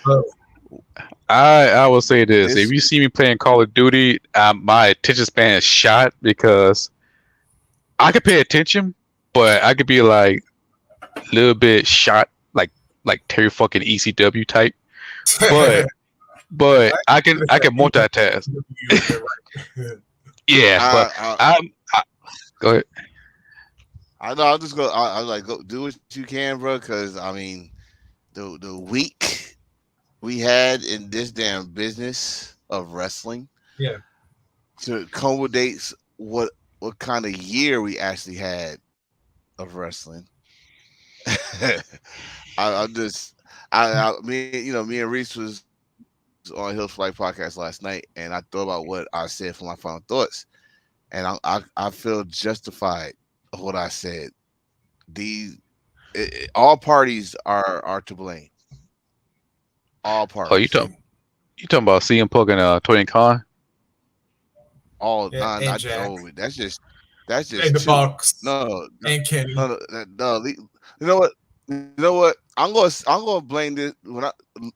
Oh, I will say this: if this you see me playing Call of Duty, my attention span is shot because I could pay attention, but I could be like a little bit shot, like Terry fucking ECW type. But I can multitask. Yeah, but I I go ahead. I know. I'm just go. I like go do what you can, bro. Because I mean, the week we had in this damn business of wrestling yeah. to accommodate what kind of year we actually had of wrestling. I'm just me and Reese was on Hill's Flight podcast last night, and I thought about what I said for my final thoughts, and I feel justified of what I said. These all parties are to blame. All Oh, you parties. talking about CM Punk and Tony Khan? All Yeah, and not Jack, that's and just the two. Bucks, No, no, and no, Kenny. no, no. You know what? You know what? I'm gonna blame this when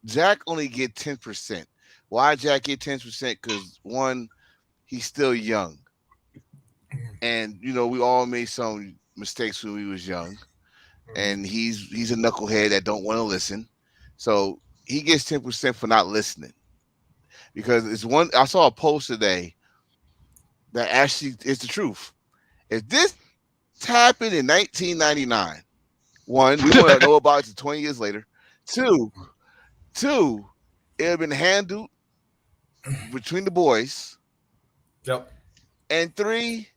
Jack only get 10%. Why Jack get 10%? Because one, he's still young, and we all made some mistakes when we was young, and he's a knucklehead that don't want to listen, so he gets 10% for not listening. Because it's one. I saw a post today that actually is the truth. If this happened in 1999, one, we wouldn't know about it 20 years later. Two, two, it had been handled between the boys. Yep. And three,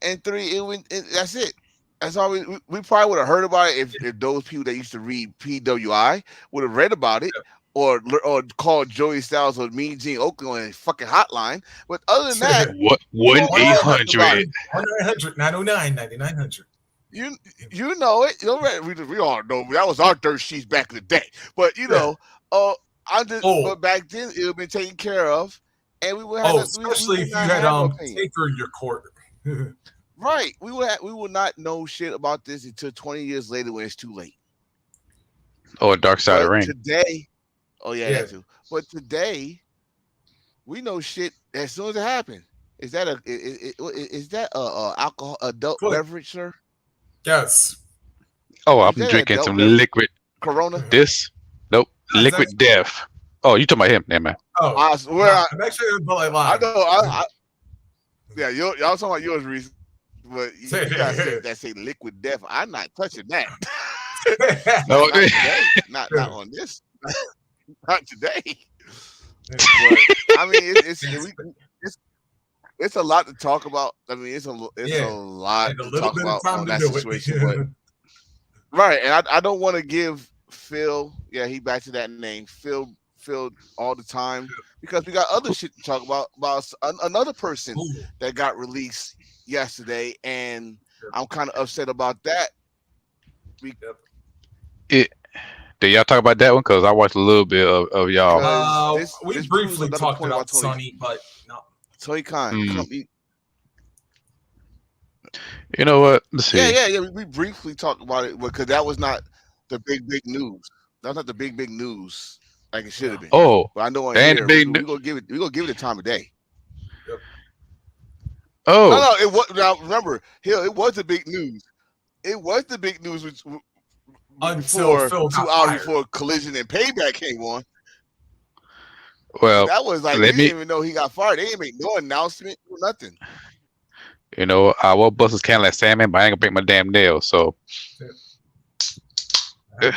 that's it. That's all we probably would have heard about it if those people that used to read PWI would have read about it or called Joey Styles or Mean Gene Oakland on a fucking hotline. But other than that, What we one won't eight know nothing about hundred? it. 1-900 909 9900. You know it. We all know that was our dirt sheets back in the day. But Yeah. I just Oh, but back then it would have been taken care of, and we would have we especially would if you not had have no opinion. Taker in your court. Right. We will not know shit about this until 20 years later when it's too late. Oh, Dark Side of the But Ring. today, oh yeah, Yeah. that too. But today, we know shit as soon as it happened. Is that a alcohol adult Good. beverage, sir? Yes. Oh, Is I'm that an drinking adult some beverage? liquid. Corona? This nope, That's liquid actually, death. Oh, you talking about him, man? oh, I no, swear, I'm actually a Bud Light I Lime. know. Yeah, y'all talking about yours, Reese. But you guys say that say liquid death. I'm not touching that. No, Not today. Not on this. Not today. But I mean, it's a lot to talk about. I mean, it's a Yeah. lot And a to little talk bit of about time on to that do situation. it. But right, and I don't want to give Phil. Yeah, he back to that name, Phil, all the time because we got other shit to talk about another person Ooh. that got released yesterday, and I'm kind of upset about that. Yep. it, did y'all talk about that one? Because I watched a little bit of y'all. Because We this proves briefly another talked point about about Sonny, but no. Tony Khan. Hmm. You know what? Let's see. Yeah. We briefly talked about it because that was not the big news. That was not the big news like it should have been. Oh, But I know on that ain't the here we big. gonna give it the time of day. Yep. Oh, No, it was. Now remember, Hill, it was the big news. It was the big news Until before Phil 2 got hours fired. before Collision and Payback came on. well, That was like we let me. didn't even know he got fired. They didn't make no announcement, no nothing. You know, I will bust his can like Sandman, but I ain't gonna break my damn nails. So this,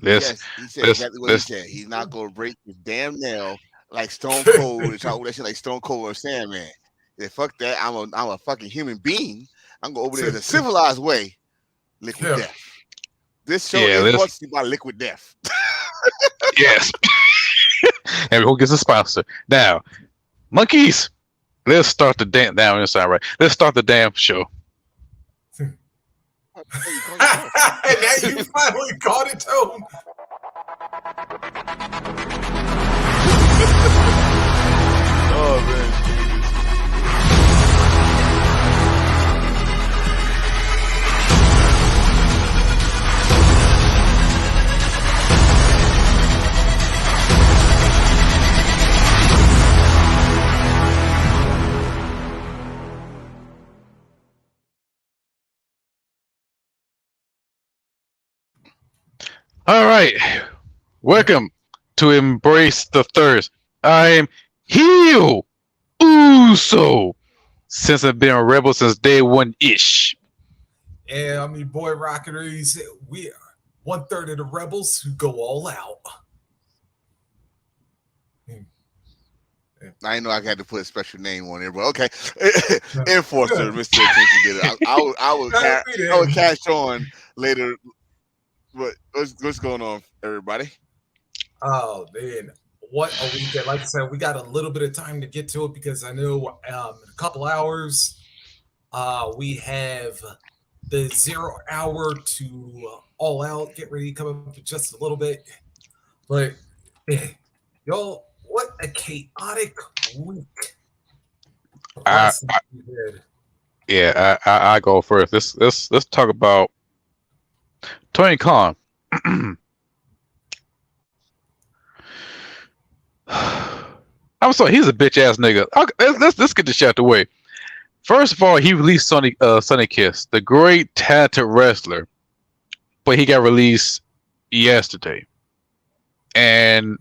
Yes, he said this, exactly what he this. said. He's not gonna break his damn nail like Stone Cold. It's all that shit like Stone Cold or Sandman. Yeah, fuck that. I'm a fucking human being. I'm going over there in a civilized way. Liquid death. This show is brought to you by Liquid Death. Yes. And who gets a sponsor? Now, monkeys, let's start the damn down inside, right? Let's start the damn show. And now you finally caught it, Tone. Oh man. All right. Welcome to Embrace the Thirst. I'm Heel Uso. Since I've been a rebel since day one ish. And I'm your boy Rocketeers. We are 1/3 of the rebels who go all out. I know I had to put a special name on there, but okay. Enforcer, Mr. Attention Getter. I would catch on later. What's going on, everybody? Oh man, what a weekend! Like I said, we got a little bit of time to get to it because I know in a couple hours we have the 0 hour to all out. Get ready to come up in just a little bit, but y'all, what a chaotic week! I, I go first. Let's talk about Tony Khan. I'm sorry, he's a bitch ass nigga. Let's get this shit out the way. First of all, he released Sonny Kiss, the great talented wrestler, but he got released yesterday, and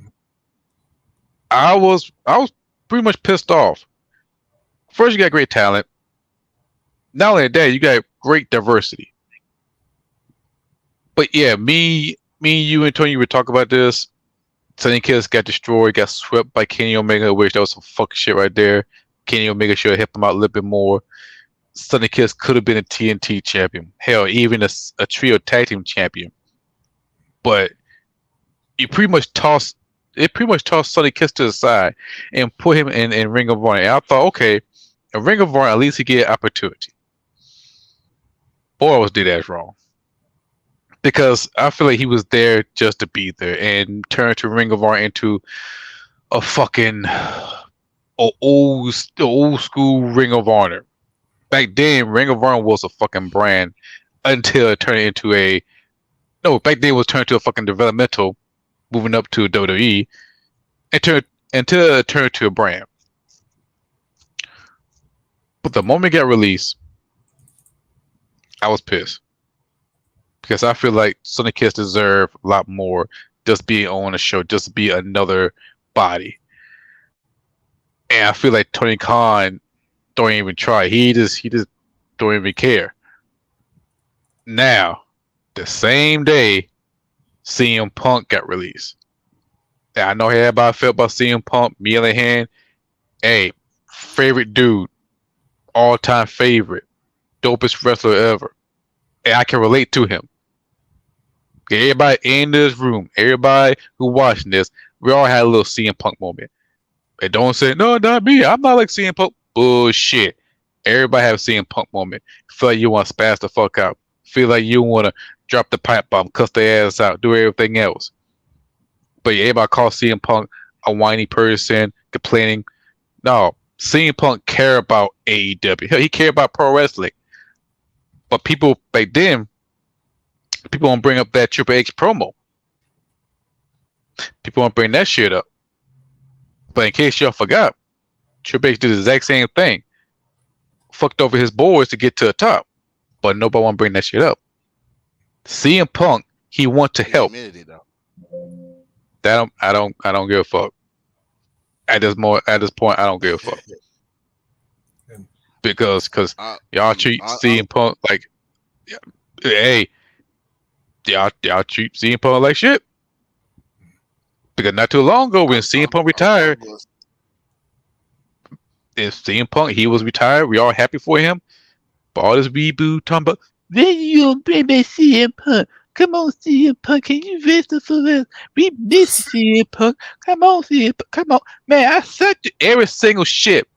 I was pretty much pissed off. First, you got great talent. Not only that, you got great diversity. But yeah, you, and Tony were talking about this. Sonny Kiss got destroyed, got swept by Kenny Omega, which that was some fucking shit right there. Kenny Omega should have helped him out a little bit more. Sonny Kiss could have been a TNT champion. Hell, even a trio tag team champion. But it pretty much tossed Sonny Kiss to the side and put him in Ring of Honor. And I thought, okay, in Ring of Honor, at least he get an opportunity. Boy, I was did that wrong. Because I feel like he was there just to be there and turned to Ring of Honor into a fucking old school Ring of Honor. Back then, Ring of Honor was a fucking brand until it turned into back then it was turned to a fucking developmental, moving up to WWE, until it turned to a brand. But the moment it got released, I was pissed. Because I feel like Sonny Kiss deserved a lot more just being on a show, just be another body. And I feel like Tony Khan don't even try. He just don't even care. Now, the same day, CM Punk got released. And I know how everybody felt about CM Punk. Me on the hand, hey, favorite dude, all-time favorite, dopest wrestler ever. And I can relate to him. Everybody in this room, everybody who watching this, we all had a little CM Punk moment. And don't say, no, not me. I'm not like CM Punk. Bullshit. Everybody have a CM Punk moment. Feel like you want to spaz the fuck out. Feel like you want to drop the pipe bomb, cuss their ass out, do everything else. But yeah, everybody call CM Punk a whiny person, complaining. No, CM Punk care about AEW. Hell, he care about pro wrestling. But people back then, people won't bring up that Triple H promo. People won't bring that shit up. But in case y'all forgot, Triple H did the exact same thing. Fucked over his boys to get to the top. But nobody want to bring that shit up. CM Punk, he want to help. That I don't give a fuck. At this point, I don't give a fuck. Because y'all treat CM Punk like, hey, y'all treat CM Punk like shit. Because not too long ago, when CM Punk retired, CM Punk, he was retired. We all happy for him. But all this reboot talking about, then you don't bring back CM Punk. Come on, CM Punk, can you wrestle for us? We miss CM Punk. Come on, CM Punk. Come on. Man, I said every single shit.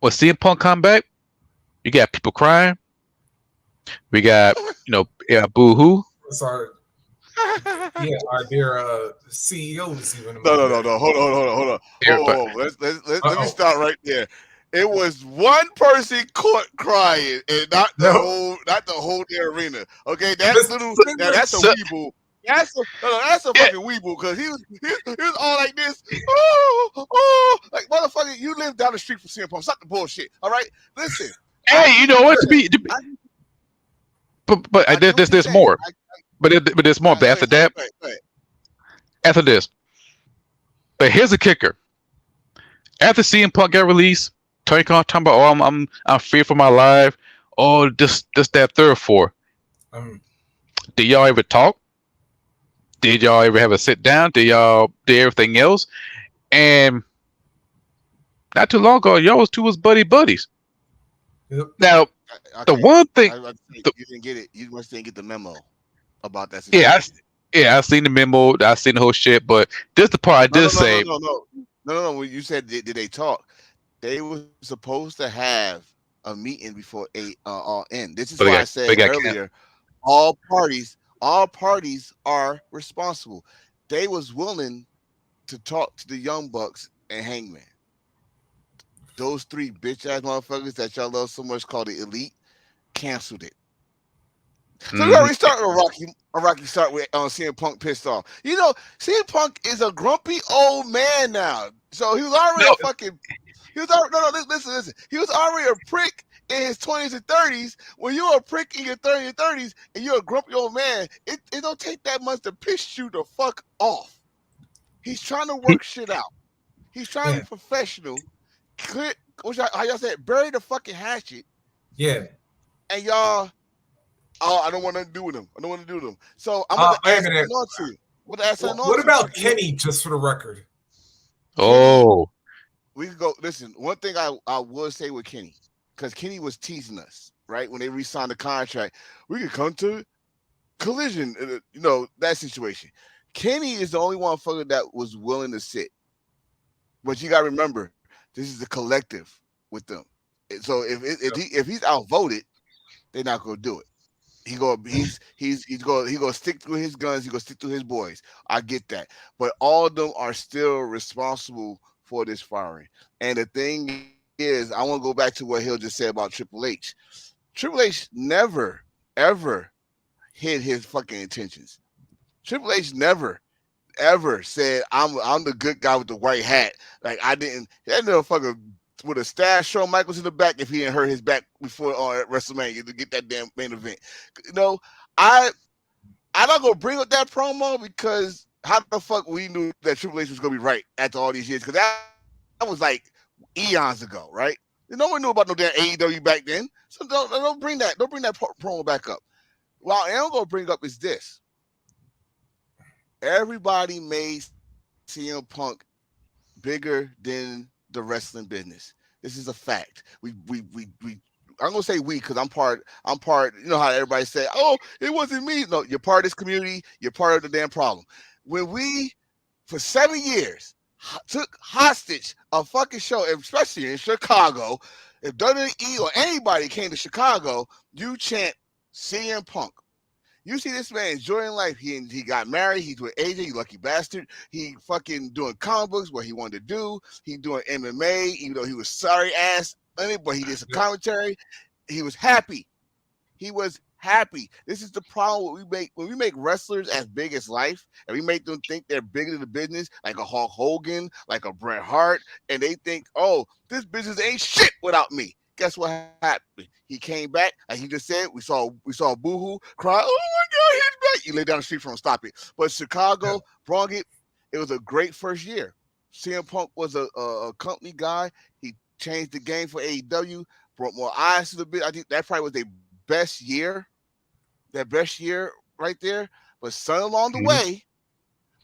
When CM Punk come back, you got people crying. We got, boo-hoo. Sorry. Yeah, our dear CEOs even. No. Hold on. Let me start right there. It was one person caught crying, and not the whole damn arena. Okay, that's a weeble. That's a fucking weeble, because he was all like this. Oh, like, motherfucker, you live down the street from CM Punk. Stop the bullshit. All right, listen. Hey, you know what? But there's more. but there's more. But Go after ahead, that, go ahead. after this, but here's a kicker. After CM Punk got released, Tony Khan talking about, oh, I'm fear for my life. Oh, this that third four. Um, Did y'all ever talk? Did y'all ever have a sit down? Did y'all do everything else? And not too long ago, y'all was two was buddies. yep. Now, the Okay, one thing, the, you didn't get it. You must didn't get the memo about that yeah, situation. yeah, I seen the memo, I seen the whole shit, but this the part I No, did no, no, no, say. no, no, no, no. When you said did they talk, they were supposed to have a meeting before a all end. This is But why I said they got earlier, all parties are responsible. They was willing to talk to the Young Bucks and Hangman. Those three bitch ass motherfuckers that y'all love so much called the Elite canceled it. So we mm, already started a rocky start with CM Punk pissed off. You know, CM Punk is a grumpy old man now. So he was already no, a fucking he was already no, listen. He was already a prick in his 20s and 30s. When you're a prick in your 30s and 30s and you're a grumpy old man, it don't take that much to piss you the fuck off. He's trying to he, work shit out. He's trying to Yeah. be professional. Clear, how y'all said, bury the fucking hatchet, Yeah. and y'all. Oh, I don't want to do with them. I don't want to do with them. So I'm going to Wait a add minute. something on to you. I'm going to add something on What to you. about Kenny, Kenny? Just for the record. Kenny, oh, we could go. Listen, one thing I would say with Kenny, because Kenny was teasing us, right? When they re-signed the contract, we could come to collision, that situation. Kenny is the only one fucker that was willing to sit. But you got to remember, this is a collective with them. So if he's outvoted, they're not going to do it. He gonna stick to his guns. He gonna stick to his boys. I get that, but all of them are still responsible for this firing. And the thing is, I want to go back to what Hill just said about Triple H. Triple H never ever hid his fucking intentions. Triple H never ever said I'm the good guy with the white hat. Like I didn't. That motherfucker would have stashed Shawn Michaels in the back if he didn't hurt his back before at WrestleMania to get that damn main event. You know, I I'm not gonna bring up that promo because how the fuck we knew that Triple H was gonna be right after all these years? Because that was like eons ago, right? No one knew about no damn AEW back then. So don't bring that promo back up. What I am gonna bring up is this: everybody made CM Punk bigger than the wrestling business. This is a fact. We I'm gonna say we because I'm part. You know how everybody say, "Oh, it wasn't me." No, you're part of this community. You're part of the damn problem. When we for 7 years took hostage a fucking show, especially in Chicago, if WWE or anybody came to Chicago, you chant CM Punk. You see this man enjoying life. He got married. He's with AJ. You lucky bastard. He fucking doing comic books, what he wanted to do. He doing MMA, even though he was sorry ass on it, but he did some Yep. commentary. He was happy. He was happy. This is the problem when we make wrestlers as big as life, and we make them think they're bigger than the business, like a Hulk Hogan, like a Bret Hart, and they think, oh, this business ain't shit without me. Guess what happened? He came back, like he just said. We saw Boohoo cry. Oh my God, he's back. You lay down the street from him, stop it. But Chicago brought it. It was a great first year. CM Punk was a company guy. He changed the game for AEW, brought more eyes to the bit. I think that probably was their best year, that best year right there. But son, along the mhm. way,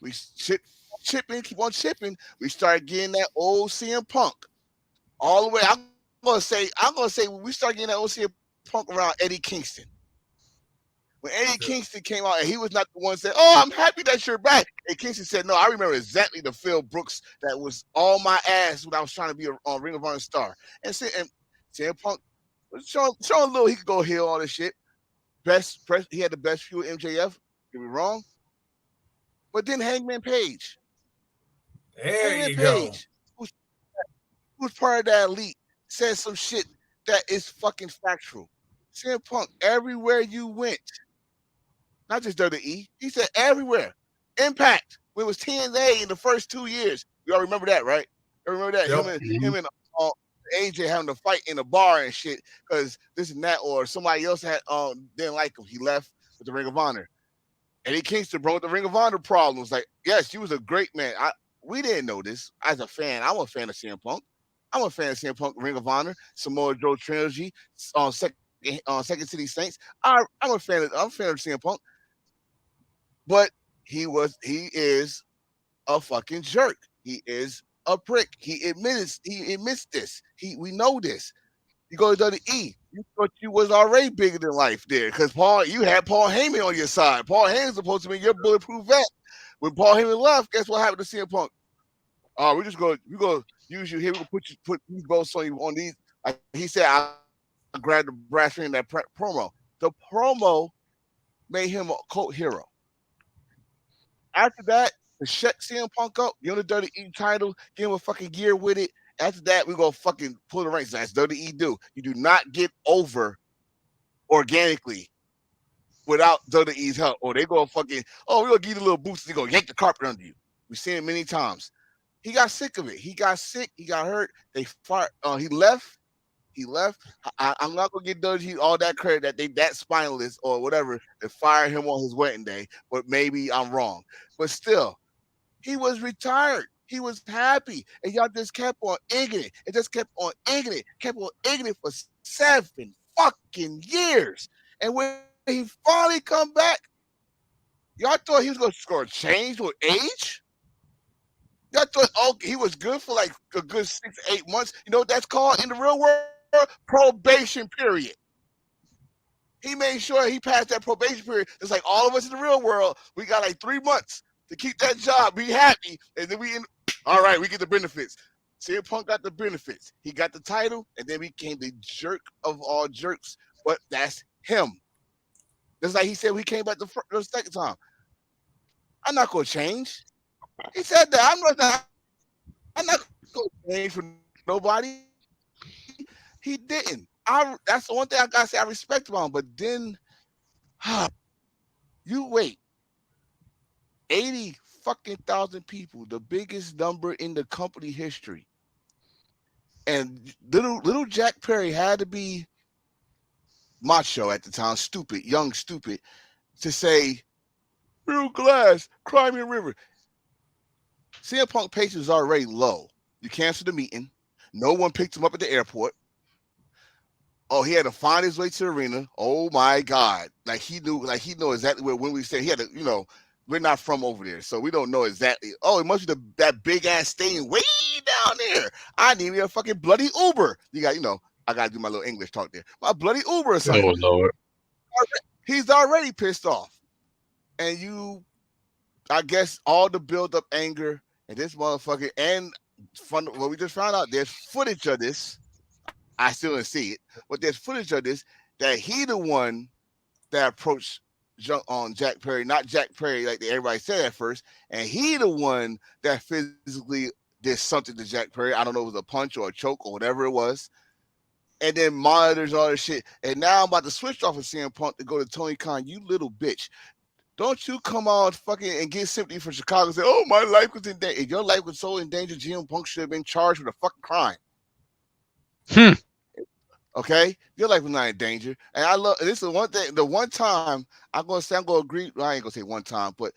we keep on chipping. We started getting that old CM Punk all the way. I'm gonna say when we start getting that old CM Punk around Eddie Kingston. When Eddie Kingston came out and he was not the one saying, "Oh, I'm happy that you're back." And Kingston said, "No, I remember exactly the Phil Brooks that was all my ass when I was trying to be on Ring of Honor star." And CM Punk was showing a little he could go heal all this shit. He had the best feud with MJF. Get me wrong, but then There Hangman you go. Page, who's part of that elite, said some shit that is fucking factual. CM Punk, everywhere you went, not just WWE. He said everywhere. Impact. When it was TNA in the first 2 years. You all remember that, right? You remember that? Him Yep. and Mhm. him and AJ having to fight in a bar and shit because this and that, or somebody else had didn't like him. He left with the Ring of Honor. Eddie Kingston brought the Ring of Honor problems. Like, yes, you was a great man. We didn't know this as a fan. I'm a fan of CM Punk. I'm a fan of CM Punk, Ring of Honor, Samoa Joe trilogy, Second City Saints. I'm a fan of CM Punk, but he is a fucking jerk. He is a prick. He admits this. We know this. You go to WWE. You thought you was already bigger than life there because you had Paul Heyman on your side. Paul Heyman's supposed to be your bulletproof vest. When Paul Heyman left, guess what happened to CM Punk? We gonna use you here. We gonna put these belts on you on these. Like he said, I grabbed the brass ring in that promo. The promo made him a cult hero. After that, to shut CM Punk up, give him the WWE title, give him a fucking gear with it. After that, we gonna fucking pull the ranks. That's WWE do. You do not get over organically without WWE's help. Or they gonna fucking, we gonna give you a little boost. They gonna yank the carpet under you. We've seen it many times. He got sick of it. He got sick. He got hurt. They fired. He left. He left. I'm not gonna give WWE all that credit that they that spineless or whatever and fire him on his wedding day. But maybe I'm wrong. But still, he was retired. He was happy, and y'all just kept on egging it. It just kept on egging it. Kept on egging it for 7 fucking years. And when he finally come back, y'all thought he was gonna change with age. Y'all thought, he was good for like a good 6 to 8 months. You know what that's called in the real world? Probation period. He made sure he passed that probation period. It's like all of us in the real world, we got like 3 months to keep that job, be happy, and then all right, we get the benefits. CM Punk got the benefits. He got the title, and then became the jerk of all jerks. But that's him. Just like he said, he came back the second time. I'm not gonna change. He said that I'm not gonna change for nobody. He didn't. That's the one thing I gotta say I respect about him. But then you wait. 80 fucking thousand people, the biggest number in the company history. And little Jack Perry had to be macho at the time, young stupid, to say, real glass, Crimea River. CM Punk patience was already low. You canceled the meeting. No one picked him up at the airport. Oh, he had to find his way to the arena. Oh my God. Like he knew exactly where when we said he had to, we're not from over there, so we don't know exactly. Oh, it must be that big ass stadium way down there. I need me a fucking bloody Uber. I gotta do my little English talk there. My bloody Uber or something. Oh Lord. He's already pissed off. And I guess all the build up anger and this motherfucker what we just found out, there's footage of this. I still didn't see it, but there's footage of this that he the one that approached on Jack Perry, not Jack Perry like everybody said at first, and he the one that physically did something to Jack Perry. I don't know if it was a punch or a choke or whatever it was, and then monitors all this shit. And now I'm about to switch off of CM Punk to go to Tony Khan. You little bitch. Don't you come on fucking and get sympathy for Chicago and say, oh, my life was in danger. If your life was so in danger, CM Punk should have been charged with a fucking crime. Okay, your life was not in danger, and I love. This is one thing. The one time I'm gonna agree. Well, I ain't gonna say one time, but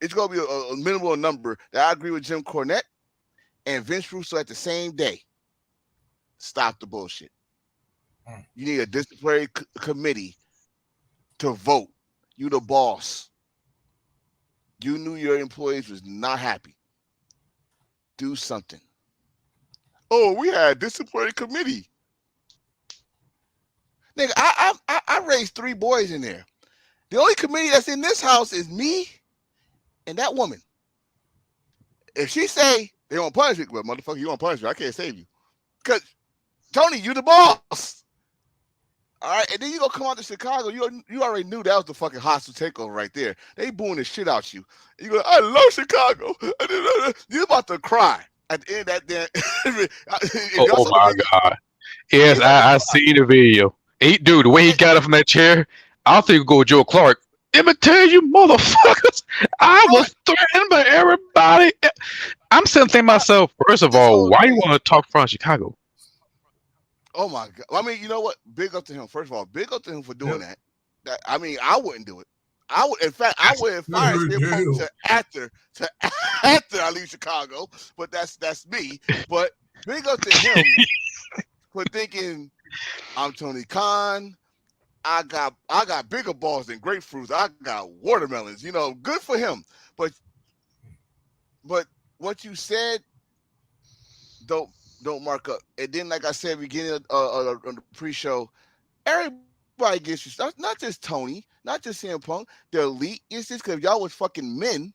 it's gonna be a minimal number that I agree with Jim Cornette and Vince Russo at the same day. Stop the bullshit. You need a disciplinary committee to vote. You the boss. You knew your employees was not happy. Do something. Oh, we had a disciplinary committee. Nigga, I raised 3 boys in there. The only committee that's in this house is me and that woman. If she say they won't punish me, well, motherfucker, you won't punish me. I can't save you. Because, Tony, you the boss. All right, and then you gonna come out to Chicago. You already knew that was the fucking hostile takeover right there. They booing the shit out you. You go, I love Chicago. You about to cry at the end of that damn. Oh my God. Yes, I see the video. Dude, the way he got up from that chair, I think go Joe Clark. Let me tell you, motherfuckers, I was threatened by everybody. I'm sitting thinking myself, first of all, why you want to talk from Chicago? Oh my God! I mean, you know what? Big up to him. First of all, big up to him for doing that. I mean, I wouldn't do it. I would, in fact, I wouldn't fire CM Punk Dude. to after I leave Chicago, but that's me. But big up to him for thinking I'm Tony Khan. I got bigger balls than grapefruits. I got watermelons. You know, good for him. But but what you said don't don't mark up. And then, like I said, beginning on the pre-show, everybody gets you. Not just Tony, not just CM Punk. The elite is this because y'all was fucking men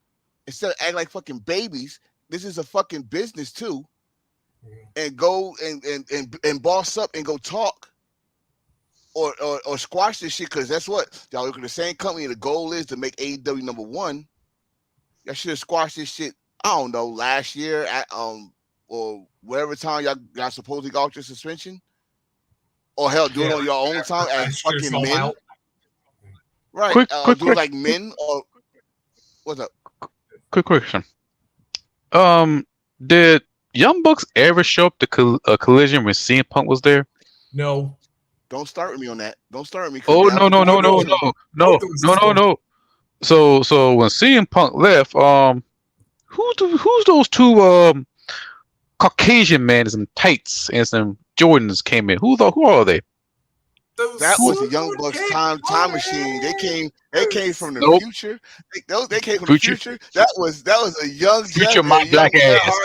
instead of acting like fucking babies. This is a fucking business too, and go and boss up and go talk or squash this shit because that's what y'all look at the same company. The goal is to make AEW number one. Y'all should have squashed this shit. I don't know last year at or whatever time y'all supposedly got your suspension, or hell, do it on your own time as fucking men. Out. Right. Quick Do it like men or what's up? Quick question. Did Young Bucks ever show up to a collision when CM Punk was there? No. Don't start with me on that. Don't start with me. Oh no. So when CM Punk left, who's those two Caucasian men in some tights and some Jordans came in? Who are they? That was the Young Bucks time machine. They came from the future. They came from the future. That was a young future Jeff my black ass.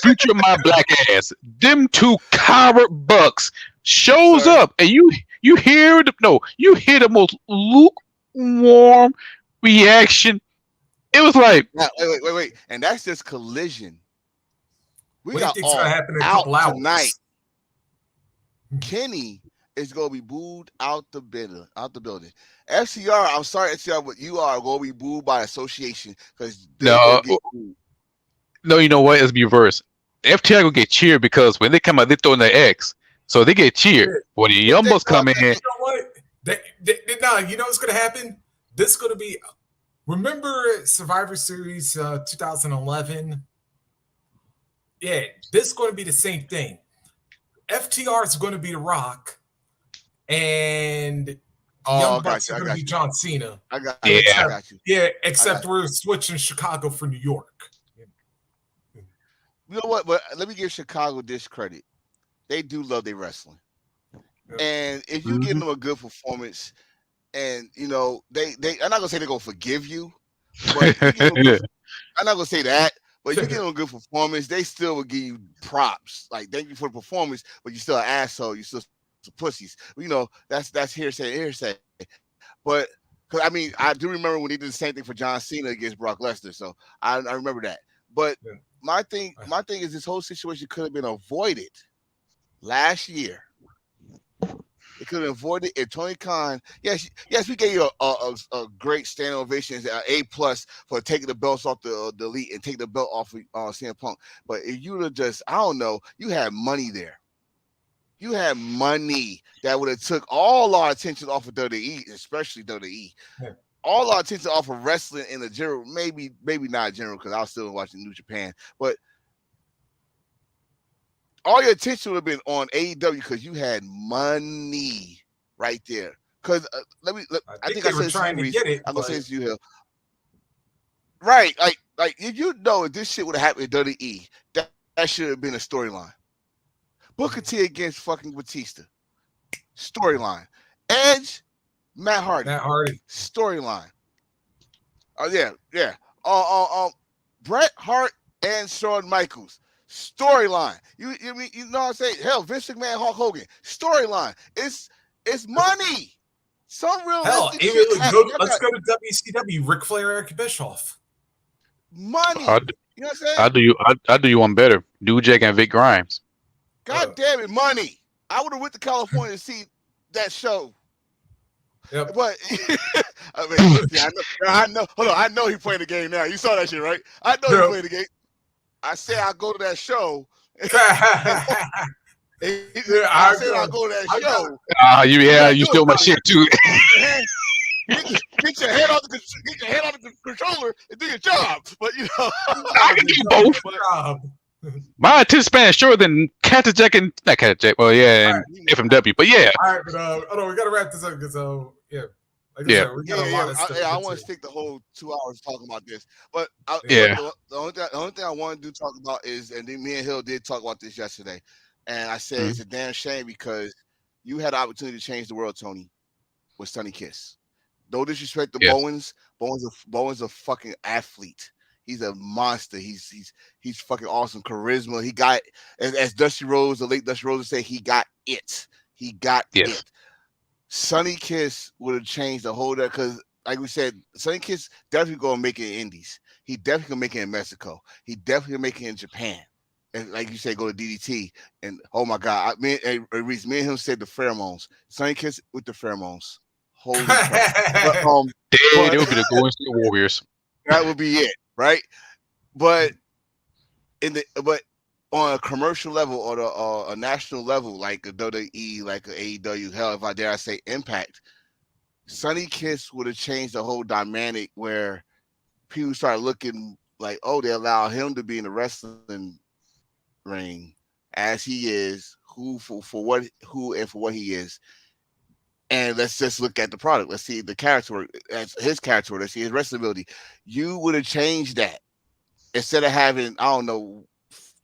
Future my black ass. Them two coward bucks shows up, and you hear the most lukewarm reaction. It was like, wait, and that's just collision. We what got do you think's gonna happen in a out couple hours? tonight. Kenny is gonna be booed out the building. FCR, I'm sorry, FCR, but you are gonna be booed by association because no, you know what? It's reverse. FTR will get cheered because when they come out, they throw in their X, so they get cheered. When the Young Bucks come in, you know what? You know what's gonna happen? This is gonna be. Remember Survivor Series 2011? Yeah, this is going to be the same thing. FTR is going to be The Rock, and Young Bucks are going to be John Cena. I got you. Yeah, except we're switching Chicago for New York. You know what? But let me give Chicago this credit. They do love their wrestling. Yep. And if you give them a good performance, and you know, they I'm not gonna say they're gonna forgive you, but I'm not gonna say that. But you give them a good performance, they still will give you props. Like, thank you for the performance, but you're still an asshole. You're still some pussies. You know, that's hearsay. But because I mean, I do remember when they did the same thing for John Cena against Brock Lesnar. So I remember that. But my thing is this whole situation could have been avoided last year. It could have avoided if Tony Khan. Yes, we gave you a great standing ovation, A+ for taking the belts off the elite and taking the belt off of CM Punk. But if you would have just, I don't know, you had money there. You had money that would have took all our attention off of WWE, especially WWE. Yeah. All our attention off of wrestling in the general, maybe not general because I was still watching New Japan, but all your attention would have been on AEW because you had money right there. Because I think I said trying to get it. I'm gonna say this to you here. Right, like if you know if this shit would have happened in WWE, that should have been a storyline. Booker T against fucking Batista, storyline. Edge, Matt Hardy, storyline. Oh yeah. Bret Hart and Shawn Michaels. Storyline. You know what I'm saying? Hell, Vince McMahon, Hulk Hogan. Storyline. It's money. Some realistic shit. Let's go to WCW. Ric Flair, Eric Bischoff. Money. You know what I'm saying? I do you one better. New Jack and Vic Grimes. God damn it, money. I would have went to California to see that show. Yep. But I mean, I know. Hold on, I know he playing the game now. You saw that shit, right? I know he played the game. I said I'll go to that show. I said I'll go to that show. You stole my shit too. Get your head off the controller and do your job. But you know, I can do both. My attention span is shorter than Captain Jack and not Captain Jack. Well, yeah, and FMW. But yeah. All right, but hold on, we gotta wrap this up because yeah. Like I Yeah, said, we got Yeah, a yeah, lot yeah. of stuff to I get want to. to stick the whole 2 hours talking about this, but Yeah. yeah. the only thing I wanted to talk about is, and then me and Hill did talk about this yesterday, and I said it's Mhm. a damn shame because you had the opportunity to change the world, Tony, with Sunny Kiss. No disrespect to Yes. Bowens. Bowens a fucking athlete. He's a monster. He's fucking awesome. Charisma. He got, as Dusty Rose, the late Dusty Rose would say, he got it. He got Yes. it. Sunny Kiss would have changed the whole, because like we said, Sunny Kiss definitely gonna make it in Indies. He definitely gonna make it in Mexico. He definitely gonna make it in Japan. And like you said, go to DDT. And oh my God, Reese, me and him said the pheromones. Sunny Kiss with the pheromones. Holy fuck. But They but will be the Golden State Warriors. that would be it, right? But but on a commercial level or a national level, like a WWE, like a AEW, hell, if I dare I say Impact, Sunny Kiss would have changed the whole dynamic where people start looking like, oh, they allow him to be in the wrestling ring as he is, who and for what he is. And let's just look at the product. Let's see the character, as his character. Let's see his wrestling ability. You would have changed that instead of having, I don't know,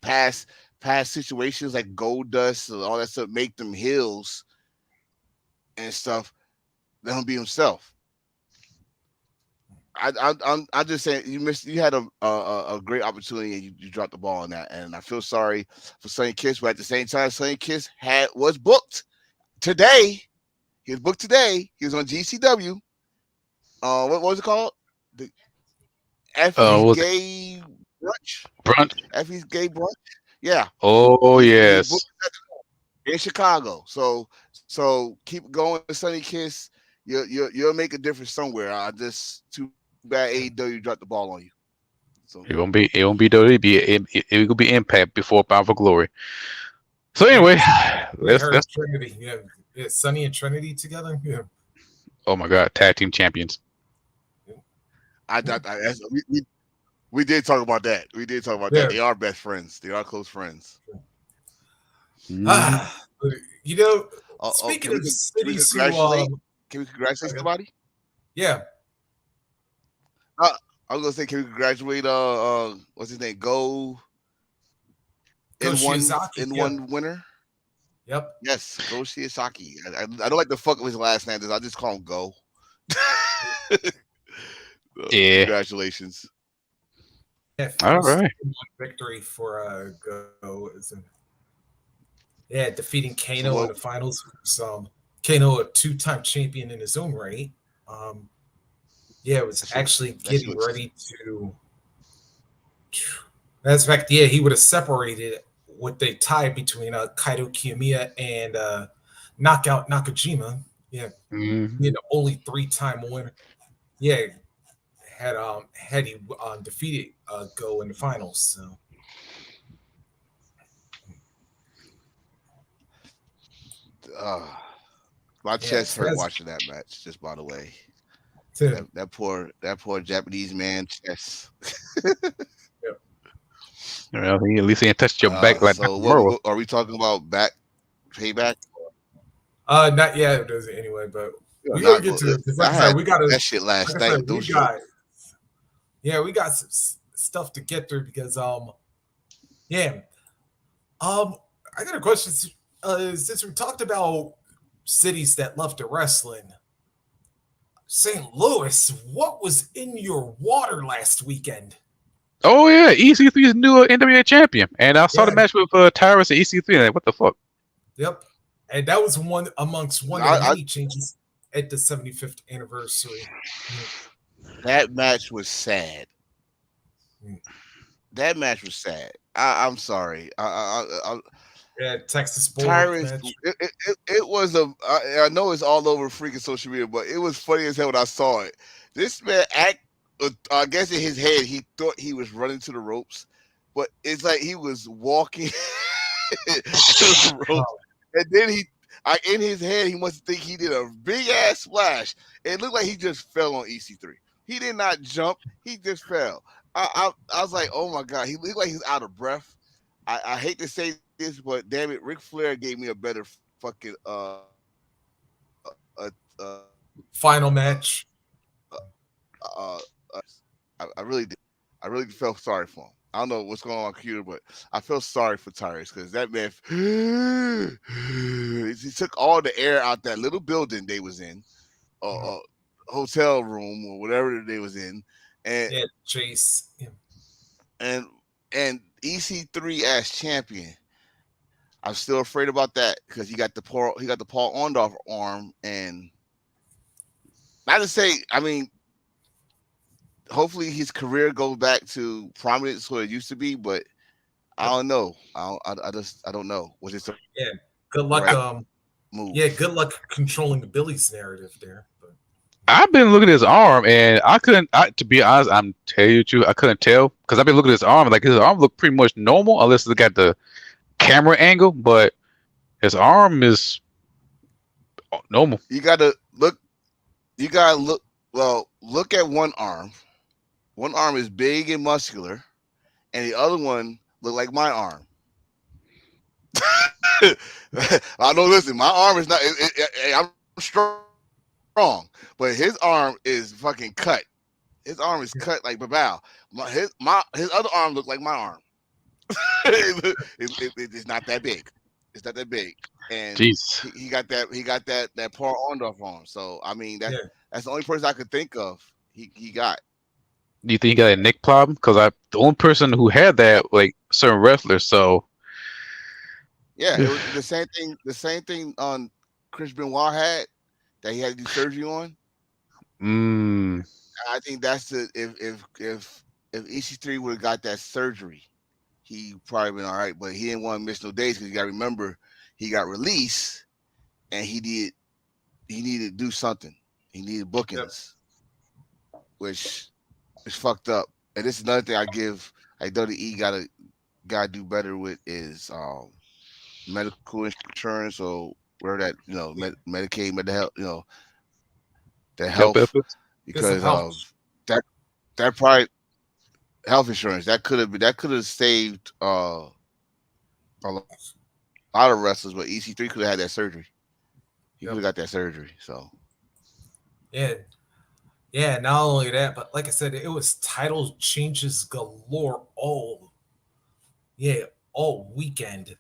past past situations like Gold Dust and all that stuff make them heels and stuff. Let him be himself. I'm just saying you missed. You had a great opportunity and you dropped the ball on that. And I feel sorry for Sonny Kiss, but at the same time, Sonny Kiss was booked today. He was booked today. He was on GCW. What was it called? The Effie's What was it? Gay Brunch. Brunch? Effie's Gay Brunch. Yeah, Oh he was booked yes. in Chicago. So keep going, Sonny Kiss. You'll make a difference somewhere. I just too bad AEW dropped the ball on you. So It won't be though. It will be Impact before Bound for Glory. So Yeah, anyway, because we let's. heard Trinity. Yeah, yeah, Sunny and Trinity together. Yeah. Oh my God, tag team champions. that's, we did talk about that. We did talk about that. Yeah. They are best friends. They are close friends. Mhm. Ah, you know, Oh, speaking of can we cities who, congratulate? Can we congratulate okay, somebody? yeah, Uh, I was gonna say, can we congratulate? What's his name? Go Go in Shiozaki. Yeah, one winner. yep. Yes, Go Shiosaki. I don't like the fuck of his last name. I just call him Go. Yeah. Congratulations. Yeah, All first right. victory for Go is yeah, defeating So Kano in the what? finals. Kano, a two-time champion in his own right. Yeah, was actually That shit getting was. ready to. As a fact, yeah, he would have separated what they tied between Kaito Kiyomiya and Knockout Nakajima. Yeah, Mhm. being the only three-time winner. Yeah, had he defeated Go in the finals. So Uh, my yeah, chest so hurt that's watching that match. Just by the way, to, that poor Japanese man chest. yeah. Well, at least he ain't touched your back like So Nakamura. what are we talking about? Payback? Not yet, does it anyway, but Yeah, we're gonna not. get to it because, I like I said, had we gotta, that shit like last I said, night. Those jokes. we got some stuff to get through because, yeah, um, I got a question. Since we talked about cities that love to wrestling, St. Louis, what was in your water last weekend? Oh yeah, EC3 is new NWA champion, and I saw the Yeah, match with Tyrus and EC3. Like, what the fuck? yep, and that was one amongst one of the I many changes at the 75th anniversary. Mm, That match was sad. mm. That match was sad. I'm sorry. Yeah, Texas Bulldog Tyrus, match. it was I know it's all over freaking social media, but it was funny as hell when I saw it. This man I guess in his head he thought he was running to the ropes, but it's like he was walking to the ropes, Oh, and then in his head he must think he did a big ass splash. It looked like he just fell on EC3. He did not jump. He just fell. I was like, oh my god, he looked like he's out of breath. I hate to say this, but damn it, Ric Flair gave me a better fucking Final match. uh, I really did. I really felt sorry for him. I don't know what's going on with computer, but I feel sorry for Tyrus because that man he took all the air out that little building they was in, uh, hotel room or whatever they was in, and Yeah, Chase. Yeah. and and EC3 as champion. I'm still afraid about that because he got the Paul Orndorff arm, and not to say, I mean, hopefully his career goes back to prominence where it used to be, but I Yep. don't know. I don't know. Was it the right Yeah. Good luck. move? Yeah. Good luck controlling the Billy's narrative there. But I've been looking at his arm, and I couldn't. To be honest, I'm telling you, the truth, I couldn't tell because I've been looking at his arm, and like his arm looked pretty much normal, unless it's got the camera angle. But his arm is normal. You gotta look. You gotta look. Well, look at one arm. One arm is big and muscular, and the other one look like my arm. I know. Listen, my arm is not. I'm strong, but his arm is fucking cut. His arm is cut like Babao. His other arm look like my arm. It's not that big. It's not that big, and Jeez. he got that Paul Orndorff arm. So I mean yeah. that's the only person I could think of. He got. Do you think he got a neck problem? Because the only person who had that, like certain wrestlers. So, Yeah, it was the same thing. The same thing on Chris Benoit had that he had to do surgery on. mm, I think that's the if EC3 would have got that surgery, he probably been all right. But he didn't want to miss no days because you got to remember he got released and he needed to do something. He needed Yep. bookings, which is fucked up. And this is another thing I give like WWE gotta do better with is medical insurance or where that Medicaid, mental health, the help health efforts. Get some because help. that probably health insurance that could have saved a lot of wrestlers, but EC3 could have had that surgery. He could have got Yep. that surgery. So Yeah. Yeah. Not only that, but like I said, it was title changes galore all. Yeah. All weekend.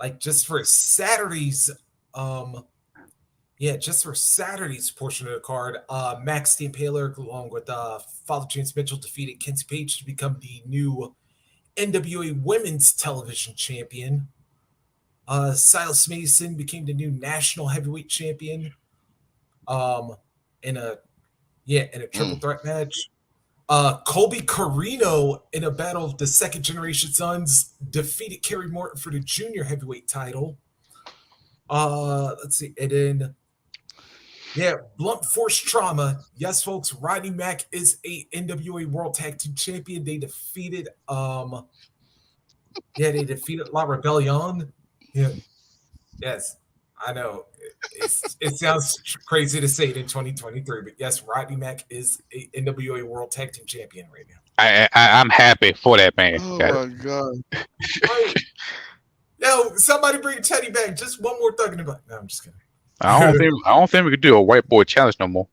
Like just for Saturday's. Um. Yeah, just for Saturday's portion of the card, Max the Impaler, along with Father James Mitchell, defeated Kenzie Page to become the new NWA Women's Television Champion. Silas Mason became the new National Heavyweight Champion. Um, in a in a triple mm. threat match. Colby Carino in a battle of the second generation sons defeated Kerry Morton for the junior heavyweight title. Let's see, and then blunt force trauma. Yes, folks, Rodney Mack is a NWA World Tag Team Champion. They defeated La Rebellion. Yeah, yes, I know. It sounds crazy to say it in 2023, but yes, Rodney Mack is a NWA World Tag Team Champion right now. I'm happy for that man. Oh Got it. my god. Right. Yo, somebody bring Teddy back. Just one more thug in the butt. No, I'm just kidding. I don't think we could do a white boy challenge no more.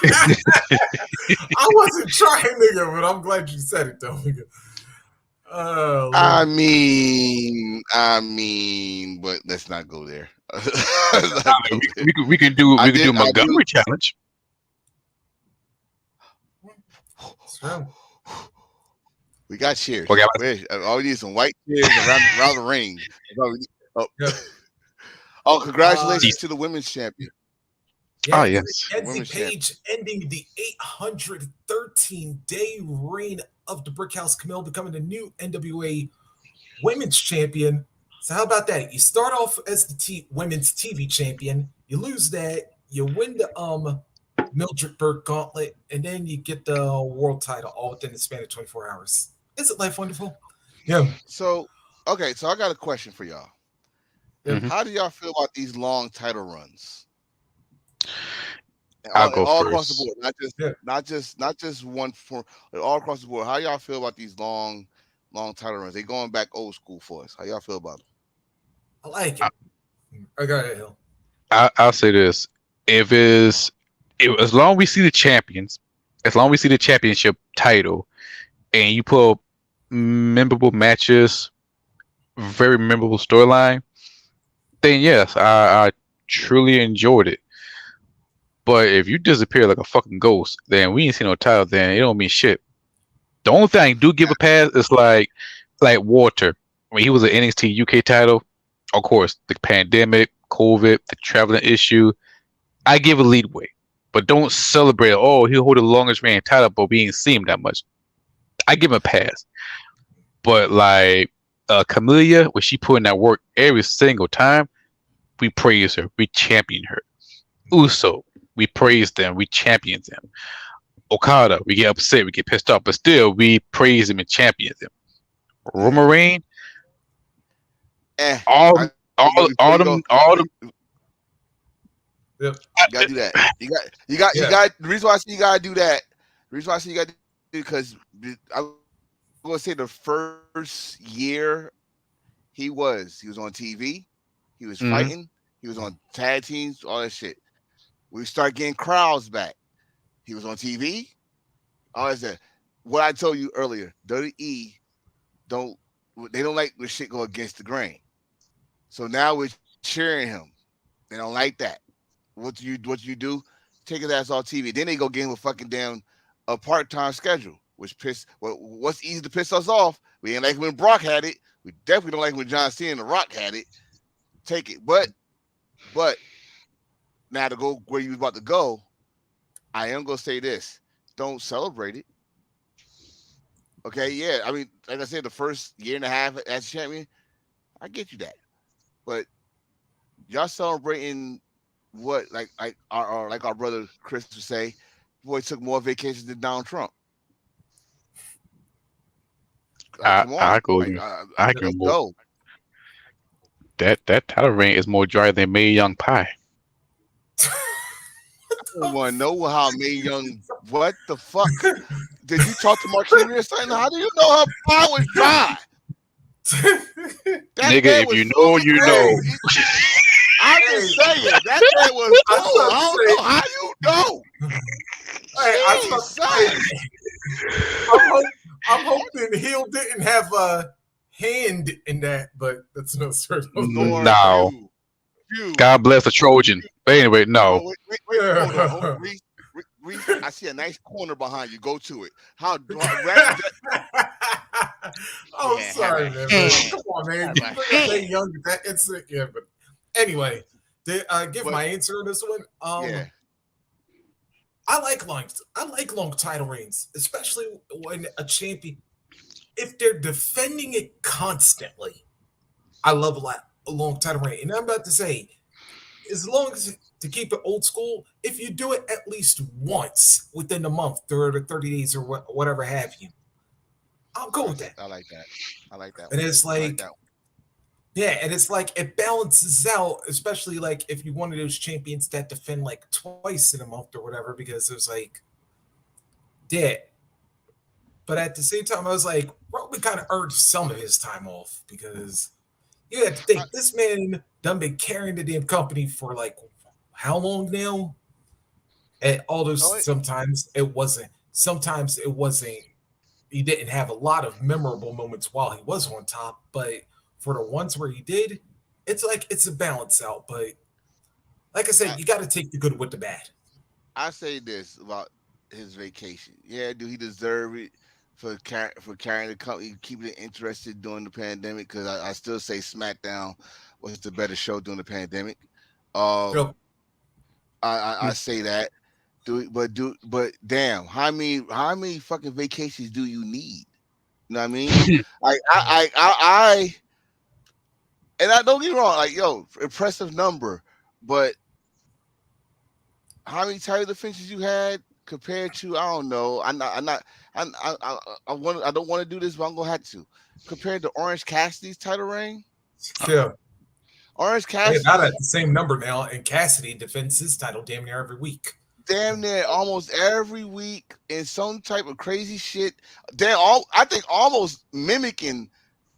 I wasn't trying, nigga, but I'm glad you said it, though. Nigga. Oh, Lord. I mean, but let's not go there. Let's I not mean, go there. we can do I do. Montgomery challenge. It's true. We got cheers. Okay, All we need is some white cheers around the ring. That's all we need. Oh, Yeah. oh, congratulations Jeez. to the women's champion. Oh Yeah, yes. Kenzie Women's champion. Page ending the 813-day reign of the Brickhouse Camille, becoming the new NWA Women's Champion. So how about that? You start off as the Women's TV Champion, you lose that, you win the Mildred Burke Gauntlet, and then you get the world title all within the span of 24 hours. Isn't life wonderful? Yeah. So, okay, so I got a question for y'all. Mhm. How do y'all feel about these long title runs? I'll go All across the first. board, Yeah. not just one for all across the board. How y'all feel about these long title runs? They going back old school for us. How y'all feel about them? I like I, it. I got it, Hill. I'll say this: if it's as long as we see the champions, as long as we see the championship title, and you put memorable matches, very memorable storyline, then yes, I truly enjoyed it. But if you disappear like a fucking ghost, then we ain't seen no title. Then it don't mean shit. The only thing I do give a pass is like Walter when he was an NXT UK title. Of course, the pandemic, COVID, the traveling issue. I give a leadway, but don't celebrate. Oh, he'll hold the longest reigning title, but we ain't seen him that much. I give him a pass. But like Camellia, when she put in that work every single time, we praise her, we champion her. Uso, we praise them, we champion them. Okada, we get upset, we get pissed off, but still we praise him and champion them. Roman Reigns, Eh. all I, all before all you go, them all them Yep. you gotta do that. You got. The reason why I say you gotta do that. The reason why I say you gotta do because I'm gonna say the first year he was on TV, he was Mhm. fighting, he was on tag teams, all that shit. We start getting crowds back. He was on TV, all that shit. What I told you earlier, WWE don't they don't like when shit go against the grain. So now we're cheering him. They don't like that. What you do? Take his ass off TV. Then they go get him a fucking damn a part-time schedule, which what's easy to piss us off. We ain't like when Brock had it. We definitely don't like when John Cena and The Rock had it. Take it. But now to go where you was about to go, I am gonna say this. Don't celebrate it. Okay, yeah. I mean, like I said, the first year and a half as champion, I get you that. But y'all celebrating what like our brother Chris would say, boy took more vacations than Donald Trump. Like, come I on, go like you. I let's can more. go. That title reign is more dry than Mae Young pie. I don't want to know how Mae Young. What the fuck? Did you talk to Marquita or something? How do you know her pie was dry? That Nigga, man if was you know, fucking you cold. know. I'm just saying that man was I was cold. about I to don't know how you know. Hey, I was about to Jesus. say, I'm hoping Hill didn't have a hand in that, but that's no certain. Lord, No. you. God bless the Trojan. But anyway, Oh, no. wait, hold on. Reese, I see a nice corner behind you. Go to it. How that, I'm yeah, have sorry, a man. hand. Come on, man. Have You a bring up May hand. Young at that instant, yeah. But anyway, to give But my answer on this one, yeah, I like long title reigns, especially when a champion if they're defending it constantly. I love a long title reign, and I'm about to say, as long as to keep it old school, if you do it at least once within a month, 30 days, or whatever have you, I'll go with that. I like that. I like that And one. it's I like that like, yeah, and it's like it balances out, especially like if you're one of those champions that defend like twice in a month or whatever, because it was like, yeah. But at the same time, I was like, Roman kind of earned some of his time off because you have to one. think this man done been carrying the damn company for like how long now? And all those Oh, sometimes it wasn't he didn't have a lot of memorable moments while he was on top, but for the ones where he did, it's like it's a balance out. But like I I, said, you got to take the good with the bad. I say this about his vacation. Yeah, do he deserve it for carrying the company, keeping it interested during the pandemic? Because I still say SmackDown was the better show during the pandemic. Um, Yep. I say that. But damn, how many fucking vacations do you need? You know what I mean? Like I and I don't get me wrong, like yo, impressive number, but how many title defenses you had compared to I don't know. I don't want to do this, but I'm gonna have to. Compared to Orange Cassidy's title reign, Yeah. Orange They're not Cassidy at the same number now, and Cassidy defends his title damn near every week. damn near almost every week in some type of crazy shit. Damn, all I think almost mimicking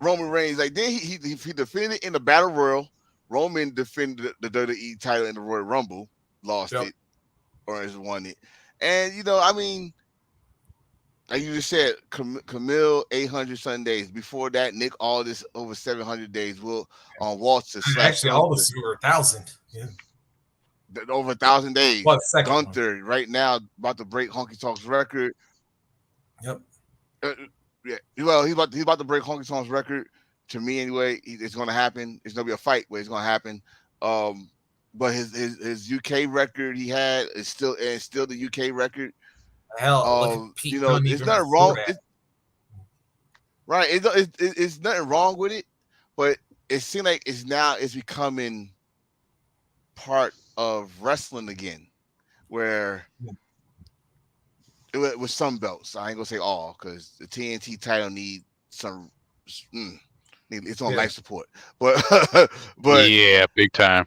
Roman Reigns. Like then he defended in the Battle Royal. Roman defended the WWE title in the Royal Rumble. lost Yep. it or has won it. And I mean, like you just said, Camille 800 Sundays. Before that, Nick Aldis over 700 days. Will on Walter slash Actually, all Gunther this over 1,000. Yeah. over 1,000 days. Well, the second one. Gunther right now about to break Honky Tonk's record. Yep. Uh, yeah, well, he's about to break Honky Tonk's record. To me, anyway, it's going to happen. It's going to be a fight, but it's going to happen. Um, but his UK record he had is still the UK record. Hell, look at Pete Dunne It's even nothing before wrong. that. Right. It's nothing wrong with it, but it seems like it's becoming part of wrestling again, where with some belts. I ain't gonna say all because the TNT title need some need its own Yeah. life support, but but Yeah, big time.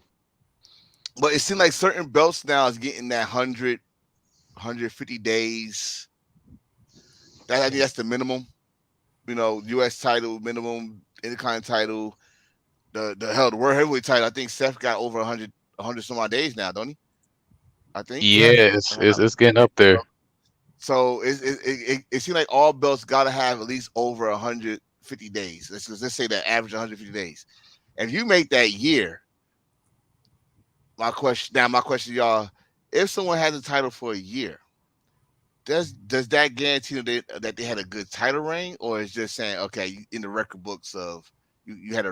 but it seems like certain belts now is getting that 150 days. I think that's the minimum. U.S. title minimum, Intercontinental title, the world heavyweight title. I think Seth got over 100 some odd days now, don't he? I think. Yeah, Yeah. it's getting up there. So it seems like all belts got to have at least over 150 days. Let's say that average 150 days. If you make that year, my question, y'all, if someone has a title for a year, does that guarantee that they had a good title reign, or is just saying okay in the record books of you had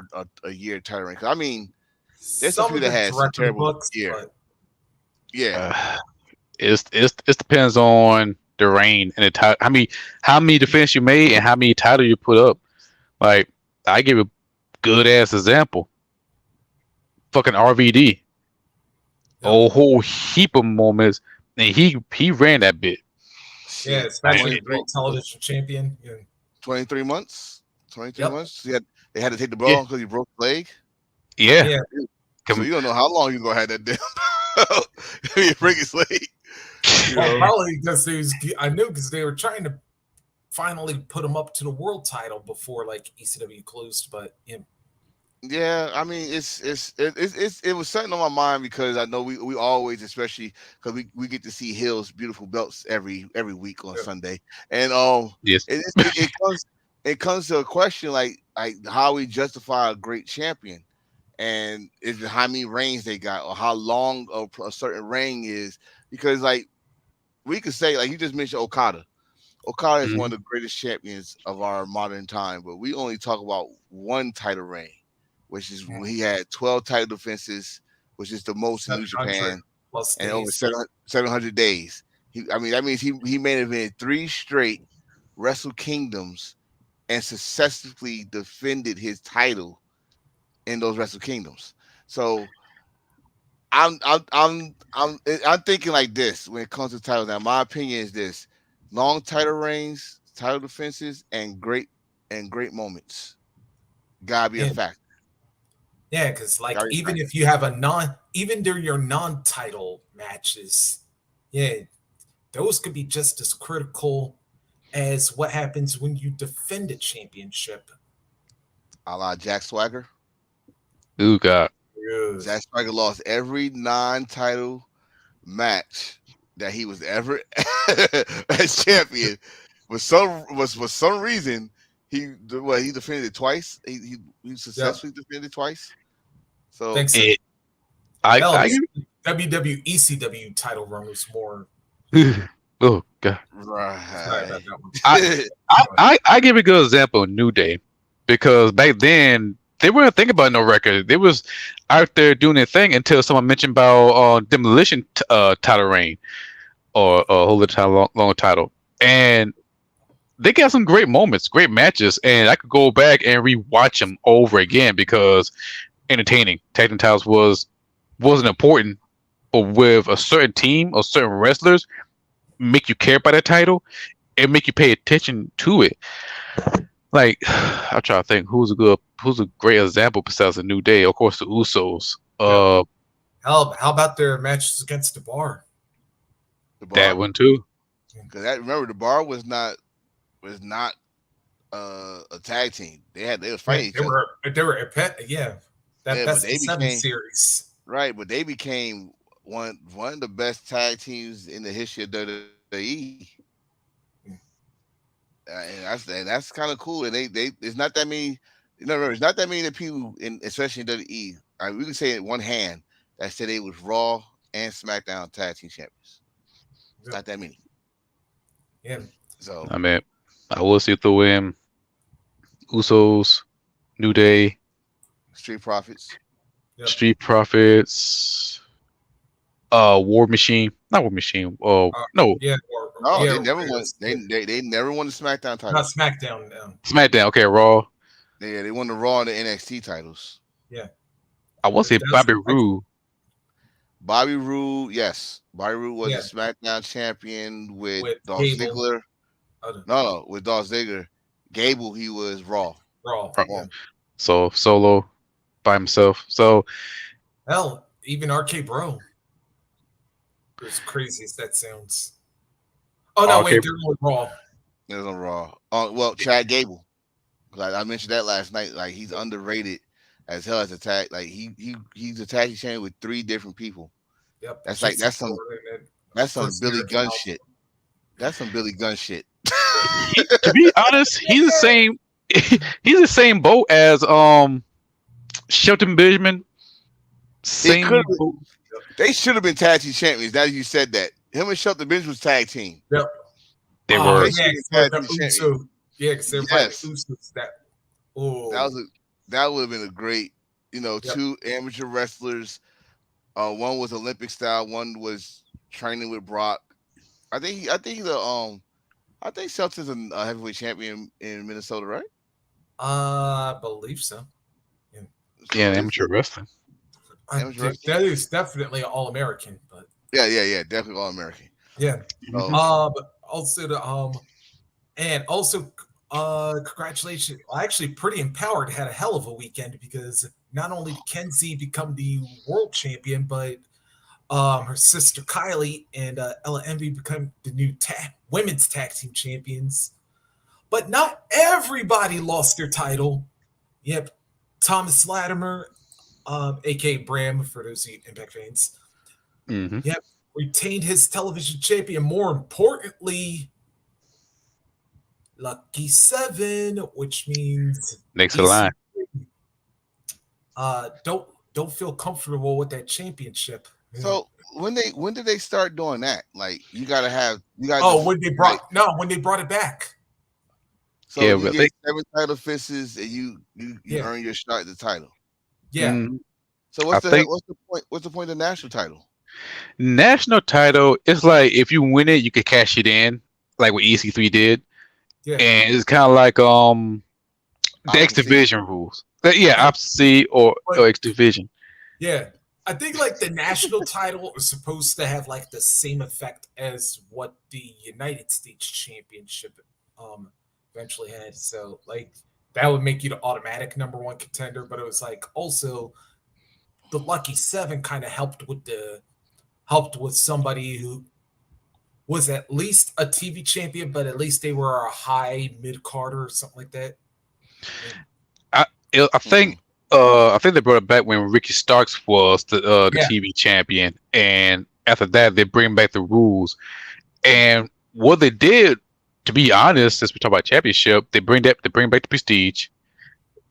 a year title reign? 'Cause, I mean, there's some Some people of that it's had some record terrible books, year. but Yeah, Uh, it depends on the reign and the title. How many defense you made and how many title you put up. Like I give a good ass example. Fucking RVD, yep. a whole heap of moments, and he ran that bit. Yeah, shit. especially a 23, great television champion. Yeah. 23 months. 23 Yep. months. They had to take the Yeah, ball because he broke his leg. yeah. Yeah. So Com- you don't know how long you gonna have that damn. You break his leg. You Well, know. probably because I knew because they were trying to finally put him up to the world title before like ECW closed, but yeah. Yeah, I mean it was something on my mind because I know we always, especially because we get to see Hill's beautiful belts every week on Yeah. Sunday, and yes. it comes to a question like how we justify a great champion, and is it how many reigns they got or how long a certain reign is, because like we could say like you just mentioned Okada. Okada is one Mhm. of the greatest champions of our modern time, but we only talk about one title reign, which is Yeah. when he had 12 title defenses, which is the most in New 700 Japan, plus and over days. 700 days. I mean, that means he main evented 3 straight Wrestle Kingdoms and successfully defended his title in those Wrestle Kingdoms. So I'm thinking like this when it comes to titles. Now, my opinion is this: long title reigns, title defenses, and great moments gotta be a Yeah. fact. Yeah, because like Gotta be a even fact. if you have even during your non-title matches, yeah, those could be just as critical as what happens when you defend a championship. A la Jack Swagger. Ooh God. Jack Swagger lost every non-title match that he was ever as champion. For some reason he defended it twice. He Yeah, successfully defended it twice. So thanks to And I hell, give. WWE ECW title run was more. Oh God. Sorry right. about that one. I, Anyway, I give a good example of New Day because back then they weren't thinking about no record. They was out there doing their thing until someone mentioned about demolition title reign or hold the title long title, and they got some great moments, great matches, and I could go back and rewatch them over again because entertaining. Tag titles wasn't important, but with a certain team or certain wrestlers, make you care about that title and make you pay attention to it. Like I'm trying to think who's a great example besides the New Day. Of course, the Usos. yeah. How about their matches against the bar? The That bar, one too. because remember the bar was not a tag team. They was Yeah, fighting each other. they were yeah. Yeah, but That's the they seven became series. right, but they became one of the best tag teams in the history of WWE. And that's kind of cool. And they it's not that many. Remember, it's not that many people in especially in WWE. We can say in one hand that said they was Raw and SmackDown tag team champions. It's Yep. not that many. Yeah. So I mean, I will see throw in Usos, New Day, Street Profits. Yep. Street Profits, War Machine, not War Machine. Oh Uh, no, yeah. No, Yeah. they never won. Raiders, yeah. They never won the SmackDown Not titles. SmackDown. SmackDown. Okay, Raw. They won the Raw and the NXT titles. Yeah. I want to say That's Bobby Roode. Bobby Roode, yes, Bobby Roode was a yeah. SmackDown champion with With Dolph Gable. Ziggler. Uh, No, with Dolph Ziggler. Gable, he was Raw. Raw. Right. Yeah. So solo by himself. So Hell, even RK Bro. As crazy as that sounds. Oh no, okay, wait, they're on Raw. It was on Raw. Well, Chad Gable. Like I mentioned that last night. Like he's underrated as hell as a tag. Like he's a tag team champion with three different people. Yep. That's like Jason Jordan and that's some Chris Billy Jericho. Gunn shit. That's some Billy Gunn shit. to be honest, he's the same. He's the same boat as Shelton Benjamin. It could Same have. boat. They should have been tag team champions. Now that you said that, him and Shelton Benjamin was tag team. Yep. They Oh were. They should yeah, have 'cause been they're tag the team champions. Uso. Yeah, because they're fighting Yes, the Usos. That. that Oh. was that would have been a great. Yep. Two amateur wrestlers. One was Olympic style. One was training with Brock. I think Shelton's a heavyweight champion in Minnesota, right? I believe so. Yeah. Yeah, So it's amateur wrestling. amateur wrestling. That is definitely all American, but Yeah, definitely all American. yeah. Mhm. But also the and also congratulations. Well, actually, Pretty Empowered had a hell of a weekend because not only did Kenzie become the world champion, but her sister Kylie and Ella Envy become the new women's tag team champions. But not everybody lost their title. Yep, Thomas Latimer, aka Bram, for those of you Impact fans, Mhm. yep, retained his television champion. More importantly, Lucky Seven, which means Next in line. EC3, don't feel comfortable with that championship. Yeah. So when did they start doing that? Like you got Oh, the like when they brought it back. so Yeah, you but get 7 title fists and you Yeah, earn your shot at the title. yeah, mhm. So I think what's the point? What's the point of the national title? national title is like if you win it, you could cash it in, like what EC3 did, yeah. and it's kind of like the X Opposite seat. division rules. Yeah, Yeah. opposite C or But X division. yeah, I think like the national title is supposed to have like the same effect as what the United States Championship um eventually had. So like that would make you the automatic number one contender, but it was like also the Lucky Seven kind of helped with somebody who was at least a TV champion, but at least they were a high mid carder or something like that. Yeah. I I think Mm. I think they brought it back when Ricky Starks was the Yeah. TV champion, and after that they bring back the rules. And what they did, to be honest, since we talk about championship, they bring back the prestige.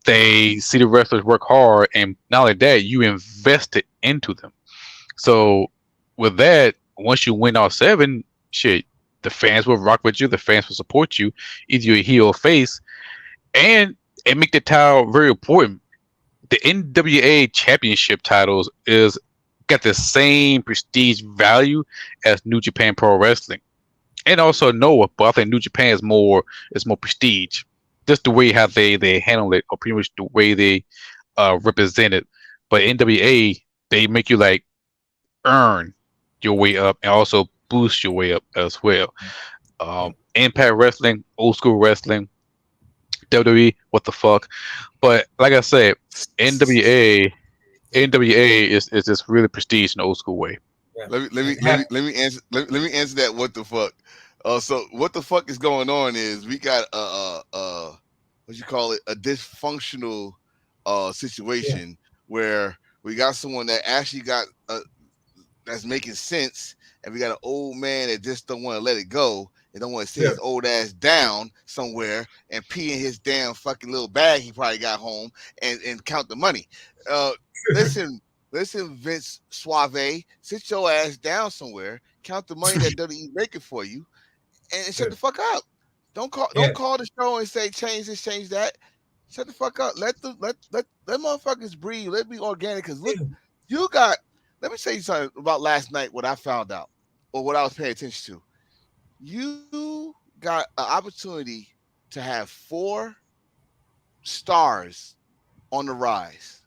They see the wrestlers work hard, and not only that, you invested into them. So with that, once you win all seven, shit, the fans will rock with you. The fans will support you, either you're a heel or face, and it make the title very important. The NWA Championship titles is got the same prestige value as New Japan Pro Wrestling, and also Noah. But I think New Japan is more prestige. Just the way how they handle it, or pretty much the way they represent it. But NWA, they make you like earn your way up and also boost your way up as well. Impact Wrestling, old school wrestling, WWE, what the fuck? But like I said, NWA NWA is just really prestige in the old school way. Yeah. Let me answer that. What the fuck? So what the fuck is going on is we got what you call it, a dysfunctional Yeah. situation where we got someone that actually got that's making sense, and we got an old man that just don't want to let it go and don't want to sit Yeah. his old ass down somewhere and pee in his damn fucking little bag he probably got home and count the money. Uh, listen, listen, Vince Suave, sit your ass down somewhere, count the money that WWE making for you, and shut Yeah. the fuck up. Yeah. Don't call the show and say change this, change that. Shut the fuck up. Let motherfuckers breathe. Let it be organic. Cause look, Yeah. you got. Let me tell you something about last night. What I found out, or what I was paying attention to. You got an opportunity to have 4 stars on the rise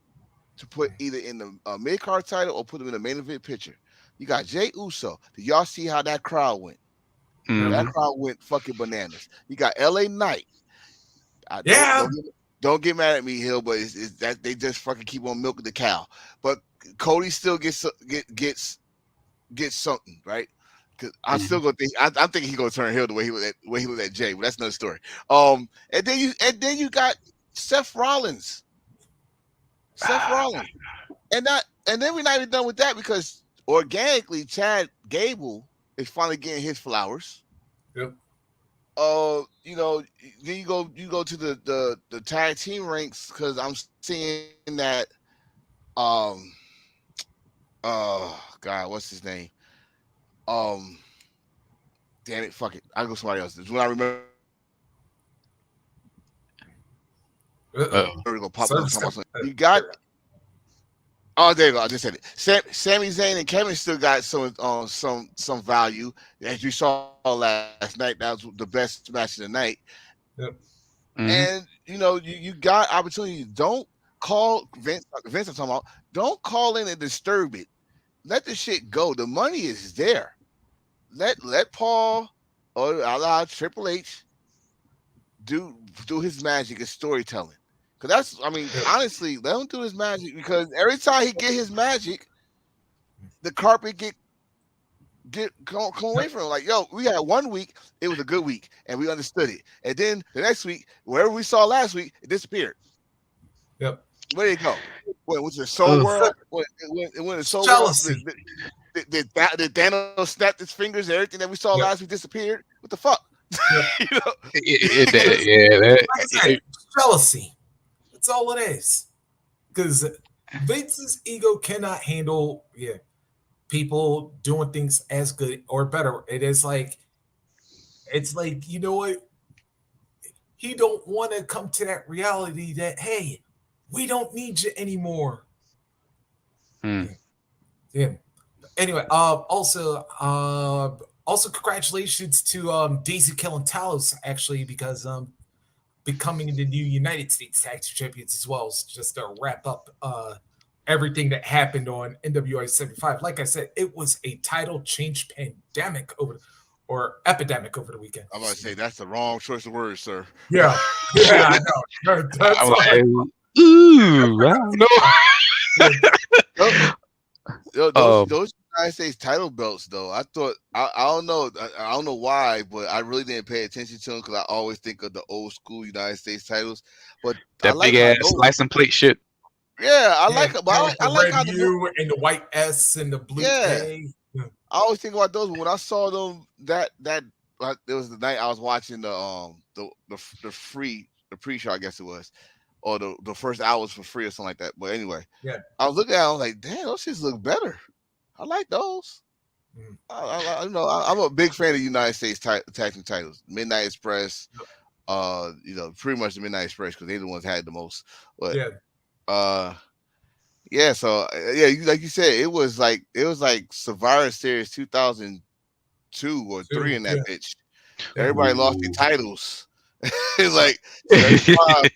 to put either in the mid card title or put them in the main event picture. You got Jay Uso. Did y'all see how that crowd went? That Hmm. crowd went fucking bananas. You got LA Knight. I Yeah. don't get mad at me, Hill, but it's that they just fucking keep on milking the cow. But Cody still gets something, right? Because I'm Hmm. still gonna think I'm thinking he's gonna turn Hill the way he looked at Jay, but that's another story. And then you got Seth Rollins. Seth Rollins. And then we're not even done with that because organically Chad Gable is finally getting his flowers. Yep. You know, then you go to the tag team ranks because I'm seeing that um God, what's his name? Um damn it, fuck it. I'll go somebody else. When I remember to go pop up talking about something. Uh-oh. You got Service. oh, there you go. I just said it. Sami Zayn and Kevin still got some value. As you saw last night, that was the best match of the night. Yep. And you got opportunity. Don't call Vince. I'm talking about. Don't call in and disturb it. Let the shit go. The money is there. Let Paul or allow Triple H do his magic and storytelling. Cause that's I mean Yep. honestly let him do his magic because every time he get his magic, the carpet come away Yep. from him. Like, yo, we had 1 week, it was a good week, and we understood it. And then the next week, wherever we saw last week, it disappeared. Yep. Where did it go? Went to the Soul Ugh. World. It went to It's Soul World. jealousy. Did Thanos snapped his fingers? Everything that we saw last Yep. week disappeared. What the fuck? Yep. you know? Because, Yeah, like I said, it's jealousy. That's all it is. Because Vince's ego cannot handle, yeah, people doing things as good or better. It's like, you know what? He don't want to come to that reality that, hey, we don't need you anymore. mm. Yeah. Yeah. Anyway, also congratulations to Daisy Killing Talos actually because becoming the new United States Tag Team Champions as well. Just to wrap up everything that happened on NWA 75. Like I said, it was a title change pandemic or epidemic over the weekend. I'm about to say that's the wrong choice of words, sir. Yeah, yeah, I know. That's I'm what I like, thought. ooh, I don't Yeah, Yo, know. those United States title belts though. I thought I don't know I don't know why, but I really didn't pay attention to them because I always think of the old school United States titles. But I That big like how ass those. license plate shit. Yeah, I yeah, like it, but kind of like I the like red how U and the white S and the blue yeah. A. Yeah, I always think about those. But when I saw them, that it was the night I was watching the pre-show, I guess it was, or the first hours for free or something like that. But anyway, yeah. I was looking at, it, I was like, damn, those shits look better. I like those. Mm, I'm a big fan of United States tag team titles. Midnight Express, pretty much the Midnight Express because they're the ones that had the most. But yeah, uh, yeah, so like you said, it was like Survivor Series 2002 or three two. in that Yeah, bitch. yeah, Everybody lost their Ooh. titles. It's like 75,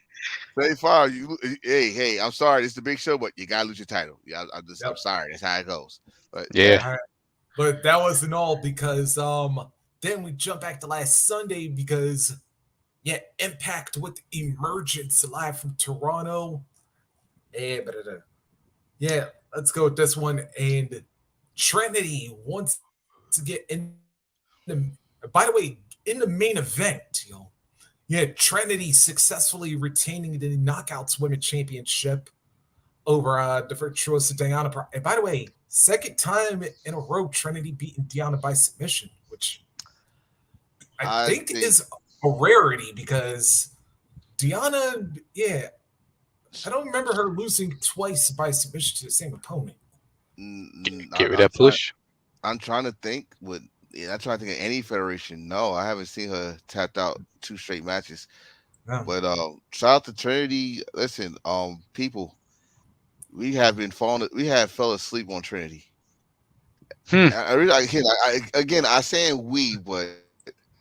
35. Hey, I'm sorry, it's the big show, but you gotta lose your title. Yeah, I'm yep. sorry, that's how it goes. But Yeah. yeah, All right. But that wasn't all because then we jump back to last Sunday because yeah, Impact with Emergence live from Toronto. Yeah, let's go with this one. And Trinity once again by the way, in the main event, yeah, Trinity successfully retaining the Knockouts Women Championship over the virtuosa Diana. And by the way, second time in a row Trinity beating Deanna by submission, which I I think think is a rarity because Deanna, yeah, I don't remember her losing twice by submission to the same opponent. Get rid of I'm that trying. push. I'm trying to think. With yeah, I'm trying to think of any federation. No, I haven't seen her tapped out two straight matches. No. But shout out to Trinity. Listen, people, we have been falling. We have fell asleep on Trinity. Hmm. I really, again, I saying we, but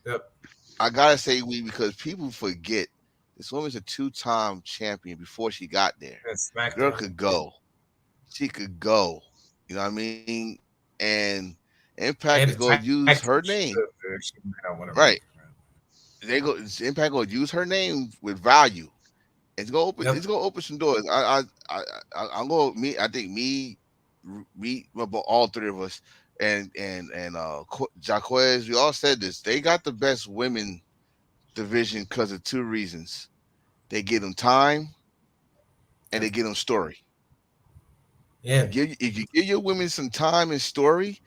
Yep. I gotta say we because people forget this woman's a two-time champion before she got there. That's Girl SmackDown. could go. She could go. You know what I mean? And Impact is And gonna the tag use her team name. she might not want to Right. make. Impact gonna use her name with value. It's Yep. gonna open some doors. I'm gonna me. I think me, well, but all three of us, and Jaquez. We all said this. They got the best women division because of two reasons. They give them time and Yep. they give them story. Yeah. If you give your women some time and story,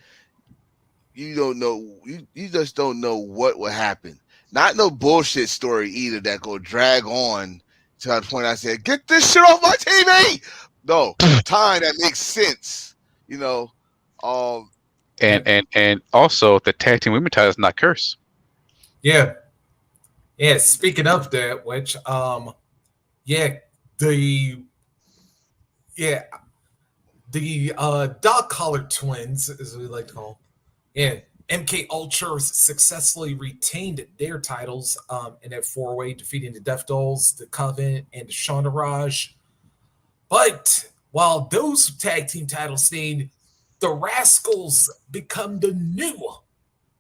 you don't know. You just don't know what will happen. Not no bullshit story either that go drag on to the point I said, get this shit off my TV. No, time that makes sense. You know, um, And Yep. and also the tag team women title is not cursed. Yeah. Yeah. Speaking of that, which yeah, the yeah, the dog collar twins, as we like to call them. Yeah. MK Ultra successfully retained their titles in that four-way, defeating the Death Dolls, the Coven, and the Shonda Raj. But while those tag team titles stayed, the Rascals become the new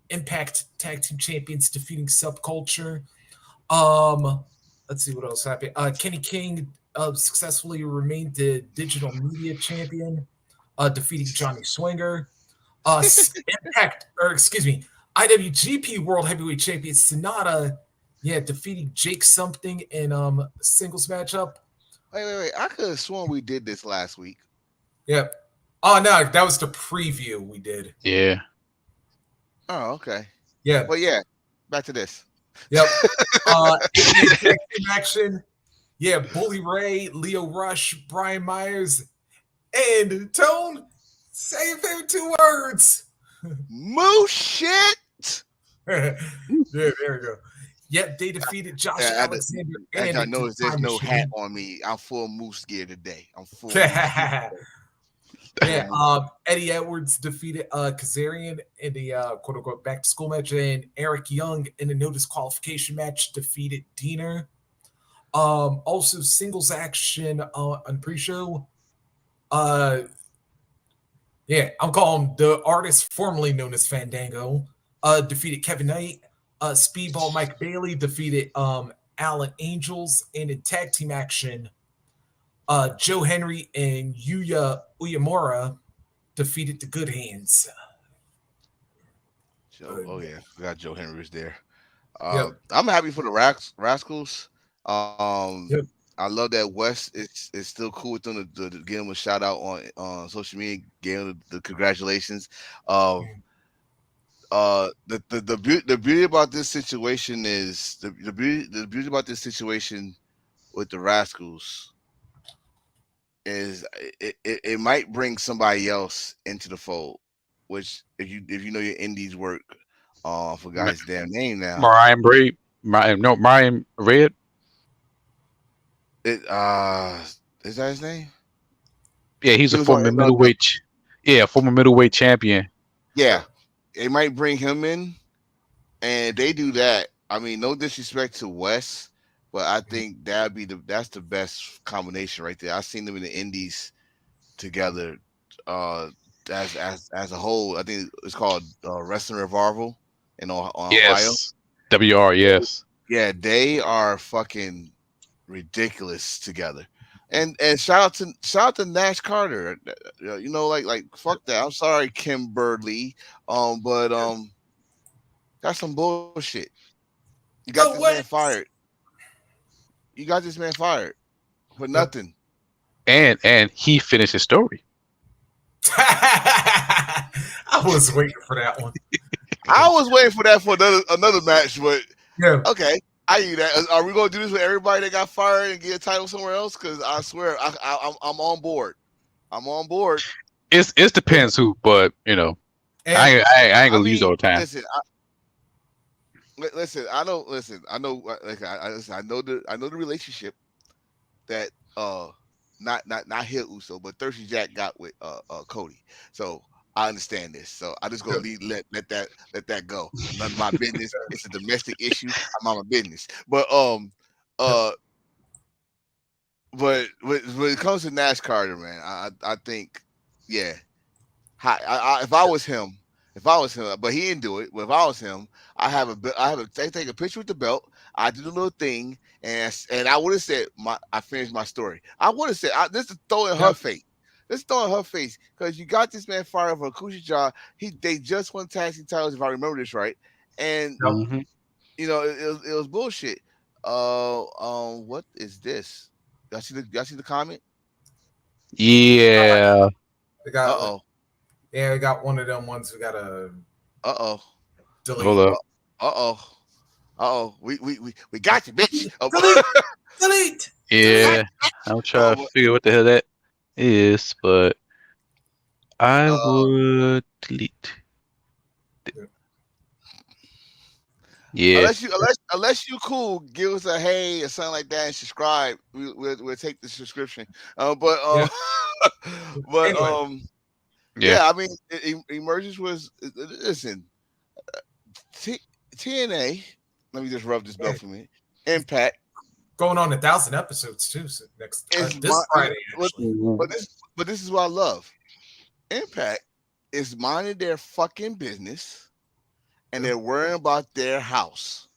Impact Tag Team Champions, defeating Subculture. Um, let's see what else happened. Kenny King successfully remained the Digital Media Champion, defeating Johnny Swinger. Impact, or excuse me, IWGP World Heavyweight Champion Sonata, yeah, defeating Jake something in singles matchup. wait. I could have sworn we did this last week. Yep. Oh no, that was the preview we did. Yeah. Oh, okay. Yeah. But yeah, back to this. Yep. 8-man tag team action. Yeah, Bully Ray, Leo Rush, Brian Myers, and Tone. Say your favorite two words. Moo shit. Yeah, there we go. Yep, they defeated Josh Yeah, Alexander as and y'all the notice, there's Time no hat Machine. on me. I'm full moose gear today. I'm full moose gear. Yeah, Full moose. Eddie Edwards defeated Kazarian in the quote unquote back to school match, and Eric Young in the no disqualification match defeated Diener. Also singles action on pre-show. Uh, yeah, I'm calling the artist formerly known as Fandango. Defeated Kevin Knight. Speedball Mike Bailey defeated Alan Angels, and in tag team action, Joe Henry and Yuya Uyemura defeated the Good Hands. Joe, oh yeah, forgot Joe Henry was there. Yep. I'm happy for the Rascals. Yep. I love that West is still cool with them to give him a shout out on social media, give him the congratulations. Uh, the beauty about this situation is the beauty about this situation with the Rascals is it might bring somebody else into the fold. Which if you know your indies work, I forgot his damn name now. Mariah Braid. Mariah Red. It is that his name? Yeah, he's He a was on former MLW. middleweight. Yeah, former middleweight champion. Yeah, they might bring him in, and they do that. I mean, no disrespect to Wes, but I think that's the best combination right there. I've seen them in the indies together, uh, as a whole. I think it's called Wrestling Revival on Ohio. Yes. WR. Yes. Yeah, they are fucking ridiculous together. And shout out to Nash Carter. Like fuck that. I'm sorry, Kimberly. But that's some bullshit. You got this Go man fired. West. You got this man fired for Yep. nothing. And he finished his story. I was waiting for that one. I was waiting for that for another match, but Yeah, okay. I eat that. Are we gonna do this with everybody that got fired and get a title somewhere else? Because I swear, I'm on board. I'm on board. It depends who, but and I ain't I gonna use it mean, all the time. listen, listen. I know. Like, listen, I know the relationship that not Hill Uso, but Thirsty Jack got with Cody. So I understand this. So I just gonna let that go. None of my business. It's a domestic issue. I'm on my business. Uh when it comes to NASCAR, man, I think yeah. If I was him, but he didn't do it. But if I was him, I take a picture with the belt. I do the little thing, and I would have said I finished my story. I would have said this is throwing her yep, face. This is throwing her face because you got this man fired for a crucial job. They just won tag team titles, if I remember this right, and yep. Hmm. it was bullshit. What is this? Y'all see the comment? Yeah. We Uh got oh. yeah, we got one of them ones we gotta Uh oh. Hold delete. up. Uh oh. Uh-oh, we got you, bitch. Delete, delete, delete. Yeah. I'm trying to What- figure what the hell that is, but I uh, would delete. Yeah. unless you cool, give us a hey or something like that and subscribe. We'll take the subscription. But Yeah. but Anyway, Yeah. yeah, I mean, emergence was listen. T- TNA. Let me just rub this bell hey, for me. Impact going on 1,000 episodes too. So next is this Friday actually. Mhm. but this is what I love. Impact is minding their fucking business and Yeah. they're worrying about their house.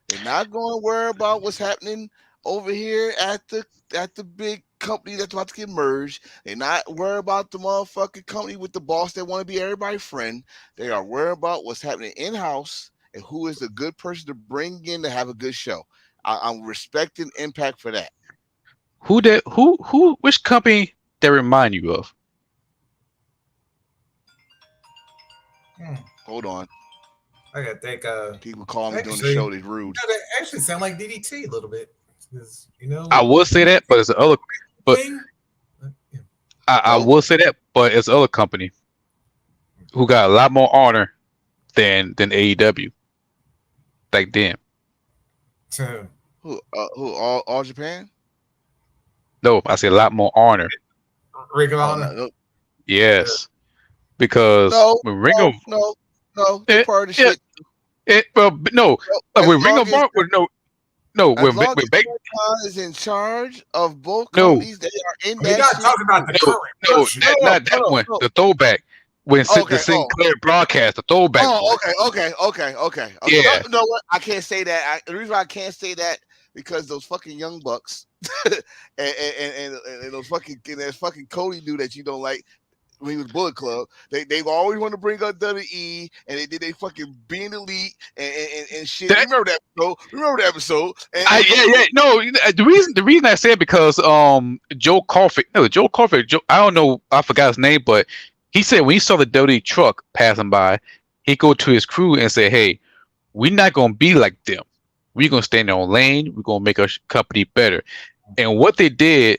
They're not going to worry about what's happening over here at the big company that's about to get merged. They're not worried about the motherfucking company with the boss that want to be everybody's friend. They are worried about what's happening in house and who is the good person to bring in to have a good show. I'm respecting Impact for that. Which company that remind you of? Hmm. Hold on. I gotta think. People call me during the Actually, show. They rude. they actually sound like DDT a little bit. 'Cause, I with the would say that, but it's the other but thing. Yeah. I Nope. will say that, but it's other company who got a lot more honor than AEW back then. So, Who? All Japan? No, I say a lot more honor. Ring of Oh no, Honor. no, Yeah. Yes, because no, when Ring of no. They it, part of the it, shit. well, but no, No, with Ring of Honor, no, as when long when as back, Tony is in charge of both no, companies, they are in We're that not shit. talking about the no, current no, version. not that one, No. the throwback when the Okay. Oh. Sinclair broadcast, the throwback Oh. one. Okay. No, Yeah, no. What? I can't say that. The reason why I can't say that because those fucking young bucks and those fucking and that fucking Cody dude that you don't like when he was Bullet Club, they always want to bring up WWE and they did they fucking being elite and shit. that Remember that episode? Remember that episode? I yeah, no. The reason I said because Joe Coffey, no, Joe Coffey, I don't know, I forgot his name, but he said when he saw the WWE truck passing by, he go to his crew and say, "Hey, we're not gonna be like them. We're gonna stay in our own lane. We're gonna make our company better." And what they did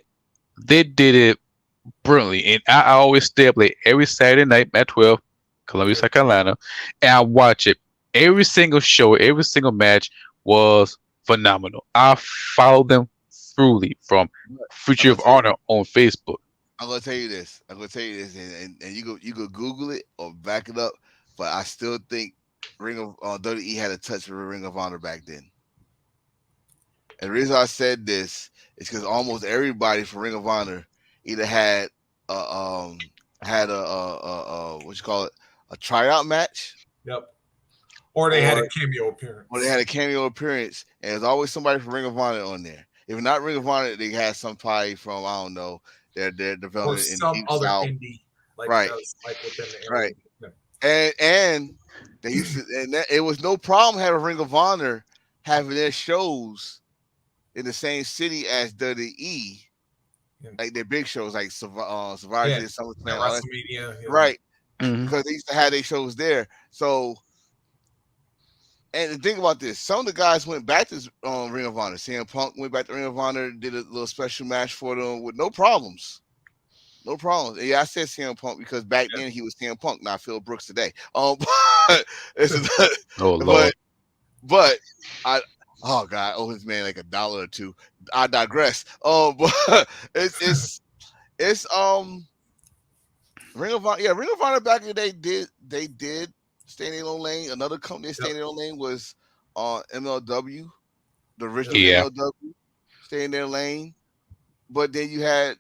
it brilliantly. And I always stay up late every Saturday night at 12, Columbia, Yeah. South Carolina, and I watch it. Every single show, every single match was phenomenal. I follow them thoroughly from I'm Future gonna of tell you. Honor on Facebook. I'm gonna tell you this. I'm gonna tell you this, and you go Google it or back it up. But I still think Ring of WWE had a touch of a Ring of Honor back then. And the reason I said this is because almost everybody from Ring of Honor either uh, um what you call it a tryout match Yep. Or they had a or cameo they had appearance. a cameo appearance, and there's always somebody from Ring of Honor on there. If not Ring of Honor, they had somebody from I don't know their Or development in the some Deep other South. indie, like Right, does like within the right. area. Yeah. And they used to, it was no problem having Ring of Honor having their shows in the same city as WWE like their big shows, like Survivor Yeah, Series, at SummerSlam, all that. WrestleMania. Right, Mhm. because they used to have their shows there. So, and the thing about this, some of the guys went back to Ring of Honor. CM Punk went back to Ring of Honor, did a little special match for them with no problems. No problems. And yeah, I said CM Punk because back then he was CM Punk, not Phil Brooks today. But, Oh but Lord. but I oh god, oh his man like $1 or two. I digress. But it's Ring of Honor. Yeah, Ring of Honor back in the day did stay in their own lane. Another company that stayed Yep. in their own lane was MLW, the original Yep. Yeah. MLW, stay in their lane. But then you had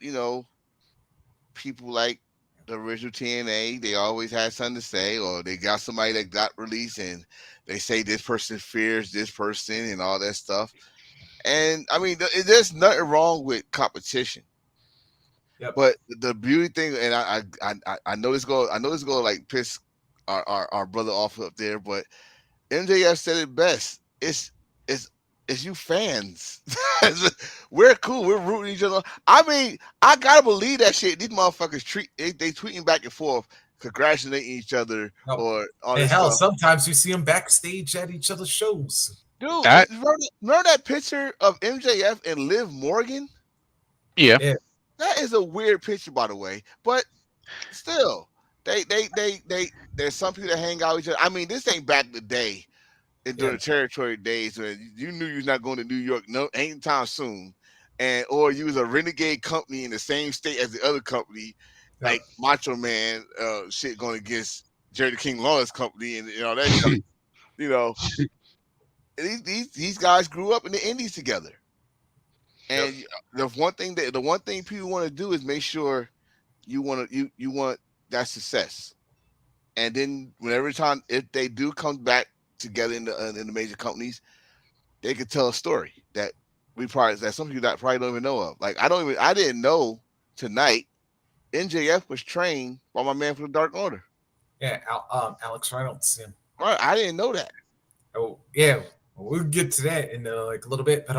people like the original TNA. They always had something to say, or they got somebody that got released and they say this person fears this person and all that stuff. And I mean, there's nothing wrong with competition. Yep. But the beauty thing, and I know this go like piss our brother off up there, but MJF said it best. It's it's you fans. We're cool. We're rooting each other. I mean, I gotta believe that shit. These motherfuckers they tweeting back and forth, congratulating each other Yep. or all And this hell, stuff. sometimes you see them backstage at each other's shows. Dude, I, remember that picture of MJF and Liv Morgan? yeah. Yeah. That is a weird picture, by the way. But still, there's some people that hang out with each other. I mean, this ain't back in the day during Yeah. the territory days when you knew you was not going to New York no anytime soon, and or you was a renegade company in the same state as the other company, Yep. like Macho Man shit going against Jerry the King Lawless company and all that shit. You know, these guys grew up in the Indies together. And Yep. the one thing people want to do is make sure you want that success. And then whenever time if they do come back together in the major companies, they could tell a story that some people that probably don't even know of. Like I didn't know tonight NJF was trained by my man from the Dark Order. Yeah. Alex Reynolds. Yeah. Right, I didn't know that. Oh, yeah. We'll get to that in like a little bit, but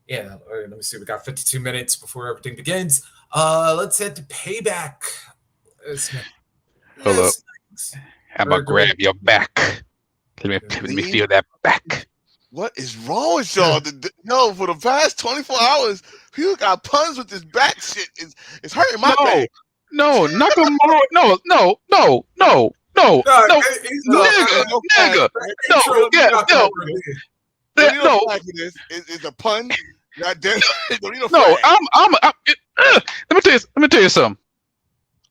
yeah. All right, let me see. We got 52 minutes before everything begins. Let's head to Payback. Hold up. Yes. How about grab your back? Let me feel that back. What is wrong with y'all? No, for the past 24 hours, people got puns with this back shit. It's hurting my back. No, Nakamura. No. Nigga. No, yeah, no. No. It's a pun. God damn it. Don't need No, flag. let me tell you something.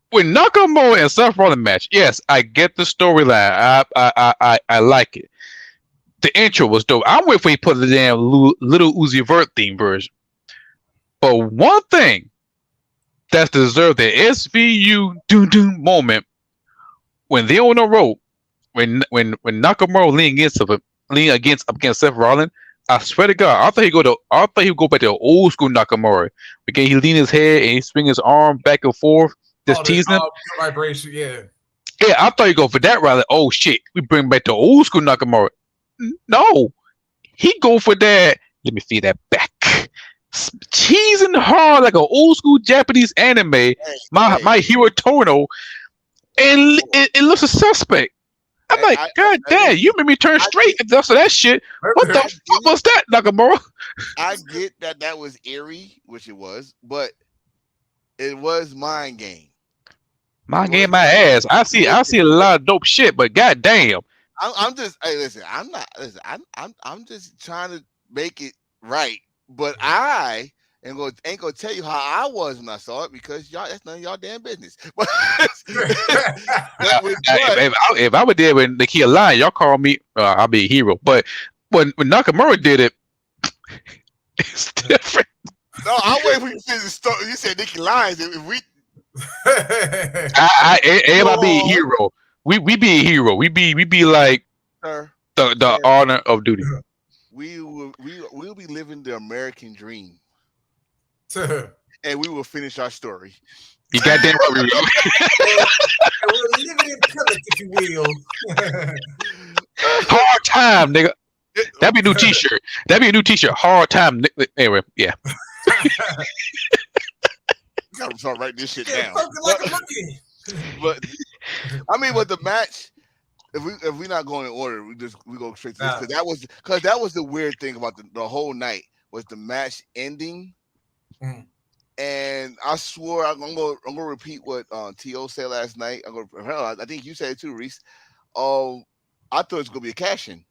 When Nakamura and Seth Rollins match, yes, I get the storyline. I like it. The intro was dope. I'm waiting for he put the damn Little Uzi Vert theme version. But one thing that's deserved the SVU doom moment when they're on the rope, when Nakamura lean against Seth Rollins. I swear to God, I thought he'd go back to old school Nakamura. Because he lean his head and he swing his arm back and forth, just teasing him. Vibration, yeah. Yeah, I thought he'd go for that rather. Oh shit, we bring back the old school Nakamura. No, he go for that. Let me feel that back. Cheesing hard like an old school Japanese anime. My Hero Tono, and it looks a suspect. I'm like, God damn, you made me turn straight after that shit. What the fuck was that, Nakamura? I get that was eerie, which it was, but it was mind game. Mind game my ass. I see a lot of dope shit, but god damn. I'm just I'm just trying to make it right. But I ain't gonna tell you how I was when I saw it because y'all that's none of y'all damn business. If I were there when the key line, y'all call me I'll be a hero. But when Nakamura did it, it's different. No, I'm waiting for you to finish the story. You said Nikki Lyons. If we everybody be a hero. We be a hero. We be like the honor of duty. We'll be living the American dream. And we will finish our story. You goddamn right we will. We're living in Plymouth, if you will. Hard time, nigga. That'd be a new t-shirt. Hard time. Anyway, yeah. Gotta start writing this shit Yeah, down. broken like a monkey. But I mean, but the match. If we not going in order, we go straight to this Nah, because that was the weird thing about the whole night was the match ending. mm, And I swore I'm gonna repeat what To said last night. Hell, I think you said it too, Reese. Um, I thought it was gonna be a cash in.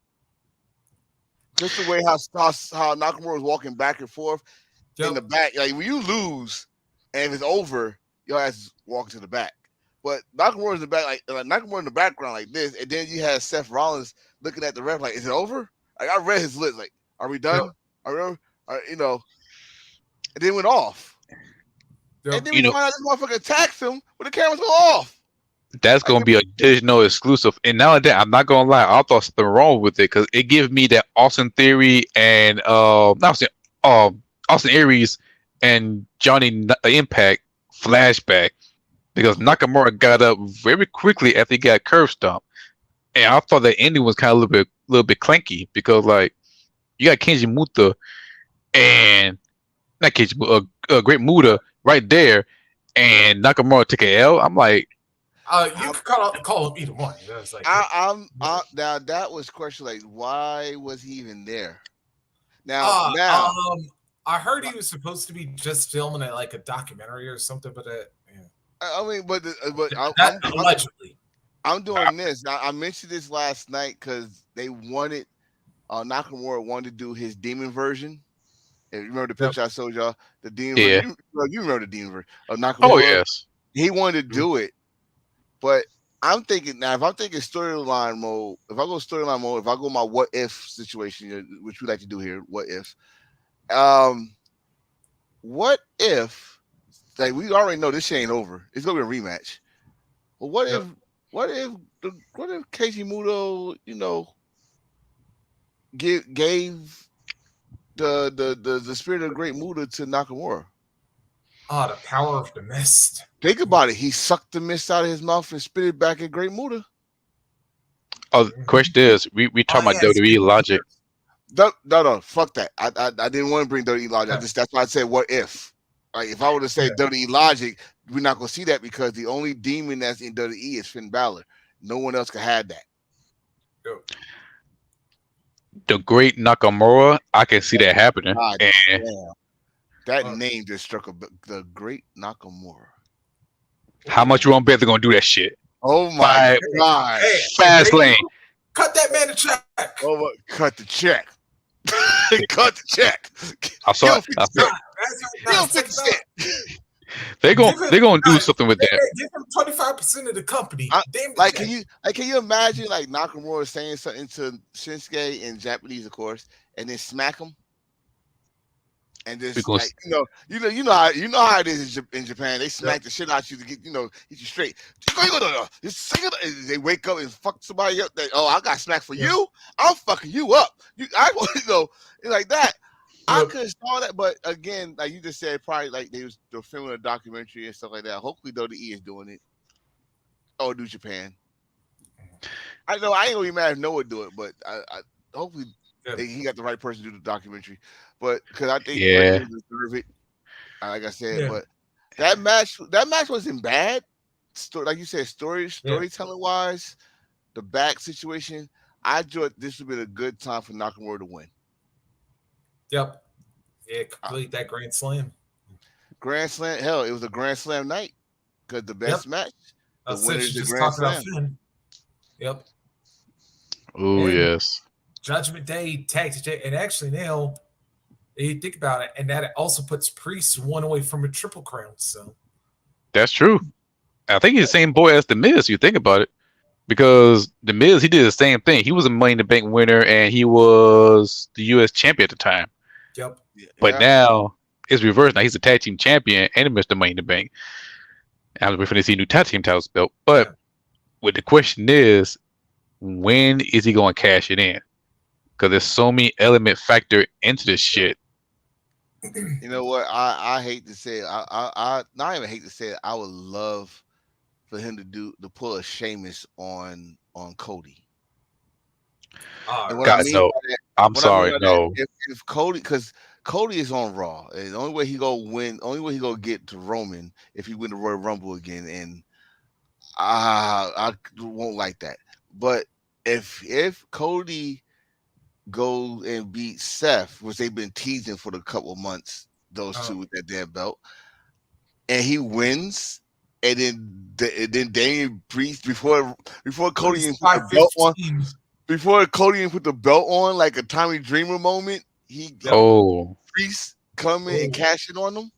Just the way how Nakamura was walking back and forth in the yep, back. Like when you lose and if it's over, your ass is walking to the back. But Nakamura in the back, like Nakamura in the background like this, and then you had Seth Rollins looking at the ref like, "Is it over?" Like I read his lips, like, "Are we yep, done? Are we over?" And then went off. And yep. then we You know, find out this motherfucker attacks him when the cameras go off. that's Like, gonna be a digital exclusive. And now that I'm not gonna lie, I thought something wrong with it because it gives me that Austin Theory and not Austin, Austin Aries and Johnny Impact flashback because Nakamura got up very quickly after he got curb stomped, and I thought the ending was kind of a little bit clanky because like you got Kenji Muta and not Kenji, Great Muta right there, and Nakamura took a L. I'm like, You I'm, could call him either one. That's like, yeah. now that was question. Like, why was he even there? Now, Uh, now, um, I heard he was supposed to be just filming it like a documentary or something, but yeah. I mean, but That allegedly. I'm doing this. I mentioned this last night because they wanted Nakamura wanted to do his demon version. And you remember the Yep. picture I showed y'all, the demon yeah, version. You remember the demon version of oh Nakamura? yes. He wanted to do it, but I'm thinking now if I'm thinking storyline mode, if I go storyline mode, if I go my what if situation, which we like to do here, what if? Um, what if like we already know this shit ain't over? It's gonna be a rematch. But Yep. what if Casey Muto, gave the spirit of great Muda to Nakamura? The power of the mist. Think about it. He sucked the mist out of his mouth and spit it back at Great Muda. Oh, the question is, we talking about Yeah, it's WWE logic. No, fuck that. I didn't want to bring WWE logic. Yeah, That's why I said what if. Like if I were to say yeah, WWE logic, we're not gonna see that because the only demon that's in WWE is Finn Balor. No one else can have that. yep, The great Nakamura, I can see that happening. God And damn. That uh, name just struck the great Nakamura. how much you want to bet they're gonna do that shit? Oh my By god. hey, fast lane. cut that man a check. Oh my, cut the check. Cut the check. I Give saw him it. 50 I saw it. cent. Give him 50 cent. They're gonna Give him, they're gonna do uh, something with that. give him 25% of the company. I, Damn like, it. can you imagine like Nakamura saying something to Shinsuke in Japanese, of course, and then smack him, and We're just gonna like how it is in Japan. They smack the shit out you to get you straight. They wake up and fuck somebody up. I got smacked for you. I'm fucking you up. I like that. I Yep. could have saw that, but again, like you just said, probably like they're filming a documentary and stuff like that. Hopefully, WWE is doing it. Oh, New Japan. I know I ain't gonna be mad if Noah do it, but I hopefully Yeah. he got the right person to do the documentary. But because I think Great yeah. Muta deserve it, like I said. Yeah. But that match wasn't bad. Like you said, Yeah. storytelling wise, the back situation. I thought this would be a good time for Nakamura to win. Yep. Yeah, Uh, complete that grand slam. Grand Slam, hell, it was a Grand Slam night because the Yep. best match, the winner Since is you the just Grand talked about Slam. Finn. Yep. Oh And yes. Judgment Day tag to tag. And actually now you think about it, and that also puts Priest one away from a triple crown. So That's true. I think he's the same boy as the Miz. You think about it, because the Miz he did the same thing. He was a Money in the Bank winner and he was the U.S. champion at the time. yep. But Yeah, now it's reversed. Now he's a tag team champion and he missed the Money in the Bank. I was waiting to see a new tag team titles belt. But Yeah. what the question is, when is he going to cash it in? Because there's so many element factor into this shit. you know what? I hate to say it. I not even hate to say it. I would love for him to pull a Sheamus on Cody. And All what I right. God mean no. by that, I'm what I mean sorry, by that, no. if Cody, because Cody is on Raw, and the only way he go win, only way he go get to Roman if he win the Royal Rumble again, and I won't like that. But if Cody goes and beats Seth, which they've been teasing for the couple of months, those two with that damn belt, and he wins, and then Damian Priest before Cody even put the belt on, 5:15. before Cody even put the belt on, like a Tommy Dreamer moment, he Oh, Priest come in and Oh. cash it on them.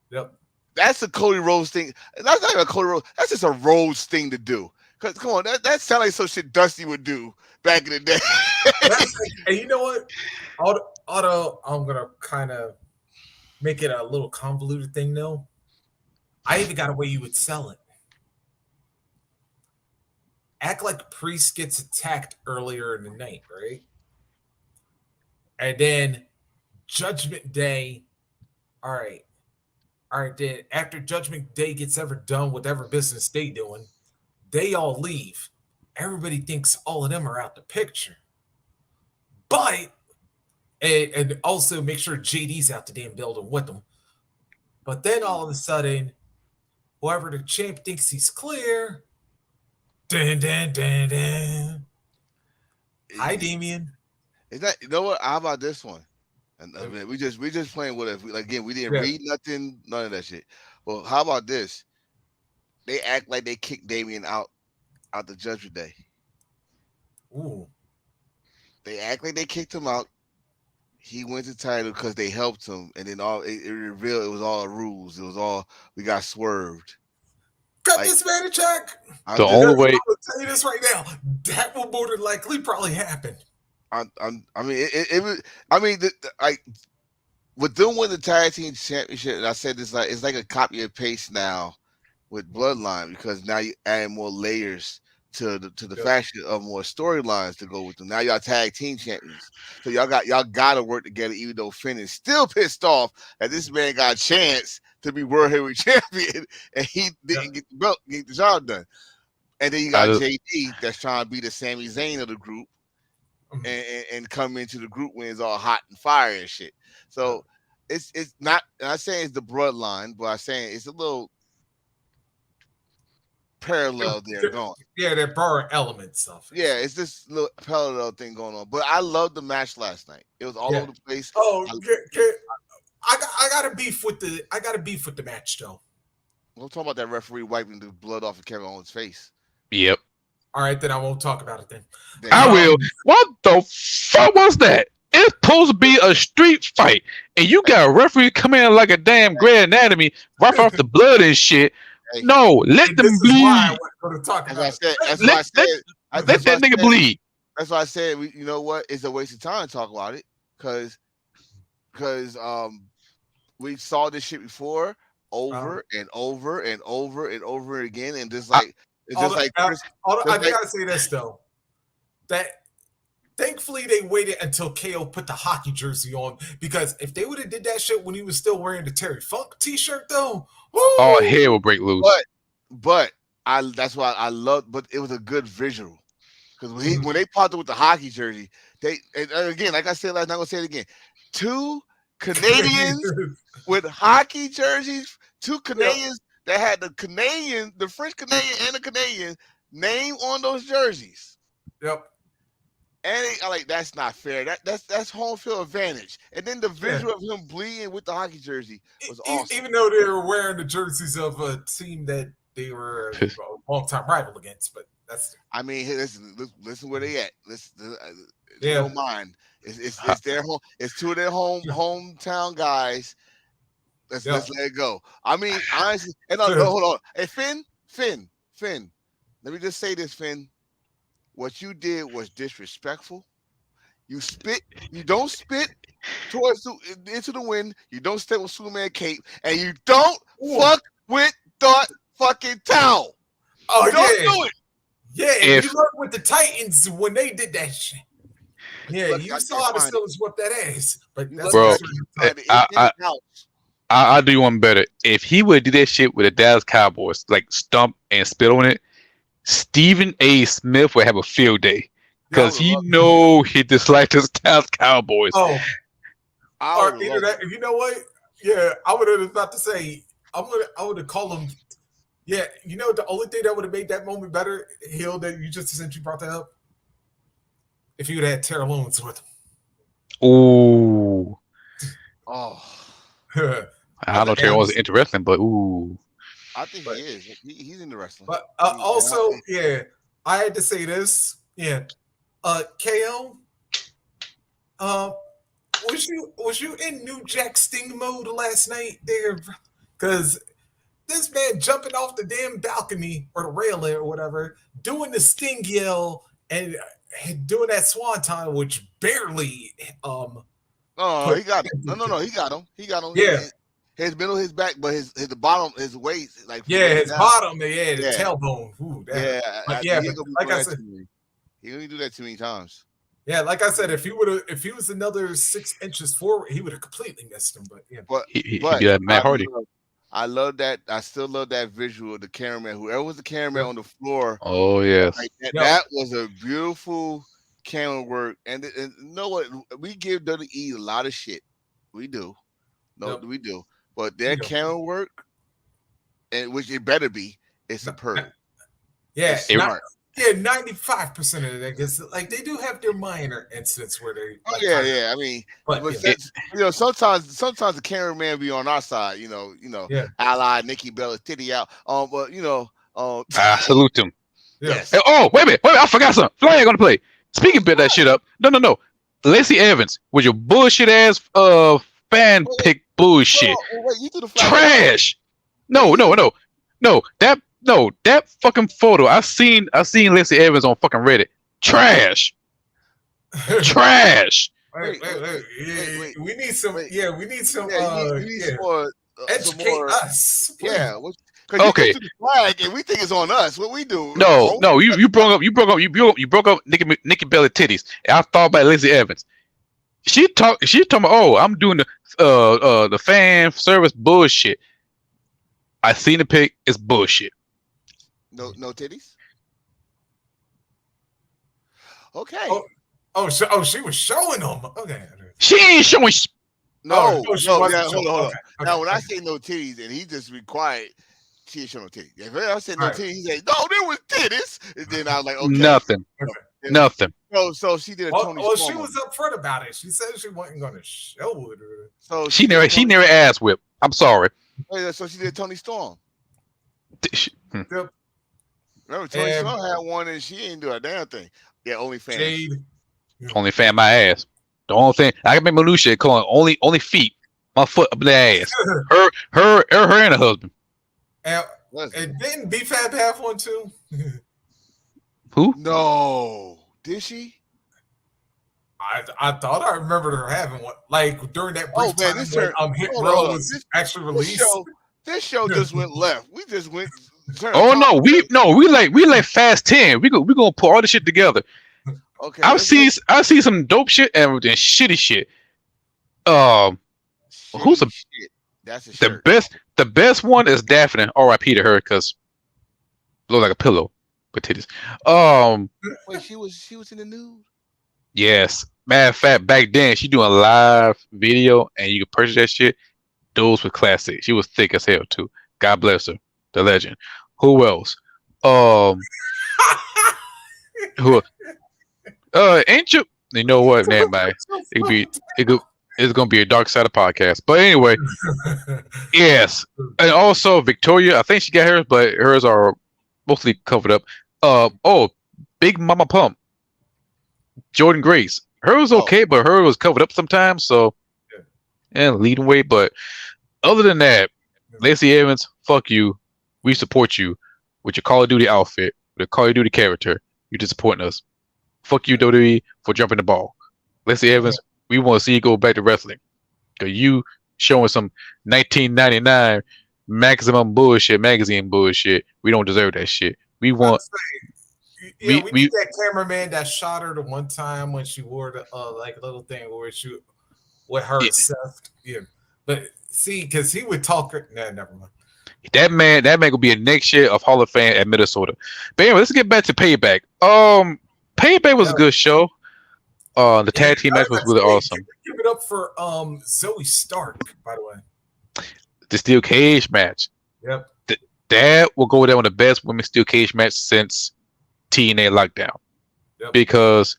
Yep. That's a Cody Rhodes thing. That's not even a Cody Rhodes. That's just a Rhodes thing to do. Cause come on, that sounds like some shit Dusty would do back in the day. And you know what? Although I'm gonna kind of make it a little convoluted thing, though. I even got a way you would sell it. Act like Priest gets attacked earlier in the night, right? And then Judgment Day. All right. All right, then after Judgment Day gets ever done, whatever business they doing, they all leave. Everybody thinks all of them are out the picture. But and also make sure JD's out the damn building with them. But then all of a sudden, whoever the champ thinks he's clear. Dun, dun, dun, dun. Hi, Damien. Is that, you know what? How about this one? And I mean, we just playing what if again we didn't read nothing, none of that shit. Well, how about this? They act like they kicked Damian out the Judgment Day. Ooh. They act like they kicked him out. He wins the title because they helped him, and then it revealed it was all rules. It was all we got swerved. Cut Like, this man a check. the only way. I'm gonna tell you this right now. That will more than likely probably happen. I mean, it was. I mean, like with them winning the tag team championship, and I said this like it's like a copy and paste now with Bloodline because now you add more layers to the faction of more storylines to go with them. Now y'all tag team champions, so y'all got to work together. Even though Finn is still pissed off that this man got a chance to be World Heavyweight Champion and he didn't get the belt, get the job done. And then you got JD that's trying to be the Sami Zayn of the group. And come into the group when it's all hot and fire and shit. So it's not. I'm saying it's the bloodline, but I'm saying it's a little parallel there going. Yeah, they're borrowing elements of it. Yeah, it's this little parallel thing going on. But I loved the match last night. It was all over the place. Oh, I got a beef with the match though. We'll talk about that referee wiping the blood off of Kevin Owens' face. Yep. All right, then I won't talk about it then. I will. What the fuck was that? It's supposed to be a street fight, and you got a referee come in like a damn Grey Anatomy, wipe off the blood and shit. Hey, no, let them bleed. Let that nigga bleed. That's why I said, you know what? It's a waste of time to talk about it because we saw this shit before over and over and over and over again, and just like I gotta say this though, that thankfully they waited until KO put the hockey jersey on, because if they would have did that shit when he was still wearing the Terry Funk t-shirt though, woo! Oh, hair will break loose. But that's why I love. But it was a good visual because when they popped up with the hockey jersey, and again, like I said last night, I'm gonna say it again. 2 Canadians with hockey jerseys, 2 Canadians that had the French Canadian and the Canadian name on those jerseys. Yep. And like that's not fair. That's home field advantage. And then the visual of him bleeding with the hockey jersey was awesome. Even though they were wearing the jerseys of a team that they were a long-time rival against, but that's. I mean, listen where they at. Don't mind. It's their home. It's 2 of their hometown guys. Let's let it go. I mean, honestly, and hold on. Hey, Finn. Let me just say this, Finn. What you did was disrespectful. You don't spit into the wind. You don't step with Superman cape, and you don't fuck with the fucking towel. Oh, you don't do it. Yeah, you learned with the Titans when they did that shit. Yeah, Look, you saw how the Steelers whipped that ass. But that's bro, I'll do one better. If he would do that shit with the Dallas Cowboys, like stump and spit on it, Stephen A. Smith would have a field day because he disliked the Dallas Cowboys. Oh, I Or would either love that, you know what? Yeah, I would have about to say, I would have called him. Yeah, you know, the only thing that would have made that moment better, Hill, that you just since you brought that up, if you would have had Terrell Owens with Ooh, Oh, him. I I don't know think, if Terry was interesting, but ooh, I think but he is. He's into wrestling. but And also, yeah, I had to say this. Yeah, KO, uh, was you in New Jack Sting mode last night there? Because this man jumping off the damn balcony or the railing or whatever, doing the Sting yell and doing that swanton, which barely no, put. he got him. No, he got him. He got him. Yeah, His middle, his back, but his the bottom, his waist, like from yeah, waist his down. bottom, yeah, the Yeah, tailbone. Ooh, that hurt. yeah. But He yeah, but ain't gonna be like doing I that said, to me. He only do that too many times. yeah, like I said, if he was another 6 inches forward, he would have completely missed him. But yeah, But he'd but be like Matt Hardy. I love that. I still love that visual of the cameraman. Whoever was the cameraman yep, on the floor, Oh yes, like that. yep, That was a beautiful camera work. And you know what? We give WWE a lot of shit. We do. No, yep, we do. But their yep. camera work, and which it better be, is No, superb. yeah, It's it, not. smart. Yeah, 95% of that because like they do have their minor incidents where they Oh like yeah, kind of, yeah. I mean, but but yeah, it sometimes the cameraman be on our side. yeah, ally Nikki Bella titty out. But I salute him. yeah. Hey, yes. oh wait, I forgot something. Flag gonna play. Speaking of that shit up. No. Lacey Evans with your bullshit ass fan Wait, pick bullshit. wait, you threw the flag at us. Trash. Wait, No, you no, threw, no, no. That fucking photo. I seen Lacey Evans on fucking Reddit. Trash. Trash. Wait, wait, wait, wait, wait. wait, Yeah, wait, we need some. wait. Yeah, we need some. Yeah, you need Yeah, some educate more. us, please. Yeah, because you just Okay. threw the flag and we think it's on us. What we do? No, Oh, no. You broke up Nikki Bella titties. And I thought about Lacey Evans. She talking about, oh, I'm doing the fan service bullshit. I seen the pic. It's bullshit. no titties. Okay. Oh, she was showing them. Okay. She ain't showing. No, No, she no, wasn't yeah, showing. hold on. Okay, Now, okay, when I okay. say no titties, and he just be quiet, she ain't show no titties. If I said All no right. titties, he said, no, there was titties. And then I was like, okay. Nothing. Okay. And Nothing. so she did a Well, Tony well, Storm. she was upfront about it. She said she wasn't going to show it. So She did a never. She Tony, never ass whipped. I'm sorry. so she did a Tony Storm. Yep. Remember, Tony And Storm had one, and she ain't do a damn thing. Yeah, OnlyFans. Jade. Only fan my ass. The only thing I can make minutia calling only feet. My foot up the ass. Her and her husband. and, Listen. and didn't B-Fab have one too? Who? No, did she? I thought I remembered her having one, like during that brief Oh man, time this when turn. Hit Hold Row on. was actually This released. show just went left. We just went. Oh no, we like Fast 10. We gonna put all this shit together. Okay, I let's see some dope shit and shitty shit. Who's shitty shit. That's a shirt. the best one is Daphne. R.I.P. to her because look like a pillow with titties. Wait, she was in the nude. Yes. Matter of fact, back then she doing a live video and you could purchase that shit. Those were classic. She was thick as hell too. God bless her, the legend. Who else? Who? Ain't you? You know what? Never mind. It's gonna be a dark side of podcast. But anyway, yes. And also Victoria, I think she got hers, but hers are mostly covered up. Big Mama Pump, Jordan Grace. Her was okay, but her was covered up sometimes. So, and leading way. But other than that, Lacey Evans, fuck you. We support you with your Call of Duty outfit, with the Call of Duty character. You disappointing us. Fuck you, WWE, for jumping the ball. Lacey Evans, we want to see you go back to wrestling. Because you showing some 1999 maximum bullshit, magazine bullshit. We don't deserve that shit. We want. Yeah, we need that cameraman that shot her the one time when she wore the like a little thing where she with her Seth. Yeah, but see, because he would talk. Nah, never mind. That man will be a next year of Hall of Fame at Minnesota. But anyway, let's get back to Payback. Payback was a good show. The Yeah, tag team match was that's really great. awesome. Give it up for Zoe Stark, by the way. The steel cage match. Yep. That will go down with the best women's steel cage match since TNA Lockdown Yep. because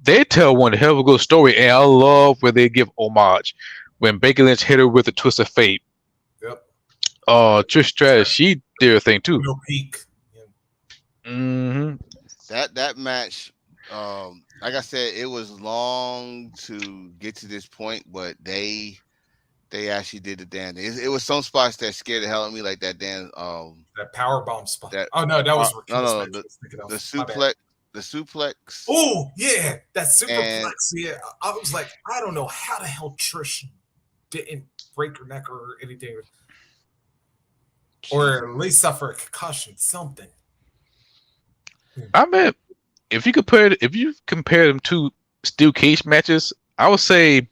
they tell one hell of a good story, and I love where they give homage. When Becky Lynch hit her with a twist of fate, Yep. Trish Stratus she did her thing too. No peak. Yeah. Hmm That match, like I said, it was long to get to this point, but they actually did the damn thing. It was some spots that scared the hell out of me, like that damn That power bomb spot. that Oh no, that was no Raquel's no match. I was thinking the of. My bad. suplex the suplex Oh yeah, that and superplex. Yeah, I was like, I don't know how the hell Trish didn't break her neck or anything, or at least suffer a concussion, something. I mean, if you compare them to steel cage matches, I would say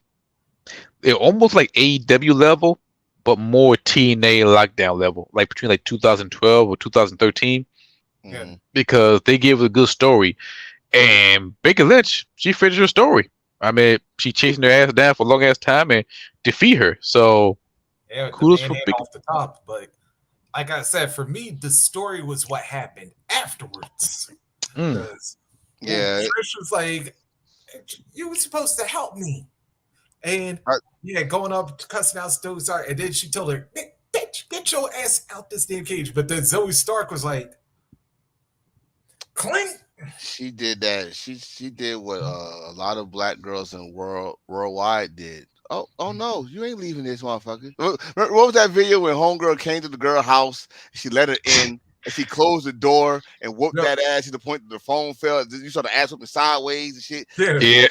they're almost like AEW level, but more TNA Lockdown level, like between like 2012 or 2013, Yeah, mhm. because they gave a good story. And Becky Lynch, she finished her story. I mean, she chasing her ass down for a long ass time and defeat her. So yeah, with the kudos for manhand Becky. off the top. But like I said, for me, the story was what happened afterwards. Mm. Because Yeah, Trish was like, "You were supposed to help me," and I, yeah, going up cussing out Zoe Stark, and then she told her, "Bitch, get your ass out this damn cage." But then Zoe Stark was like, "Clint." she did that. She did what a lot of black girls in worldwide did. Oh no, you ain't leaving this motherfucker. What was that video when homegirl came to the girl house, she let her in, and she closed the door and whooped No, that ass to the point that the phone fell. You saw the ass whooping sideways and shit. yeah, Yeah.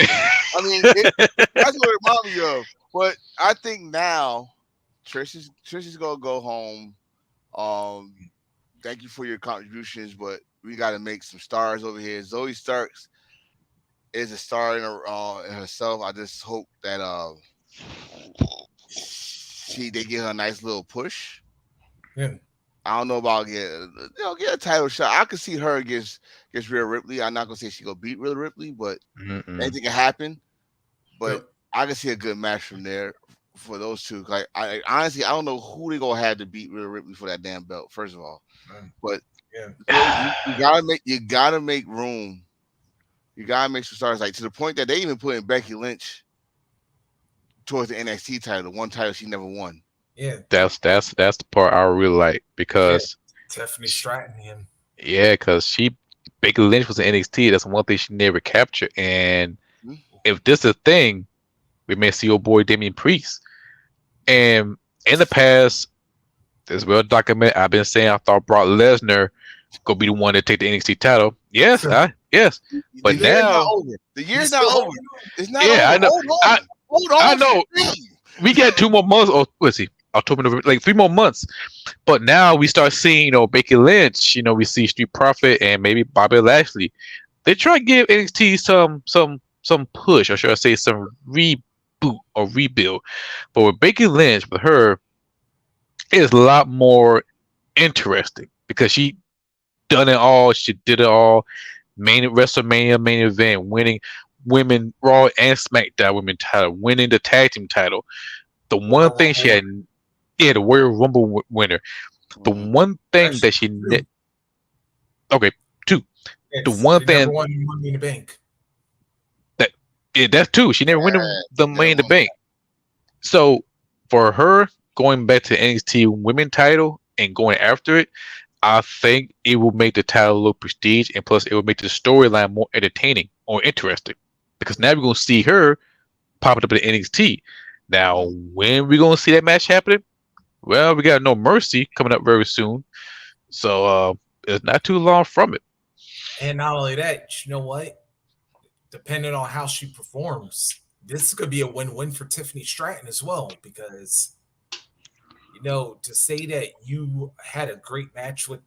I mean, that's what it reminded me of. But I think now Trish is gonna go home. Um, thank you for your contributions, but we got to make some stars over here. Zoe Starks is a star in herself. I just hope that they give her a nice little push. yeah, I don't know about get a title shot. I could see her against Rhea Ripley. I'm not gonna say she gonna beat Rhea Ripley, but Mm-mm. anything can happen. But yep. I can see a good match from there for those two. Like I honestly, I don't know who they gonna have to beat Rhea Ripley for that damn belt. First of all, but Yeah. you gotta make room. You gotta make some stars, like to the point that they even put in Becky Lynch towards the NXT title, the one title she never won. Yeah. That's the part I really like Yeah. because Tiffany Stratton him. yeah, because she Becky Lynch was in NXT. That's one thing she never captured. And Hmm? if this is a thing, we may see old boy Damian Priest. And in the past, as well documented, I've been saying I thought Brock Lesnar gonna be the one to take the NXT title. Yes. The But year's not now, over. The You year's not still over. holding on? It's not yeah, over. I know. Hold I on. Hold I on. know. We got 2 more months. Or let's see, October, November, like 3 more months. But now we start seeing, Becky Lynch. We see Street Profit and maybe Bobby Lashley. They try to give NXT some push, or should I say, some reboot or rebuild. But with Becky Lynch, with her, it is a lot more interesting because she done it all. She did it all. Main WrestleMania main event, winning women Raw and SmackDown women title, winning the tag team title. The one Royal thing she Rumble. had, yeah, the Royal Rumble winner. The Mhm. one thing Actually, that she, two. okay, two. The Yes, one she never thing won Money in the Bank. that, yeah, that's two. She never won Yeah, the she never Money in the won Bank. So for her going back to NXT women title and going after it, I think it will make the title look prestige, and plus it will make the storyline more entertaining or interesting. Because now we're gonna see her popping up in NXT. Now, Mhm. when we gonna see that match happening? Well, we got No Mercy coming up very soon, so it's not too long from it. And not only that, you know what? Depending on how she performs, this could be a win-win for Tiffany Stratton as well. Because to say that you had a great match with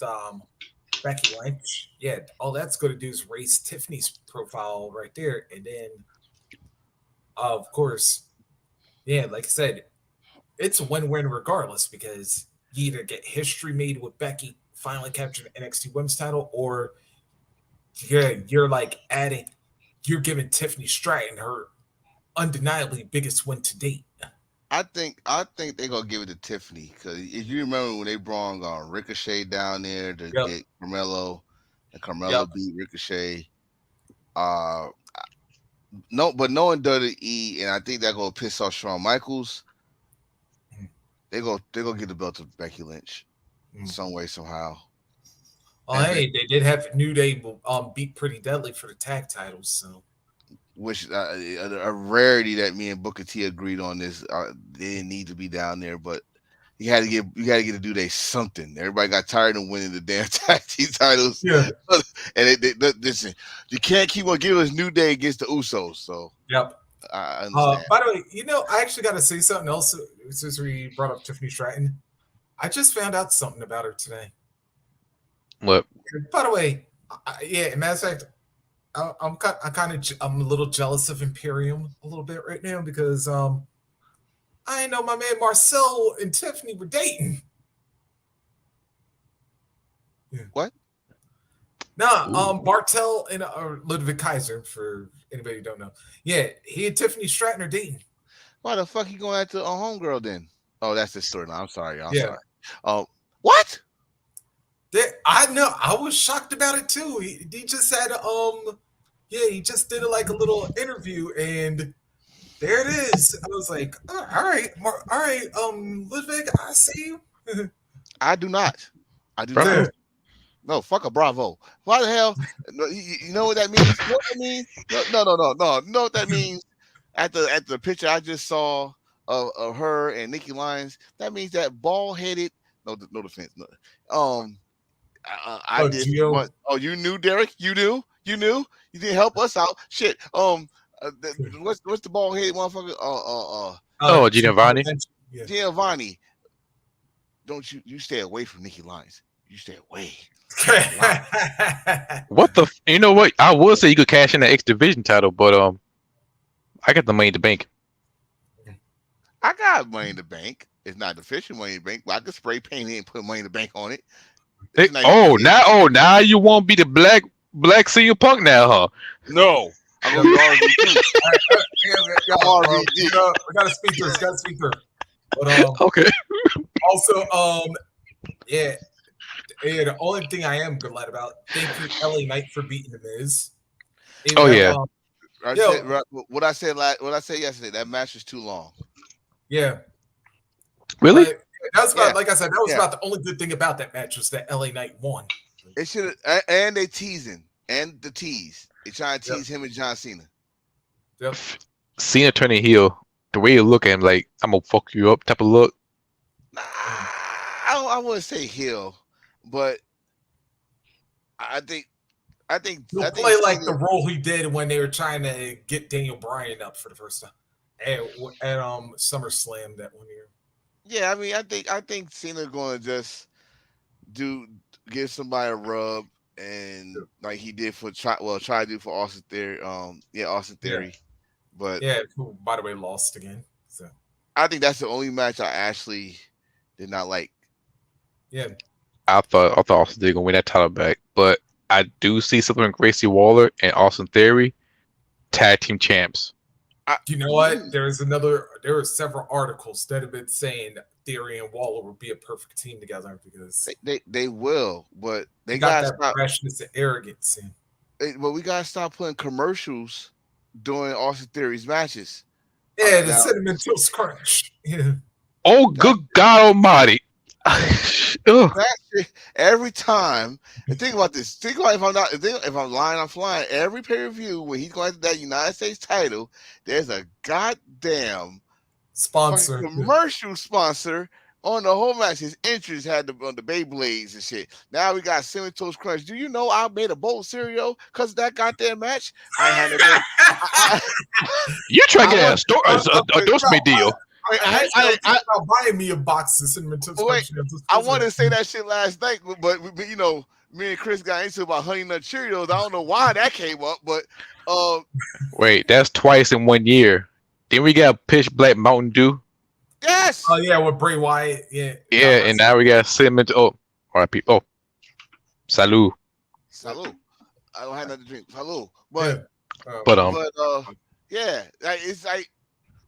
Becky Lynch, yeah, all that's going to do is raise Tiffany's profile right there, and then of course, yeah, like I said, it's a win-win regardless because you either get history made with Becky finally capturing the NXT Women's title, or you're like adding. you're giving Tiffany Stratton her undeniably biggest win to date. I think they're gonna give it to Tiffany because if you remember when they brought Ricochet down there to Yep. get Carmelo, and Carmelo Yep. beat Ricochet. Uh, no, but knowing WWE, and I think that gonna piss off Shawn Michaels. They go get the belt to Becky Lynch, some way somehow. Oh, And hey, they did have New Day beat Pretty Deadly for the tag titles. So, which a rarity that me and Booker T agreed on this. They didn't need to be down there, but you got to get a New Day something. Everybody got tired of winning the damn tag team titles, yeah. and listen, you can't keep on giving us New Day against the Usos. So Yep. I understand. By the way, I actually got to say something else since we brought up Tiffany Stratton. I just found out something about her today. What? By the way, yeah, matter of fact, I'm a little jealous of Imperium a little bit right now because I know my man Marcel and Tiffany were dating. Yeah. What? Nah, Bartel and Ludwig Kaiser, for anybody who don't know. Yeah, he and Tiffany Stratton are dating. Why the fuck you going after a homegirl then? Oh, that's the storyline. I'm sorry. I'm Yeah. sorry. What? I know. I was shocked about it too. He just had he just did a little interview, and there it is. I was like, all right, Ludwig, I see you. I do not. I do Bravo. not. No, fuck a bravo. Why the hell? No, you know what that means? You know what that means? No. You know what that means? At the picture I just saw of her and Nikki Lyons, that means that bald headed. No defense. No. I did. Gio. Oh, you knew, Derek? You knew? You didn't help us out. Shit. What's the bald headed motherfucker? Giovanni. Yeah. Giovanni. Don't you stay away from Nikki Lyons? You stay away. What the? You know what? I would say you could cash in the X Division title, but I got the Money in the Bank. I got Money in the Bank. It's not the official Money in the Bank, but I could spray paint it and put Money in the Bank on it. Now you won't be the black senior punk now, huh? No. I'm gonna be RVD. We gotta speak through. But Okay. also, yeah, the only thing I am glad about, thank you, LA Knight, for beating the Miz. Yeah. What I said yesterday, that match was too long. Yeah. Really? But that was about, like I said, that was about the only good thing about that match was that LA Knight won. It should have, and they teasing, and the tease. They trying to tease him and John Cena. Yep. Cena turning heel, the way you look at him, like I'm gonna fuck you up type of look. I wouldn't say heel, but I think He'll play like the role he did when they were trying to get Daniel Bryan up for the first time at SummerSlam that 1 year. Yeah, I mean, I think Cena's going to just give somebody a rub, and like he did try to do for Austin Theory. Austin Theory. But who, by the way, lost again. So I think that's the only match I actually did not like. Yeah, I thought Austin did gonna win that title back, but I do see something in Gracie Waller and Austin Theory, tag team champs. You know what? There were several articles that have been saying Theory and Waller would be a perfect team together because they will, but they got gotta that freshness and arrogance. But we gotta stop putting commercials during Austin Theory's matches. Yeah, the Cinnamon Toast Crunch. Yeah. Oh, good God Almighty! Every time, and think about this. Think about if I'm lying, I'm flying. Every pay-per-view when he's going to that United States title, there's a goddamn sponsor, commercial sponsor on the whole match. His entrance had on the Beyblades and shit. Now we got Cinnamon Toast Crunch. Do you know I made a bowl of cereal because of that goddamn match? I had it. You try to get a endorsement deal. I buying me a box of Cinnamon Toast Crunch. I wanted to say that shit last night, but you know, me and Chris got into about Honey Nut Cheerios. I don't know why that came up, but wait, that's twice in 1 year. Then we got Pitch Black Mountain Dew. Yes. Oh yeah, with Bray Wyatt. Yeah. Yeah, and now we got Cinnamon. R.I.P. Salud. I don't have nothing to drink. Salud. But But But yeah, it's like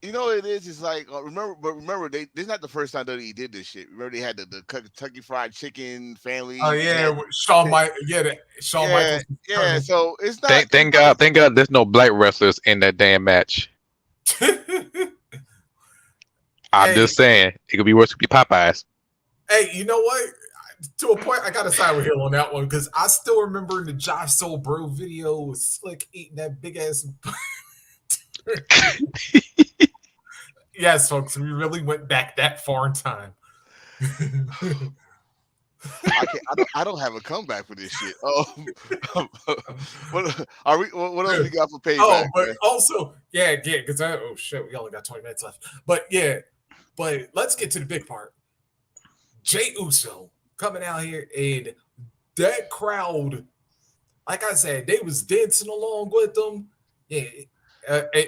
you know what it is. It's like remember this is not the first time WWE did this shit. Remember they had the Kentucky Fried Chicken Oh family. They yeah, had Shawn yeah, Michaels. yeah. So it's not. It's thank not. God, thank God, there's no black wrestlers in that damn match. I'm Hey, just saying, it could be worse. It could be Popeyes. hey, you know what? To a point, I got to side with Hill on that one because I still remember in the Josh Soul Bro video with Slick eating that big ass. Yes, folks, we really went back that far in time. I can't. I don't have a comeback for this shit. Oh, what are we? What else we got for Oh, payback, but man? also, yeah, because oh shit, we only got 20 minutes left. But yeah, but let's get to the big part. Jay Uso coming out here and that crowd, like I said, they was dancing along with them. Yeah,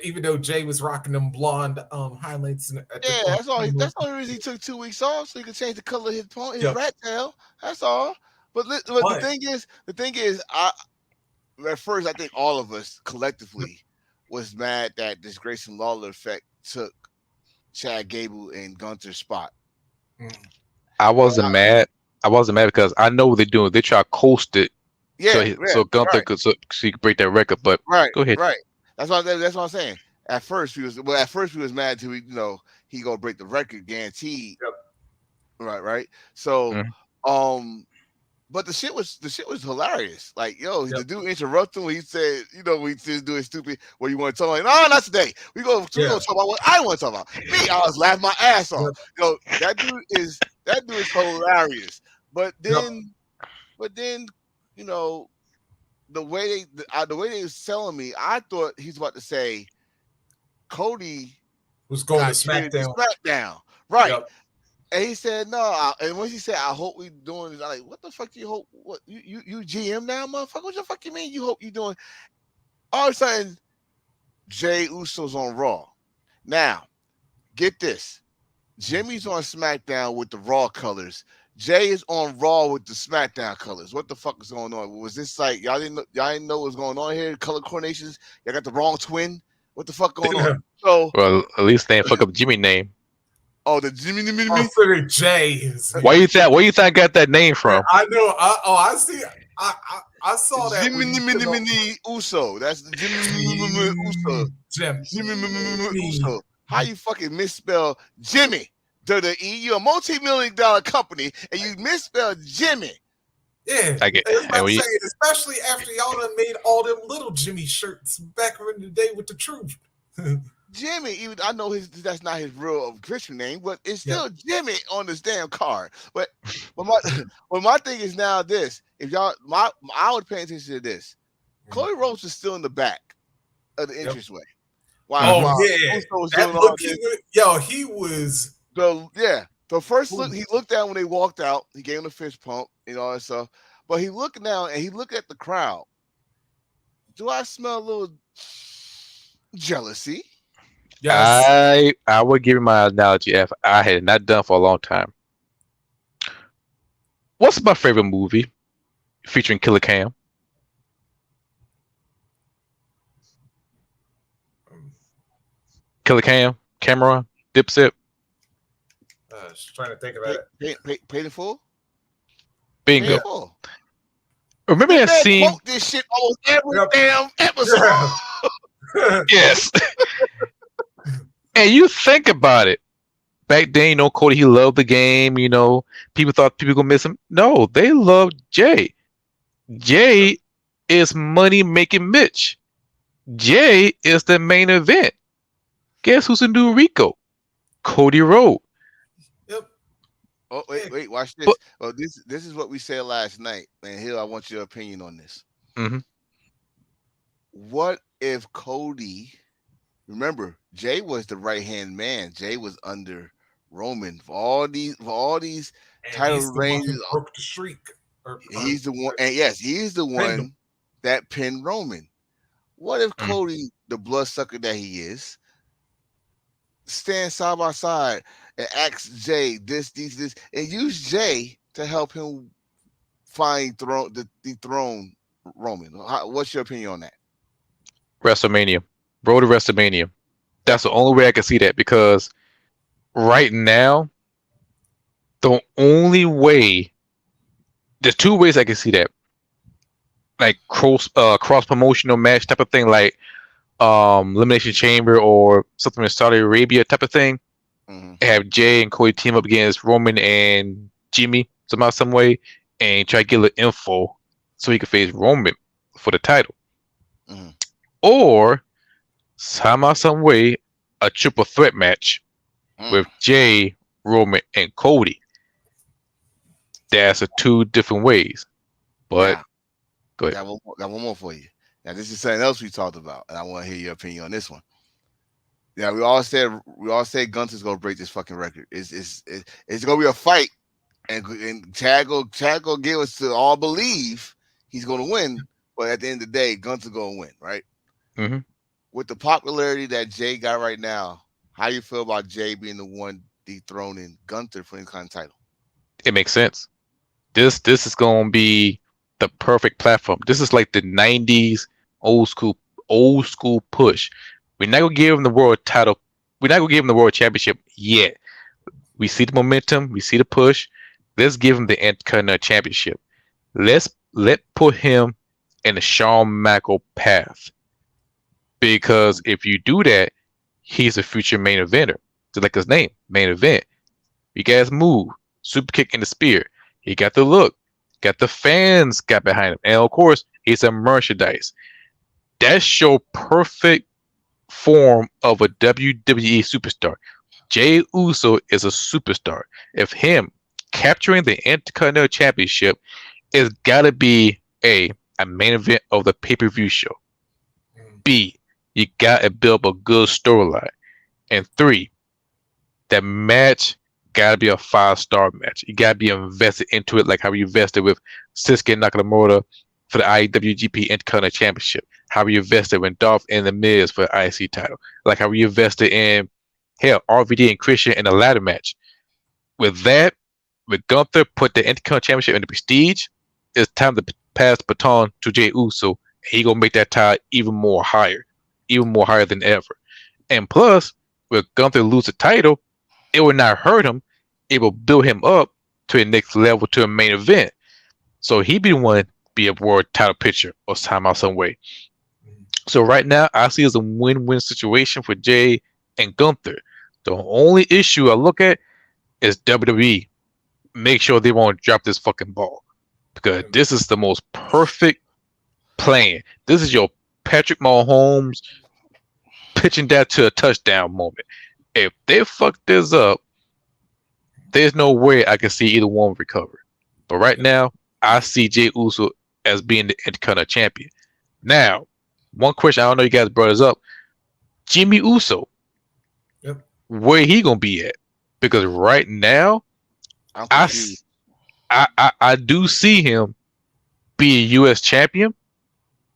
even though Jay was rocking them blonde highlights at the Yeah, on that's all. camera. That's the only reason he took 2 weeks off, so he could change the color of his Yep. rat tail. That's all. But But the thing is, I at first I think all of us collectively was mad that this Grayson Lawler effect took Chad Gable and Gunther's spot. mm, I But wasn't mad. I wasn't mad because I know what they're doing. They try to coast it yeah, yeah, so Gunther right, could so he could break that record. But right, go ahead. right. That's what I'm saying. At first we was mad till he gonna break the record guaranteed. yep, Right. So Mhm. um but the shit was hilarious. Like, yo, yep, the dude interrupted him. He said, we just doing stupid. What you want to talk about? No, not today. We gonna yeah, talk about what I want to talk about. Me, I was laughing my ass off. yep, Yo, that dude is hilarious. But yep. then, you know, the way they was telling me, I thought he's about to say Cody Was going to got traded to SmackDown. SmackDown. Right. Yep. And he said no. And when he said, "I hope we doing," this, I'm like, "What the fuck do you hope? What you GM now, motherfucker? What the fuck you mean? You hope you doing?" All of a sudden, Jay Uso's on Raw. Now, get this: Jimmy's on SmackDown with the Raw colors. Jay is on Raw with the SmackDown colors. What the fuck is going on? Was this like y'all didn't know what was going on here? Color coordinations? Y'all got the wrong twin? What the fuck going on? So, Well, at least they didn't fuck up Jimmy name. oh, the Jimmy. I figured Jay is Where you think? Where you think I got that name from? I know. I see. I saw that when Jimmy you Mini put up Mini Uso. That's the Jimmy Uso. Jim. Jimmy Uso. How you fucking misspell Jimmy? WWE. You're a multi-million-dollar company and you misspelled Jimmy. Yeah, I get. I was And about to when you, say, especially after y'all done made all them little Jimmy shirts back in the day with the truth. Jimmy, even I know that's not his real Christian name, but it's Yeah. still Jimmy on this damn card. But my but my thing is now this: if y'all I would pay attention to this. Cody Rhodes is still in the back of the entranceway. Oh While yeah, Uso was that doing all look this. he was. The first look, he looked down when they walked out. He gave him a fist pump and all that stuff. But he looked down and he looked at the crowd. Do I smell a little jealousy? Yes. I would give you my analogy if I had not done for a long time. What's my favorite movie featuring Killer Cam? Killer Cam, Cameron, Dipset, Just trying to think about Pay, it. paid in full? Paid in bingo. full. Remember This that man scene? quote this shit almost every Yep. damn episode. Yes. And you think about it. Back then, Cody, he loved the game. People thought people gonna miss him. No, they loved Jay. Jay is money making Mitch. Jay is the main event. Guess who's in New Rico? Cody Rhodes. Yep. Oh, wait, watch this. But Oh, this is what we said last night. Man, Hill, I want your opinion on this. mhm. What if Cody, remember, Jay was the right hand man. Jay was under Roman for all these And title he's the one who ranges. broke the streak. He's the one, and yes, he's the Pinned him. one that pinned Roman. What if Cody, the bloodsucker that he is, stands side by side and asks Jay this, and use Jay to help him find the throne Roman? What's your opinion on that? WrestleMania. Road to WrestleMania. That's the only way I can see that because right now, the only way there's two ways I can see that. Like cross promotional match type of thing, like Elimination Chamber or something in Saudi Arabia type of thing. Mm-hmm. Have Jay and Cody team up against Roman and Jimmy somehow, some way, and try to get a little info so he can face Roman for the title. Mm-hmm. Or somehow, some way, a triple threat match with Jay, Roman, and Cody. That's a two different ways. But Now, go ahead. got one more for you. Now, this is something else we talked about, and I want to hear your opinion on this one. Yeah, we all said Gunther's gonna break this fucking record. It's gonna be a fight, and Chad gonna give us to all believe he's gonna win, but at the end of the day, Gunther's gonna win, right? Hmm. With the popularity that Jay got right now, how you feel about Jay being the one dethroning Gunther for the kind of title? It makes sense. This is gonna be the perfect platform. This is like the '90s old school old school push. We're not gonna give him the world title. We're not gonna give him the world championship yet. We see the momentum. We see the push. Let's give him the Intercontinental Championship. Let put him in the Shawn Michael path because if you do that, he's a future main eventer. Just like his name, main event. You guys move, super kick and the spear. He got the look, got the fans got behind him, and of course, he's a merchandise. That's your perfect form of a WWE superstar. Jey Uso is a superstar. If him capturing the Intercontinental Championship is gotta be a main event of the pay-per-view show. B, you gotta build a good storyline. And three, that match gotta be a 5-star match. You gotta be invested into it like how you invested with Sasuke Nakamura for the IWGP Intercontinental Championship. How you invested with Dolph and The Miz for the IC title. Like how you invested in hell RVD and Christian in a ladder match. With that, with Gunther put the Intercontinental Championship in the Prestige, it's time to pass the baton to Jey Uso. He gonna make that title even more higher than ever. And plus, with Gunther lose the title, it will not hurt him. It will build him up to a next level to a main event. So he be the one to be a world title picture or somehow some way. So right now I see it as a win-win situation for Jay and Gunther. The only issue I look at is WWE. Make sure they won't drop this fucking ball. Because this is the most perfect plan. This is your Patrick Mahomes pitching that to a touchdown moment. If they fuck this up, there's no way I can see either one recover. But right now, I see Jey Uso as being the Intercontinental Champion. Now, one question I don't know you guys brought this up. Jimmy Uso, where he gonna be at? Because right now, I'm I, confused. I do see him be a U.S. champion.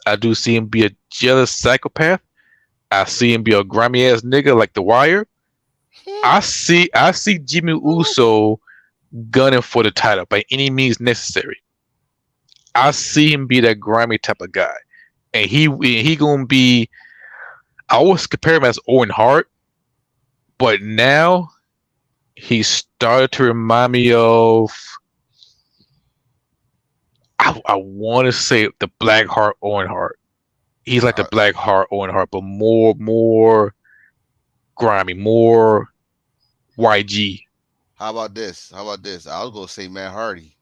I do see him be a jealous psychopath. I see him be a grimy ass nigga like The Wire. I see Jimmy Uso gunning for the title by any means necessary. I see him be that grimy type of guy, and he gonna be. I always compare him as Owen Hart, but now he started to remind me of. I want to say the Black Heart Owen Hart. He's like the Black Heart Owen Hart, but more grimy, more YG. How about this? I was gonna say Matt Hardy.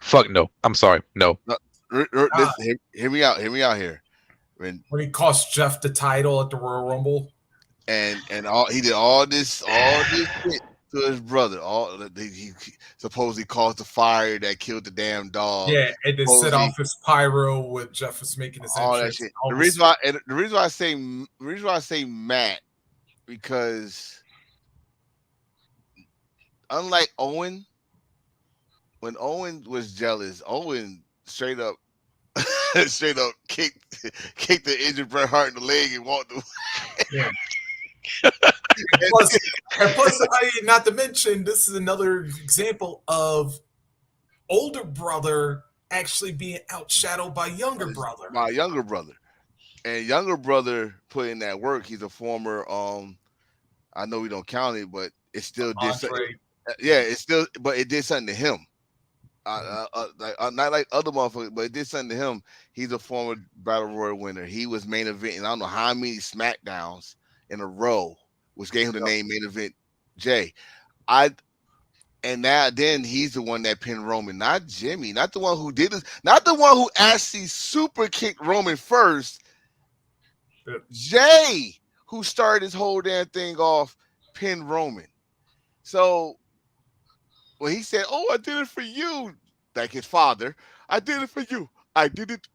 Fuck no. I'm sorry. No. No, hear me out. Hear me out here. When he cost Jeff the title at the Royal Rumble, and all he did all this shit to his brother. He supposedly caused the fire that killed the damn dog. yeah, and then set off his pyro when Jeff was making his all entrance. that shit. The reason why I say Matt, because unlike Owen, when Owen was jealous, Owen straight up kicked the injured Bret Hart in the leg and walked away. Yeah. and plus, not to mention, this is another example of older brother actually being outshadowed by younger brother. My younger brother. and younger brother put in that work. He's a former. I know we don't count it, but it still did. Andre. Yeah, it still, but it did something to him. Mhm. Not like other motherfuckers, but it did something to him. He's a former battle royal winner. He was main event, and I don't know how many Smackdowns in a row, which gave him the Yep. name main event Jay. I and now then he's the one that pinned Roman, not Jimmy, not the one who did this, not the one who actually super kicked Roman first. Yep. Jay, who started this whole damn thing off, pinned Roman. So when he said, "Oh, I did it for you," like his father, I did it for you. I did it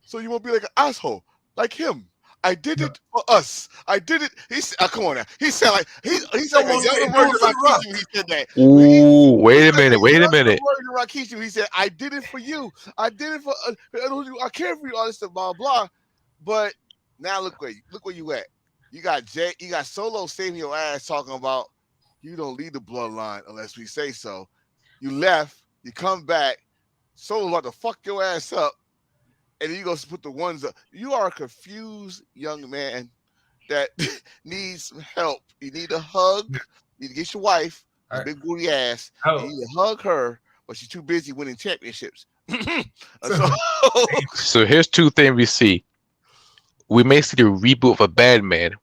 so you won't be like an asshole like him. I did Yep. it for us. I did it. He said, come on now. He said like he said like a Almost younger didn't do version it of for the Rock. Rakishi when he said that. Ooh, He wait a said like minute, a wait a younger minute. version of Rakishi when he said, "I did it for you. I did it for I care for you." All this stuff, blah blah. But now look where you at. You got Jay. You got Solo saving your ass talking about you don't lead the bloodline unless we say so. You left. You come back. Solo's about to fuck your ass up, and then you go put the ones up. You are a confused young man that needs some help. You need a hug. You need to get your wife, All your right. big booty ass. You Oh, need to hug her, but she's too busy winning championships. And so, So here's two things we see. We may see the reboot of a Batman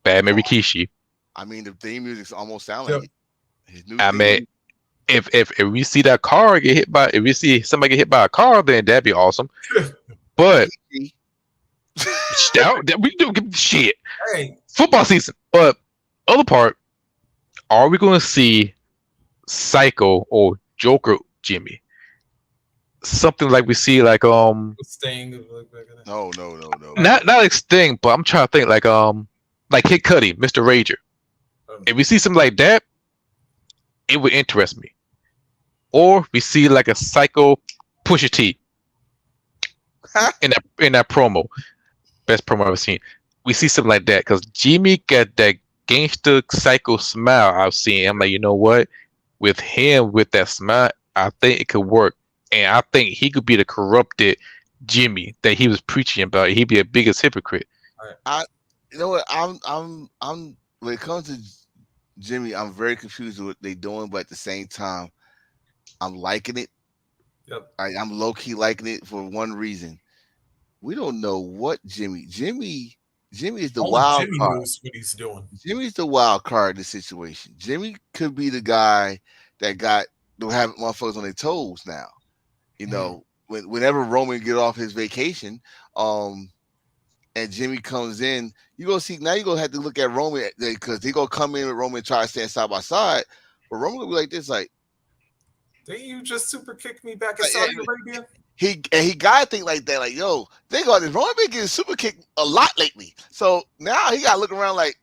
oh, Rikishi. I mean, the theme music's almost sound like yep. it. His new I mean, theme. if we see that car get hit by, if we see somebody get hit by a car, then that'd be awesome. But Rikishi. we do give shit Hey, football season. But other part, are we going to see Psycho or Joker Jimmy? Something like we see Sting. No. not like Sting, but I'm trying to think like Kid Cudi, Mr. Rager. Um, If we see something like that, it would interest me. Or we see like a Psycho Pusha T in that promo, best promo I've ever seen. We see something like that because Jimmy got that gangster psycho smile I've seen. I'm like, you know what? With him with that smile, I think it could work, and I think he could be the corrupted Jimmy that he was preaching about. He'd be a biggest hypocrite. I, you know what? I'm. When it comes to Jimmy, I'm very confused with what they're doing, but at the same time, I'm liking it. yep. I'm low key liking it for one reason. We don't know what Jimmy is the Only wild Jimmy card. knows what he's doing. Jimmy's the wild card in this situation. Jimmy could be the guy that got to have motherfuckers on their toes now. You Mhm. know, whenever Roman get off his vacation, um, and Jimmy comes in, you gonna see now. You gonna have to look at Roman because they gonna come in with Roman and try to stand side by side, but Roman gonna be like this, Didn't you just super kick me back in like Saudi Arabia? he gotta think like that, like yo, think about this. Roman been getting super kicked a lot lately, so now he gotta look around like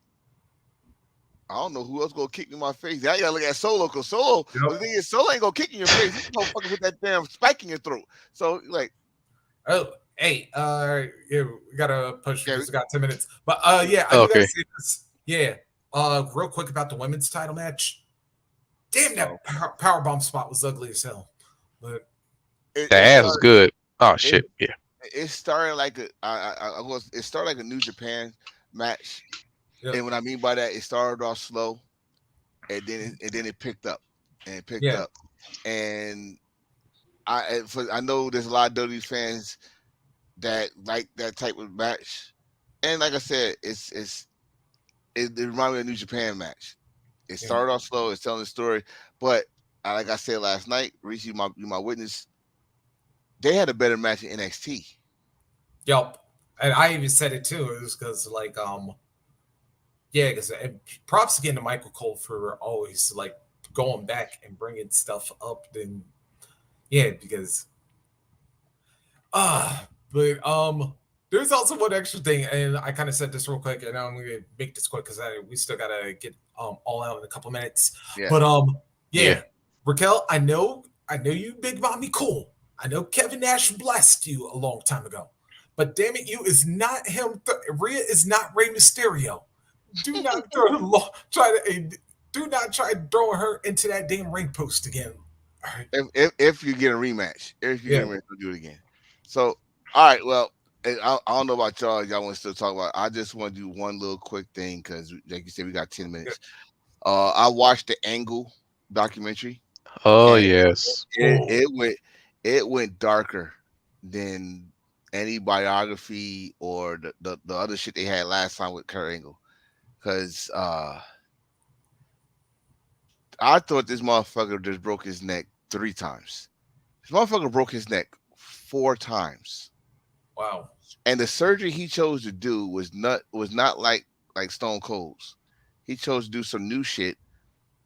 I don't know who else gonna kick me in my face. Now you gotta look at Solo because Solo, well, the Yep. thing is, Solo ain't gonna kick you in your face. He's gonna fucking put that damn spike in your throat. So like, Oh, hey, yeah, we gotta push yeah, because we got 10 minutes. But yeah, I do gotta Okay, say this. Yeah, real quick about the women's title match. Damn, oh, that power bomb spot was ugly as hell. But it, the it ass was started. good. Oh It, shit, yeah. it started like it started like a New Japan match, yep, and what I mean by that, it started off slow, and then it picked up, and it picked yeah, up, and I know there's a lot of WWE fans that like that type of match, and like I said, it reminded me of the New Japan match. It yeah. started off slow, it's telling the story, but like I said last night, Reese, you my witness, they had a better match in NXT. Yep. And I even said it too. It was because yeah, because props again to Michael Cole for always like going back and bringing stuff up. Then yeah, because but there's also one extra thing, and I kind of said this real quick, and I'm gonna make this quick because we still gotta get all out in a couple minutes. Yeah. But Yeah. yeah, Raquel, I know you big mommy cool. I know Kevin Nash blessed you a long time ago, but damn it, you is not him. Rhea is not Rey Mysterio. Do not throw the try to do not try throwing her into that damn ring post again. All right. If you get a rematch, if you get a Yeah. rematch, we'll do it again. So all right, well, And I don't know about y'all. Y'all want to still talk about? I just want to do one little quick thing because, like you said, we got 10 minutes. I watched the Angle documentary, Oh and yes. it, Oh, it went it went darker than any biography or the other shit they had last time with Kurt Angle. Because I thought this motherfucker just broke his neck 3 times. This motherfucker broke his neck 4 times, wow. and the surgery he chose to do was not like Stone Cold's. He chose to do some new shit,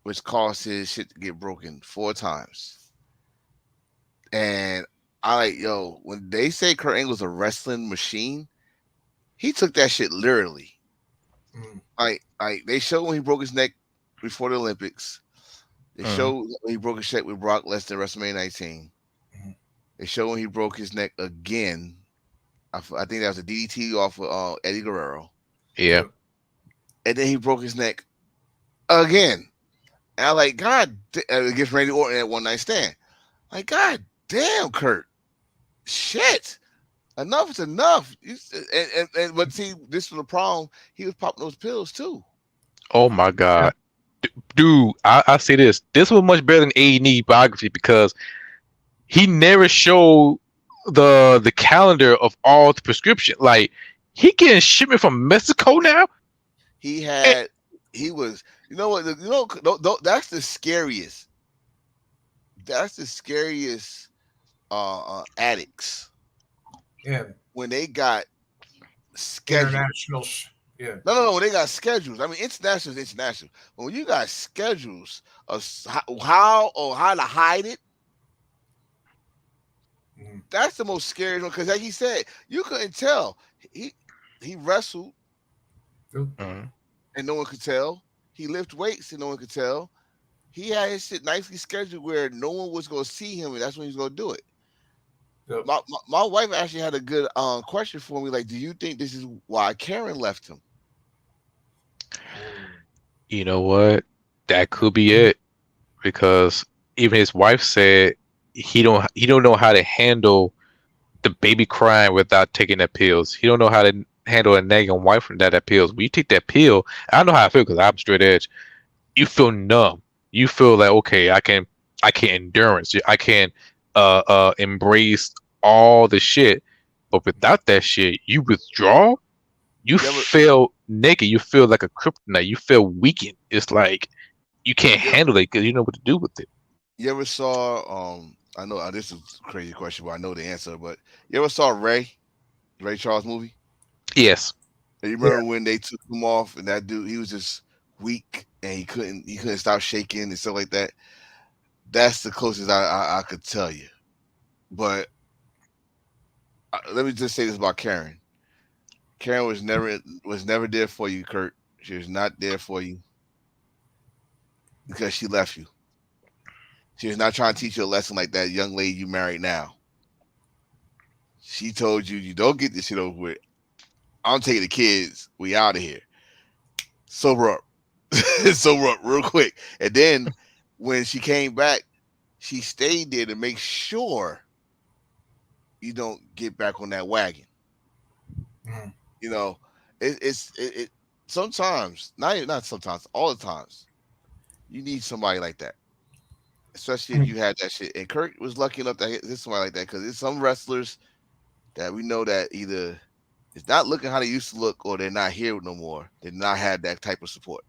which caused his shit to get broken 4 times. And I like, yo, when they say Kurt Angle's a wrestling machine, he took that shit literally. Mm, Like they showed when he broke his neck before the Olympics. They Mm. showed when he broke his neck with Brock Lesnar WrestleMania 19. mm, They showed when he broke his neck again. I think that was a DDT off of Eddie Guerrero, Yeah. yep. and then he broke his neck again. And I like against Randy Orton at One Night Stand. Like, God damn, Kurt, shit. Enough is enough. And but see, this was the problem. He was popping those pills too. Oh my Yeah. God. Dude, I say this. This was much better than A&E biography because he never showed the calendar of all the prescription. Like he getting shipment from Mexico now. He Eh, had, he was, you know what? That's the scariest. That's the scariest addicts Yeah. when they got scheduled. International. Yeah. No. When they got schedules, I mean, international is international. But when you got schedules of how to hide it, Mm, that's the most scary one. Because like he said, you couldn't tell. He he wrestled yep. mhm. and no one could tell. He lifted weights and no one could tell. He had his shit nicely scheduled where no one was going to see him, and that's when he was going to do it. Yep. My wife actually had a good question for me. Like, do you think this is why Karen left him? Oh, You know what? That could be it because even his wife said he don't know how to handle the baby crying without taking the pills. He don't know how to handle a nagging wife from that pills. When you take that pill, I know how I feel because I'm straight edge. You feel numb. You feel like okay, I can endurance. I can embrace all the shit. But without that shit, you withdraw. You You ever feel naked. You feel like a kryptonite. You feel weakened. It's like you can't you, handle it because you know what to do with it. you ever saw I know this is a crazy question, but I know the answer. But you ever saw Ray Charles movie? Yes. And you yeah. remember when they took him off and that dude he was just weak and he couldn't stop shaking and stuff like that. That's the closest I could tell you. But let me just say this about Karen. Karen was never there for you, Kurt. She was not there for you because she left you. She was not trying to teach you a lesson like that young lady you married now. She told you you don't get this shit over with. I'm taking the kids. We out of here. Sober up. Sober up real quick. And then when she came back, she stayed there to make sure you don't get back on that wagon. Mm, You know, it sometimes, not sometimes, all the times, you need somebody like that. Especially if mm, you had that shit. And Kurt was lucky enough to hit somebody like that because there's some wrestlers that we know that either it's not looking how they used to look or they're not here no more. They did not have that type of support.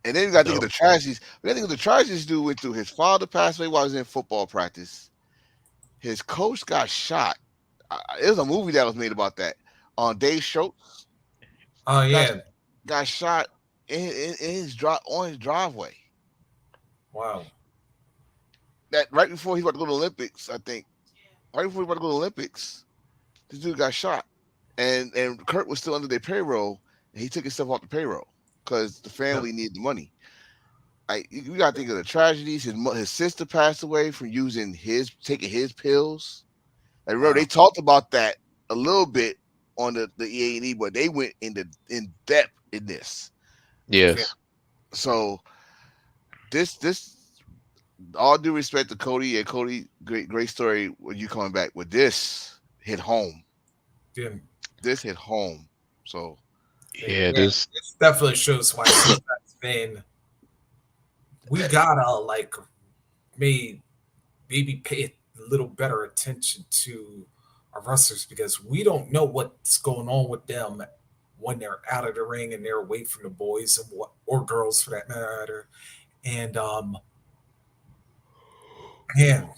And then you got to think of No. the tragedies. We got to think of the tragedies dude went through. His father passed away while he was in football practice. His coach got shot. There was a movie that was made about that. On Dave Schultz oh got yeah. got shot in his on his driveway. Wow. That right before he was about to go to the Olympics, I think. Right before he was about to go to the Olympics, this dude got shot. And Kurt was still under their payroll, and he took himself off the payroll because the Yep. family needed the money. You got to think of the tragedies. His sister passed away from taking his pills. I remember they Wow. talked about that a little bit on the EA&E, but they went in depth in this. Yeah. Yes. So this all due respect to Cody and Cody, great story when you coming back with this. hit home. Yeah, This hit home. So Yeah, yeah, this this definitely shows why sometimes, man, we gotta like may maybe pay a little better attention to our wrestlers because we don't know what's going on with them when they're out of the ring and they're away from the boys and what or girls for that matter. And man,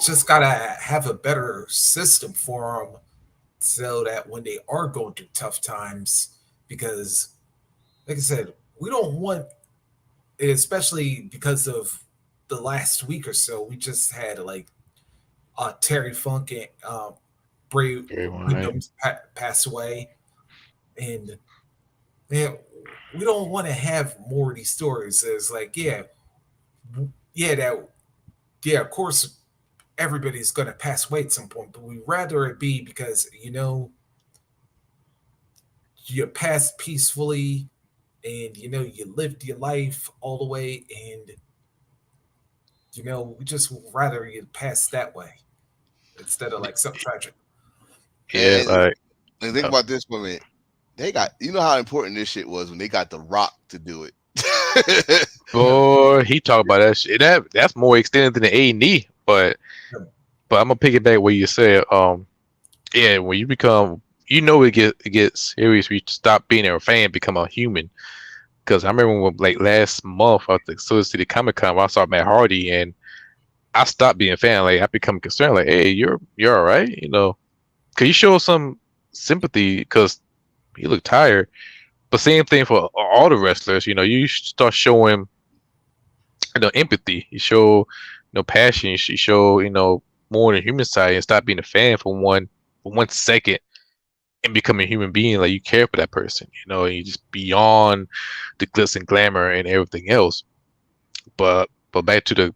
just gotta have a better system for them so that when they are going through tough times, because like I said, we don't want, especially because of the last week or so, we just had like Terry Funk and Bray very right. Windham pass away, and man, we don't want to have more of these stories. It's like, yeah, yeah, that, yeah, of course, everybody's going to pass away at some point, but we'd rather it be because you passed peacefully, and you lived your life all the way, and we just rather you pass that way instead of like something tragic. Yeah, and, like and think uh, about this for a minute. They got how important this shit was when they got The Rock to do it. Yeah, boy, he talked about that shit. That's more extended than the A&E, yeah, but I'm gonna pick it back what you said. Yeah, when you become, it gets serious. We stop being a fan, become a human. Because I remember when, like last month at the Soul City Comic Con, I saw Matt Hardy, and I stopped being a fan. Like I become concerned. Like, hey, you're all right, Cause you show some sympathy because he looked tired. But same thing for all the wrestlers. You start showing empathy. You show passion. You show more on the human side and stop being a fan for 1 second and become a human being. Like you care for that person. And you just beyond the glitz and glamour and everything else. But back to the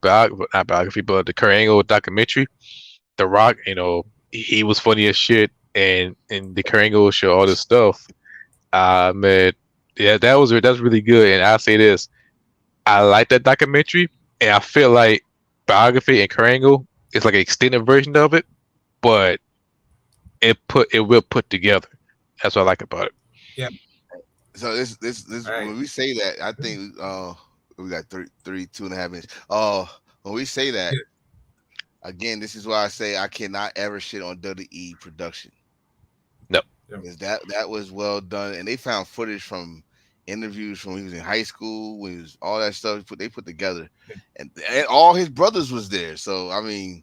not biography, but the Kurt Angle documentary, The Rock, he was funny as shit, and the Kurt Angle show all this stuff. Man, yeah, that's really good. And I'll say this, I like that documentary, and I feel like biography and Kurt Angle is like an extended version of it, but it will put together. That's what I like about it. yeah. So this All right. when we say that, I think we got 32.5 minutes. When we say that Yeah, again, this is why I say I cannot ever shit on WWE production. No, yeah, Because that was well done, and they found footage from interviews from when he was in high school, when he was all that stuff they put together, yeah. and all his brothers was there. So I mean,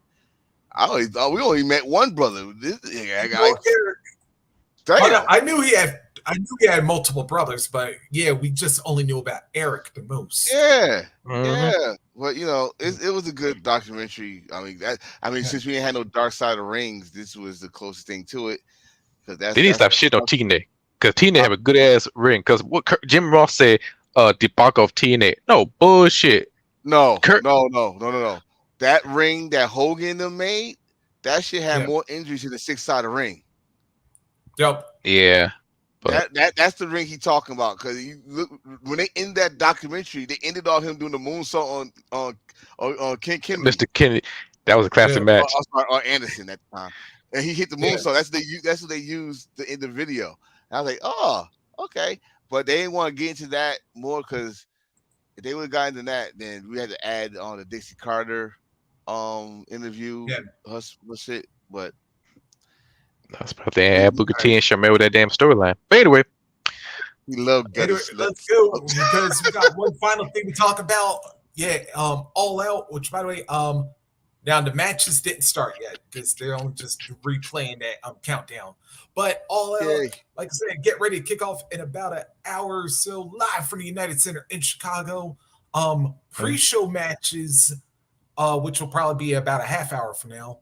we only met one brother. I got like Yeah, but damn. I knew he had multiple brothers, but yeah, we just only knew about Eric the most. Yeah, hmm yeah. But it was a good documentary. Yeah, Since we ain't had no Dark Side of Rings, this was the closest thing to it. Because they need to stop shitting on TNA because TNA uh, have a good ass ring. Because what Jim Ross said, debacle of TNA. No bullshit. no, Kurt, no, no, no, no, no. That ring that Hogan them made, that shit had yeah, more injuries than the six-sided ring. yep, yeah, but That's the ring he talking about. Because you look when they end that documentary, they ended off him doing the moonsault on Ken Mr. Kennedy. Kennedy, that was a classic yeah, match. I'm sorry, or Anderson at the time, and he hit the yeah, moonsault. That's what they used in the video. And I was like, oh, okay, but they didn't want to get into that more because if they would have gotten into that, then we had to add on the Dixie Carter interview, yeah. her shit. But That's about to he, add Booker T and Shamir with that damn storyline. But anyway, he loved gutted Anyway, let's sluts. go because we got one final thing to talk about. Yeah, All Out, which by the way, now the matches didn't start yet because they're only just replaying that countdown. But All Out, Yay. like I said, get ready to kick off in about an hour or so, live from the United Center in Chicago. Pre-show matches, which will probably be about a half hour from now.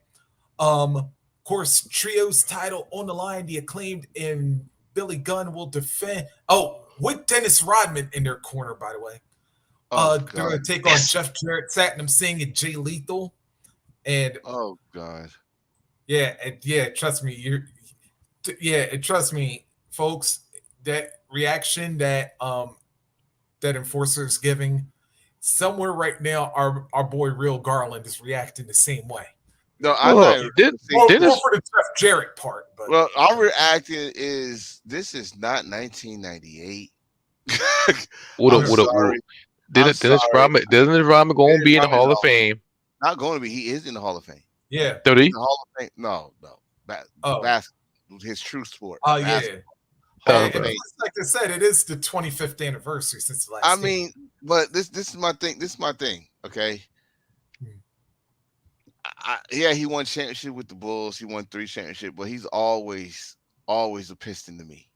Of course, trios title on the line. The Acclaimed and Billy Gunn will defend. Oh, with Dennis Rodman in their corner, by the way. Oh They're god. going to take on yes, Jeff Jarrett, Satnam Singh, and Jay Lethal. And Oh god. yeah, trust me, trust me, folks. That reaction that Enforcer is giving, somewhere right now, our boy Real Garland is reacting the same way. No, I'm Hold not up. even Did see. More, did more this for the Jeff Jarrett part, but Well, our reacting is this is not 1998. would I'm have would yeah. have sorry. I'm Dennis sorry. Rodman gonna Dennis be in the Rodman's Hall of Fame? not going to be. He is in the Hall of Fame. Yeah. Did He's in he? the Hall of Fame. No, no. Oh. Basketball. His true sport. Oh Basketball. yeah. Hall And of Okay. Fame. plus, like I said, it is the 25th anniversary since the I last game. mean, but this is my thing. This is my thing. Okay. Hmm. Yeah, he won championship with the Bulls. He won 3 championships, but he's always a Piston to me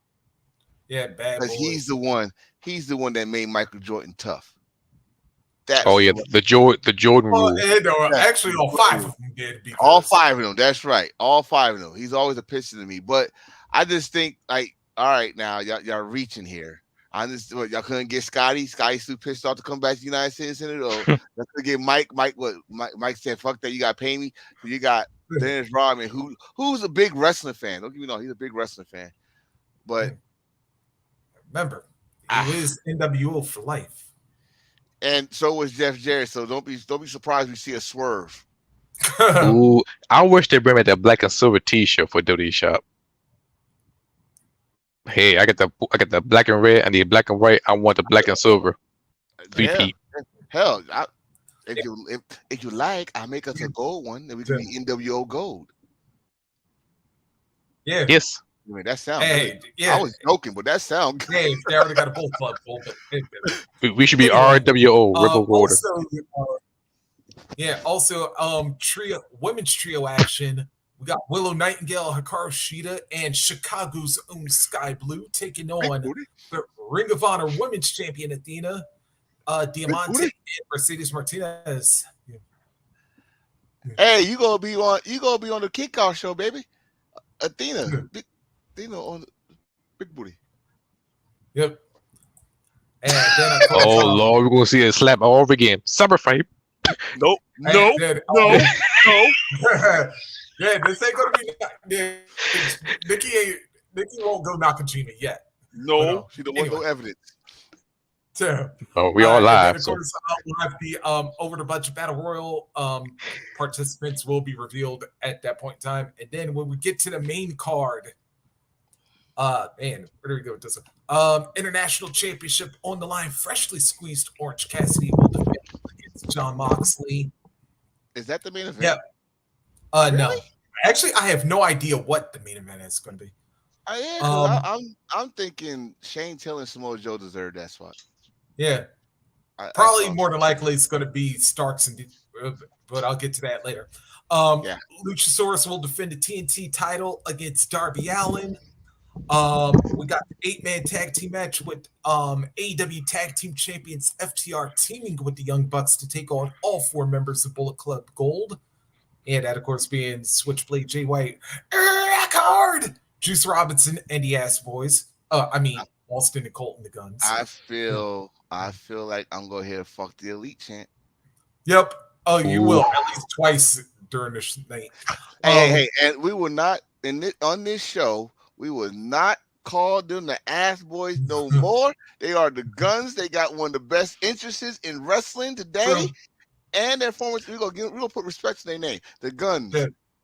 Yeah, bad because he's boys. the one. He's the one that made Michael Jordan tough. That's Oh the yeah, one. the Jordan Well, rule. and, That's actually, the all five Jordan. of them did All because five of them. That's right. All five of them. He's always a Piston to me. But I just think like, all right, now y'all reaching here. I just what y'all couldn't get Scotty. Scotty's too pissed off to come back to the United States Senate. Or y'all could get Mike. Mike said, "Fuck that. You got to pay me." So you got Dennis Rodman, who's a big wrestling fan. Don't get me wrong. He's a big wrestling fan. But remember, he ah, is NWO for life. and so was Jeff Jarrett. So don't be surprised we see a swerve. Ooh, I wish they bring back that black and silver T-shirt for WWE Shop. Hey, I got the black and red. I need black and white. I want the black and silver. Yeah, Three-peat. hell, if you like, I make us a gold one, then we can be NWO gold. Yeah. Yes. I mean, that sounds good. Hey, yeah. I was joking, but that sounds good. Hey, they already got a Bull Club goal, but We should be anyway, RWO, Rebel Order. also, trio women's trio action. We got Willow Nightingale, Hikaru Shida, and Chicago's own Sky Blue taking on the Ring of Honor Women's Champion Athena, Diamante, and Mercedes Martinez. Hey, you gonna be on the kickoff show, baby. Athena on Big Booty. Yep. And then Oh Lord, we're gonna see a slap all over again. Summer fight. Nope. No. No. Yeah, this ain't gonna be. Yeah, Nikki won't go Nakajima yet. No, she don't want no evidence. So, Oh, we all live. And then, of course, we'll have the over the budget battle royal. Participants will be revealed at that point in time, and then when we get to the main card, man, where do we go with this? International championship on the line. Freshly squeezed Orange Cassidy will defend against John Moxley. Is that the main event? Yeah. Really? No. Actually, I have no idea what the main event is going to be. I'm thinking Shane Taylor and Samoa Joe deserve that spot. Yeah. Probably more than likely it's going to be Starks, but I'll get to that later. Luchasaurus will defend the TNT title against Darby Allin. We got the 8-man tag team match with AEW Tag Team Champions FTR teaming with the Young Bucks to take on all 4 members of Bullet Club Gold. And that, of course, being Switchblade Jay White, Record, Juice Robinson, and the Ass Boys. Austin and Colton the Guns. I feel like I'm gonna hear fuck the Elite chant. Yep. Oh, you will at least twice during this night. Hey, and we will not on this show. We will not call them the Ass Boys no more. They are the Guns. They got one of the best interests in wrestling today. True. And their former, we're gonna put respect to their name. The Guns.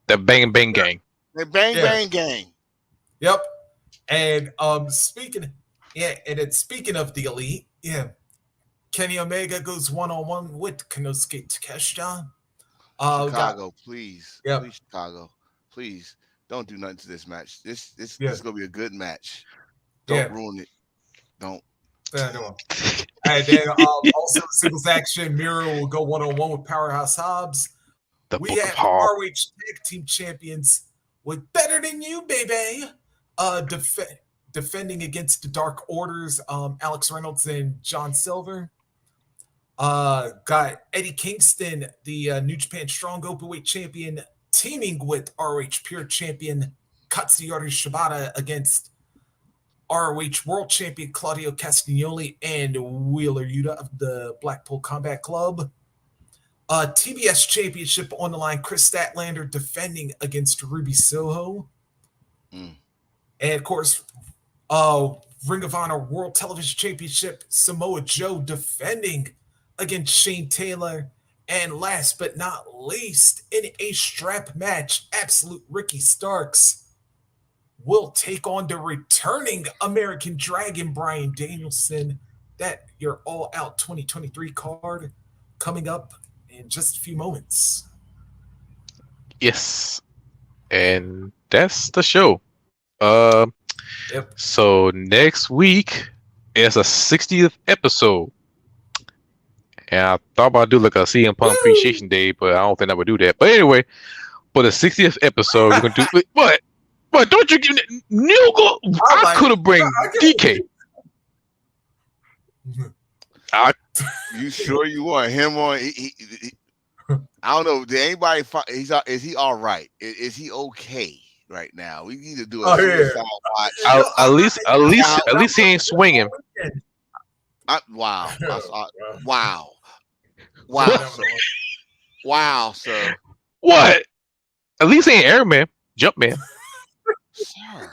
The Bang Bang Gang. The Bang Bang Gang. Yep. And speaking of the Elite, Kenny Omega goes 1-on-1 with Konosuke Takeshita. Chicago, please. Yep. Please, Chicago. Please don't do nothing to this match. This is gonna be a good match. Don't ruin it. Don't. And then also singles action, Miro will go 1-on-1 with Powerhouse Hobbs. We have ROH Tag Team Champions with Better Than You, baby. Defending against the Dark Orders, Alex Reynolds and John Silver. Got Eddie Kingston, the New Japan Strong Openweight Champion, teaming with ROH Pure Champion Katsuyori Shibata against ROH World Champion Claudio Castagnoli and Wheeler Yuta of the Blackpool Combat Club. TBS Championship on the line, Chris Statlander defending against Ruby Soho. And of course, Ring of Honor World Television Championship, Samoa Joe defending against Shane Taylor And last but not least, in a strap match, Absolute Ricky Starks will take on the returning American Dragon Brian Danielson. That your All Out 2023 card coming up in just a few moments. Yes. And that's the show. Um, Yep. so next week is a 60th episode. And I thought about do like a CM Punk Appreciation Day, but I don't think I would do that. But anyway, for the 60th episode, we're gonna do what? What? Don't you give Newgle? I could have bring DK. You sure you want him on? I don't know. Did anybody? Is he all right? Is he okay right now? We need to do a suicide watch. At least he ain't swinging. Wow! Wow! Wow, sir. What? At least he ain't Airman, Jumpman. Sir.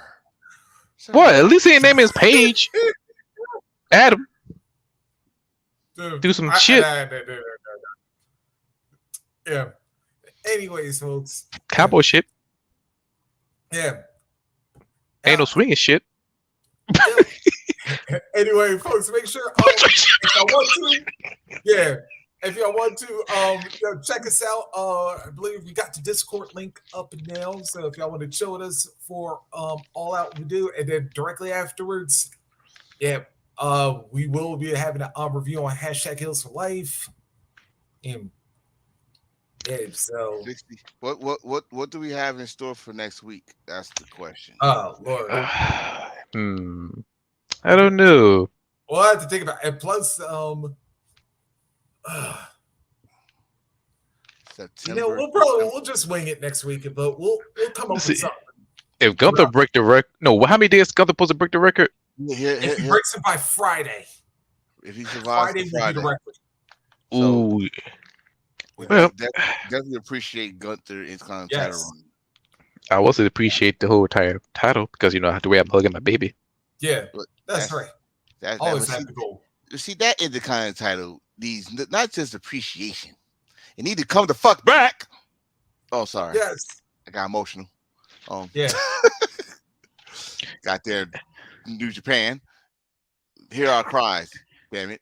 What? At least he ain't name his page. Adam. Do some shit. Yeah. Anyways, folks. Cowboy shit. Yeah. Ain't no swinging shit. Anyway, folks, make sure if y'all want to, if y'all want to, check us out. I believe we got the Discord link up now, so if y'all want to chill with us for All Out we do, and then directly afterwards, we will be having a review on #Heels for Life, and so 60. What do we have in store for next week? That's the question. Oh Lord. I don't know. We'll have to think about it. And plus, September. we'll just wing it next week, but we'll come up with something. If Gunther break the record, how many days Gunther supposed to break the record? If he breaks it by Friday, if he survives Friday will be the record. Ooh. Well, definitely appreciate Gunther in title run. I also appreciate the whole entire title because I have the way I'm hugging my baby. Yeah, that's right. Always have the goal. You see, that is the kind of title needs not just appreciation. It need to come the fuck back. Oh, sorry. Yes. I got emotional. Yeah. Got there, New Japan. Hear our cries. Damn it.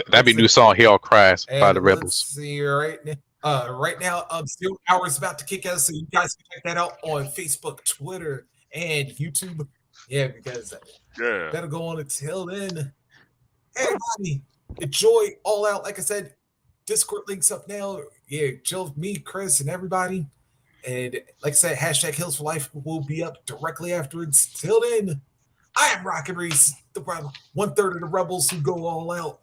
That'd be a new song, Hear Our Cries by the Rebels. See right now, Steel Hour is about to kick us, so you guys can check that out on Facebook, Twitter, and YouTube. Yeah, because that'll go on until then. Hey, everybody, enjoy All Out. Like I said, Discord links up now. Yeah, Jill, me, Chris, and everybody. And like I said, #Heels for Life will be up directly afterwards. Till then, I am Rocket Reese, the 1/3 of the Rebels who go all out.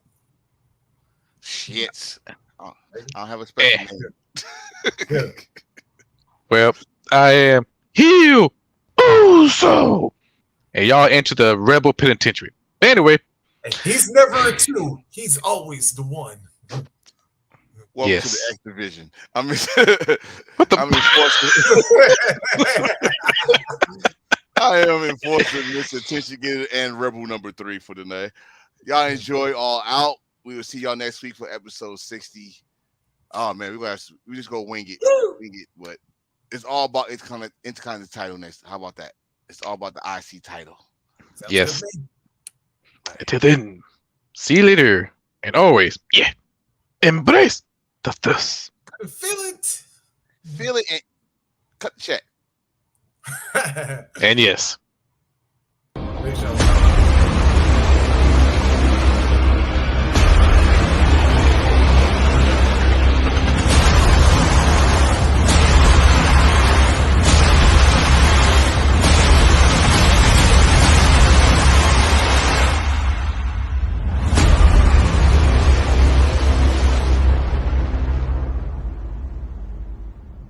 Shit. I'll have a special name. Well, I am Heel Uso. And y'all enter the Rebel Penitentiary. Anyway. And he's never a 2. He's always the 1. Welcome to the X Division. I am enforcing Mr. Attention Getter and Rebel number 3 for tonight. Y'all enjoy All Out. We will see y'all next week for episode 60. Oh man, we just go wing it. But it's all about it's kind of title next. How about that? It's all about the IC title. Yes. Until then, see you later. And always, embrace this. Feel it. Feel it and cut the check. And yes. We shall